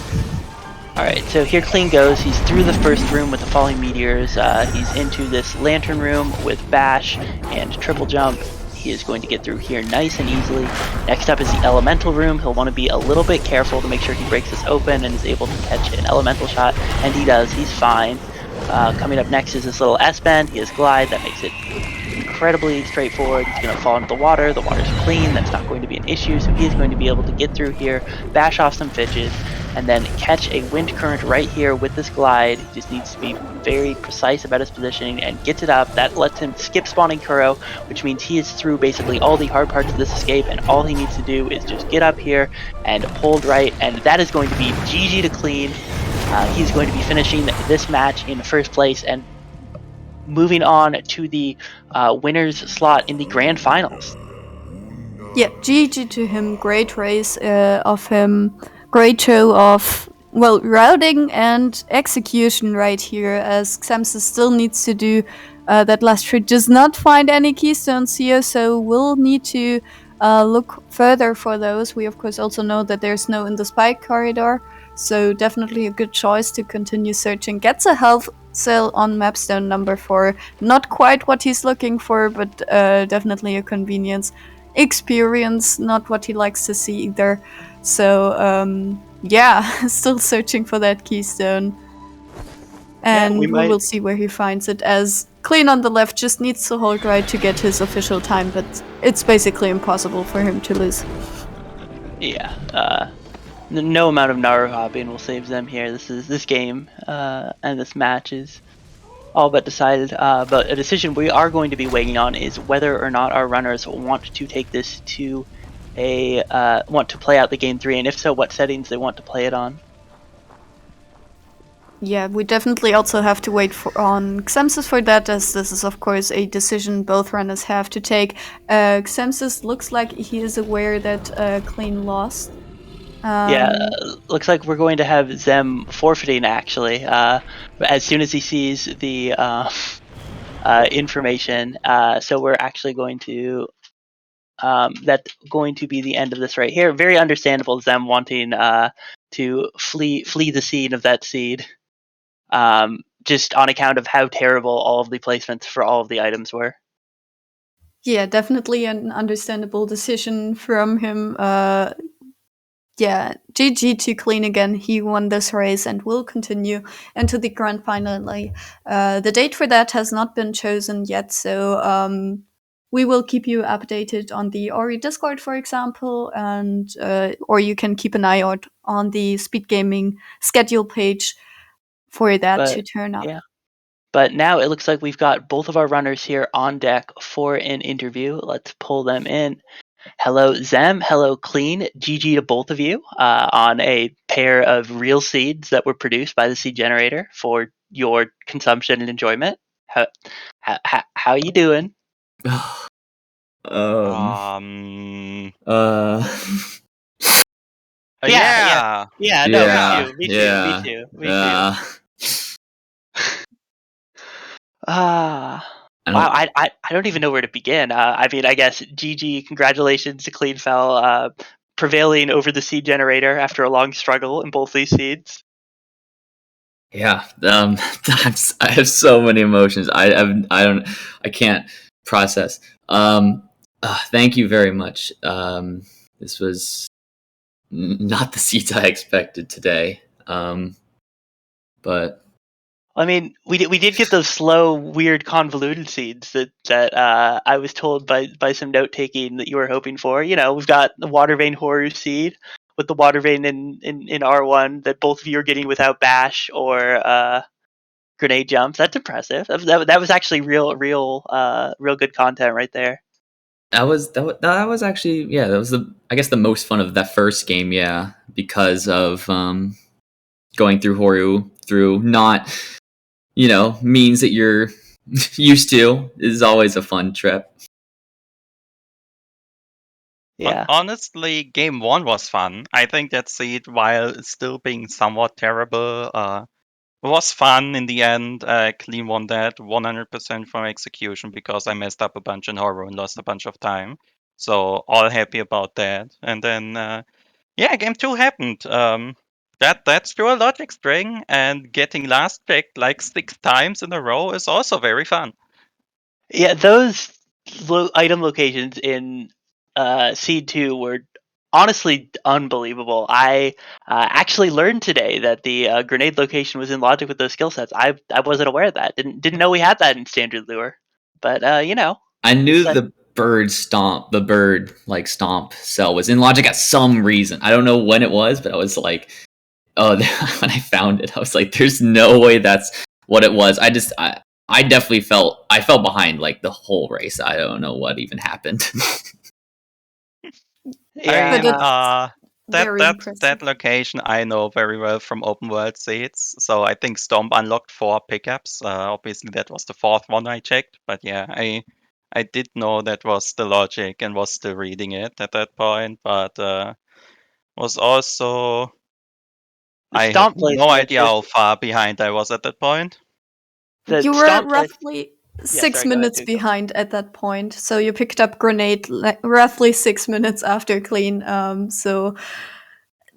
Alright, so here Clean goes. He's through the first room with the falling meteors. He's into this lantern room with Bash and triple jump. He is going to get through here nice and easily. Next up is the elemental room. He'll want to be a little bit careful to make sure he breaks this open and is able to catch an elemental shot, and he does. He's fine. Coming up next is this little S-bend. He has glide. That makes it incredibly straightforward. He's going to fall into the water. The water's clean. That's not going to be an issue, so he is going to be able to get through here, bash off some fidges, and then catch a wind current right here with this glide. He just needs to be very precise about his positioning and gets it up. That lets him skip spawning Kuro, which means he is through basically all the hard parts of this escape, and all he needs to do is just get up here and hold right, and that is going to be GG to Clean. He's going to be finishing this match in first place and moving on to the winner's slot in the grand finals.
Yeah, GG to him. Great race of him. Great show of, well, routing and execution right here, as Xemsys still needs to do that last tree. Does not find any keystones here, so we'll need to look further for those. We of course also know that there's no in the spike corridor, so definitely a good choice to continue searching. Gets a health cell on mapstone number 4. Not quite what he's looking for, but definitely a convenience. Experience, not what he likes to see either. So yeah, still searching for that keystone. And we will see where he finds it, as Clean on the left just needs to hold right to get his official time, but it's basically impossible for him to lose.
Yeah, no amount of Naru hopping will save them here. This game and this match is all but decided. But a decision we are going to be waiting on is whether or not our runners want to take this to want to play out the game 3, and if so, what settings they want to play it on.
Yeah, we definitely also have to wait on Xemsys for that, as this is of course a decision both runners have to take. Xemsys looks like he is aware that Clean lost.
Yeah, looks like we're going to have Xem forfeiting actually, as soon as he sees the information. So we're actually going to, that's going to be the end of this right here. Very understandable, Xem wanting to flee the scene of that seed, just on account of how terrible all of the placements for all of the items were.
Yeah, definitely an understandable decision from him. Yeah, GG to Clean again. He won this race and will continue into the grand finale. The date for that has not been chosen yet, so we will keep you updated on the Ori Discord, for example, and or you can keep an eye out on the SpeedGaming schedule page for that to turn up.
Yeah. But now it looks like we've got both of our runners here on deck for an interview. Let's pull them in. Hello, Xem. Hello, Clean. GG to both of you on a pair of real seeds that were produced by the seed generator for your consumption and enjoyment. How you doing? Yeah. No,
Yeah,
me
yeah,
too.
yeah. I
Wow,
don't.
I don't even know where to begin. I mean, I guess GG, congratulations to Cleanfel, prevailing over the seed generator after a long struggle in both these seeds.
Yeah, I have so many emotions. I can't process. Thank you very much. This was not the seats I expected today. But
I mean, we did get those slow, weird, convoluted seeds that I was told by some note taking that you were hoping for. You know, we've got the Water Vein Horror seed with the Water Vein in R1 that both of you are getting without bash or grenade jumps. That's impressive. That was actually real good content right there.
that was actually, yeah, that was I guess the most fun of that first game. Yeah, because of going through Horu through not means that you're used to is always a fun trip.
Yeah.
Honestly, game 1 was fun. I think that seed, while still being somewhat terrible, was fun in the end. Clean won that 100% from execution because I messed up a bunch in horror and lost a bunch of time. So all happy about that. And then game 2 happened. That's through a logic string, and getting last picked like 6 times in a row is also very fun.
Yeah, those item locations in Seed 2 were honestly unbelievable. I actually learned today that the grenade location was in Logic with those skill sets. I wasn't aware of that. Didn't know we had that in Standard Lure. But
I knew
it's like,
the bird like stomp cell was in Logic at some reason. I don't know when it was, but I was like, oh, when I found it, I was like, there's no way that's what it was. I definitely felt behind like the whole race. I don't know what even happened.
yeah.
But it's very
That
impressive.
location I know very well from open world seeds. So I think Stomp unlocked 4 pickups. Obviously that was the 4th one I checked, but yeah, I did know that was the logic and was still reading it at that point, but was also,
The
I have
stomp
no
placement
idea how far behind I was at that point.
the
You were
stomp place.
roughly
Yeah,
six
sorry, go ahead,
minutes
Tuco.
behind at that point. So you picked up grenade roughly 6 minutes after clean. So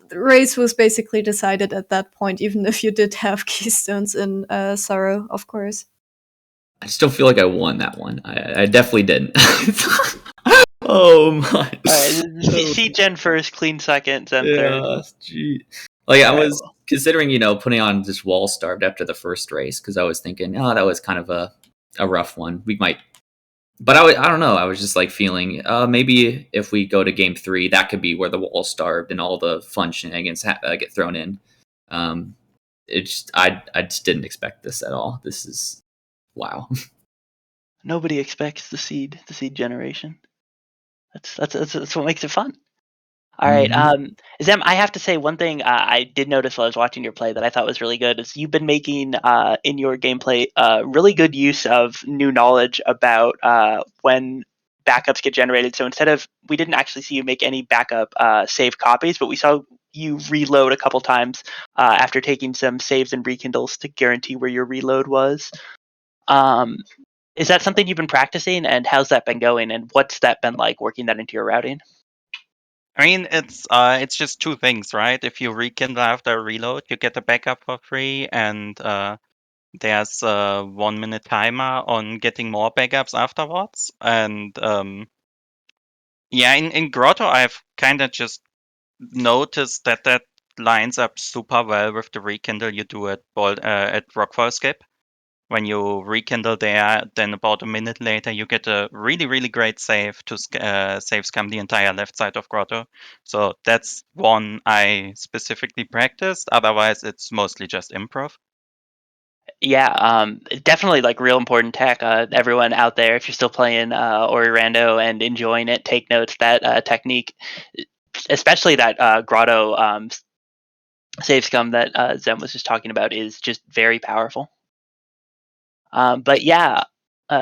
the race was basically decided at that point, even if you did have keystones in Sorrow, of course.
I still feel like I won that one. I definitely didn't. Oh my!
All right, C Gen first, clean second, Zen third.
Yeah, gee. Like I
All right,
was considering, putting on just wall starved after the first race because I was thinking, oh, that was kind of a rough one. We might, but I don't know. I was just like feeling, maybe if we go to game 3, that could be where the wall starved and all the fun shenanigans get thrown in. I just didn't expect this at all. This is wow.
nobody expects the seed generation. That's what makes it fun. All right,
Mhm.
Zem, I have to say one thing I did notice while I was watching your play that I thought was really good is you've been making in your gameplay really good use of new knowledge about when backups get generated. So we didn't actually see you make any backup save copies, but we saw you reload a couple times after taking some saves and rekindles to guarantee where your reload was. Um, is that something you've been practicing, and how's that been going, and what's that been like working that into your routing?
I mean, it's just 2 things, right? If you rekindle after a reload, you get a backup for free, and there's a 1-minute timer on getting more backups afterwards. And in Grotto, I've kind of just noticed that lines up super well with the rekindle you do at Rockfall Skip. When you rekindle there, then about a minute later, you get a really, really great save to save scam the entire left side of Grotto. So that's one I specifically practiced. Otherwise, it's mostly just improv.
Yeah, definitely like real important tech. Everyone out there, if you're still playing Ori Rando and enjoying it, take notes. That technique, especially that Grotto save scum that Zem was just talking about, is just very powerful. But yeah,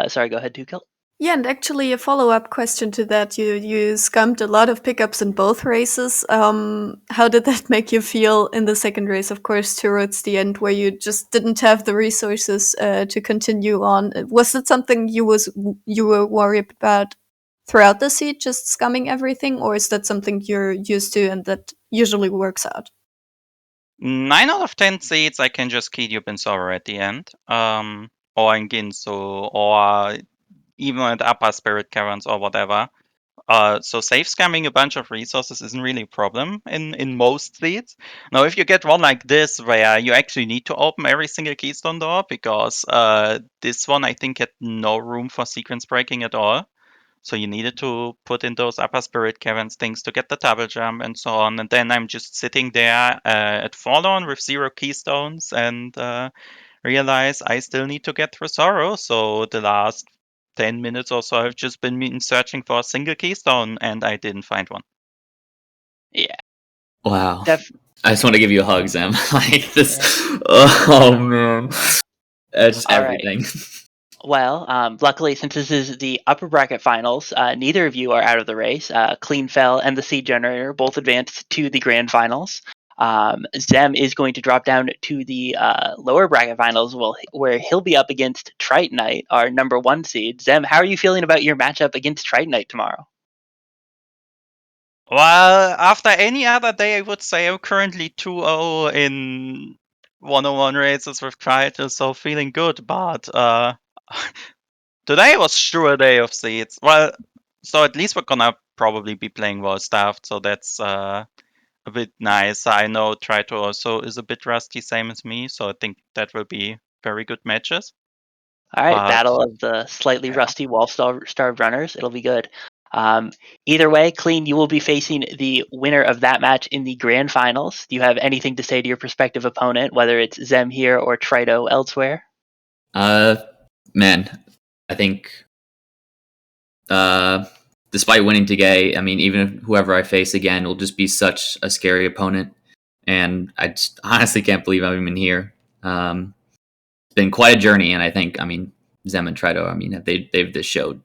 sorry, go ahead, Tukel.
Yeah, and actually a follow-up question to that. You scummed a lot of pickups in both races. How did that make you feel in the second race, of course, towards the end, where you just didn't have the resources to continue on? Was it something you were worried about throughout the seed, just scumming everything, or is that something you're used to and that usually works out?
9 out of 10 seeds, I can just kill you Bensora at the end. Or in Ginsu, or even at upper spirit caverns or whatever. So safe scamming a bunch of resources isn't really a problem in most seeds. Now, if you get one like this, where you actually need to open every single keystone door, because this one I think had no room for sequence breaking at all. So you needed to put in those upper spirit caverns things to get the double jump and so on. And then I'm just sitting there at Fallen with 0 keystones and realize I still need to get through Sorrow. So the last 10 minutes or so I've just been searching for a single keystone and I didn't find one.
Yeah.
Wow.
Def-
I just want to give you a hug, Zem. Like this. Oh man. Just
All right.
everything.
Well, luckily, since this is the upper bracket finals, neither of you are out of the race. Cleanfel and the Seed Generator both advanced to the grand finals. Zem is going to drop down to the lower bracket finals, where he'll be up against Tritonite, our number 1 seed. Zem, how are you feeling about your matchup against Tritonite tomorrow?
Well, after any other day, I would say I'm currently 2-0 in 101 races with Triton, so feeling good. But today was sure a day of seeds. Well, so at least we're gonna probably be playing well staffed, so that's a bit nice. I know Trito also is a bit rusty, same as me, so I think that will be very good matches.
All right,
But
battle of the slightly
yeah.
rusty wall-starved runners. It'll be good. Either way, Clean, you will be facing the winner of that match in the grand finals. Do you have anything to say to your prospective opponent, whether it's Zem here or Trito elsewhere?
Man, I think despite winning today, I mean, even if whoever I face again will just be such a scary opponent, and I just honestly can't believe I'm even here. It's been quite a journey, and I think, I mean, Zem and Trito, I mean, they've just showed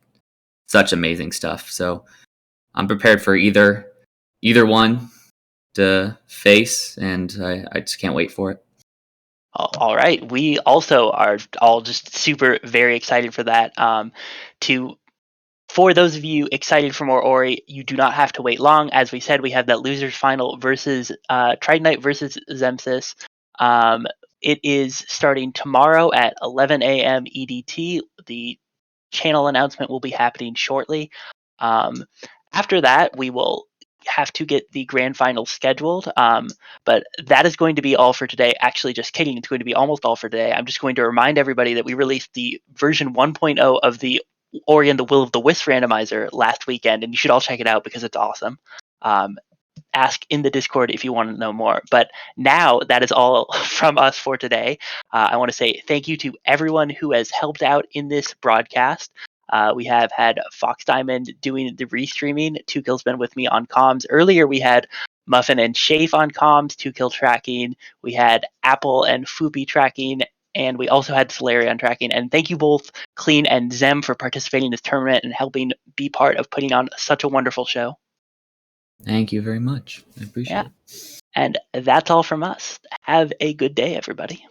such amazing stuff. So I'm prepared for either one to face, and I just can't wait for it.
All right. We also are all just super very excited for that. For those of you excited for more Ori, you do not have to wait long. As we said, we have that losers final versus Tritonite versus Xemsys. It is starting tomorrow at 11 a.m. EDT. The channel announcement will be happening shortly. After that, we will have to get the grand final scheduled. But that is going to be all for today. Actually, just kidding. It's going to be almost all for today. I'm just going to remind everybody that we released the version 1.0 of the Ori and the Will of the Wisp randomizer last weekend, and you should all check it out because it's awesome. Ask in the Discord if you want to know more. But now that is all from us for today. I want to say thank you to everyone who has helped out in this broadcast. We have had Fox Diamond doing the restreaming. 2Kill's been with me on comms. Earlier we had Muffin and Shafe on comms, 2Kill tracking. We had Apple and Foopy tracking. And we also had Solarion tracking. And thank you both, Clean and Zem, for participating in this tournament and helping be part of putting on such a wonderful show.
Thank you very much. I appreciate it.
And that's all from us. Have a good day, everybody.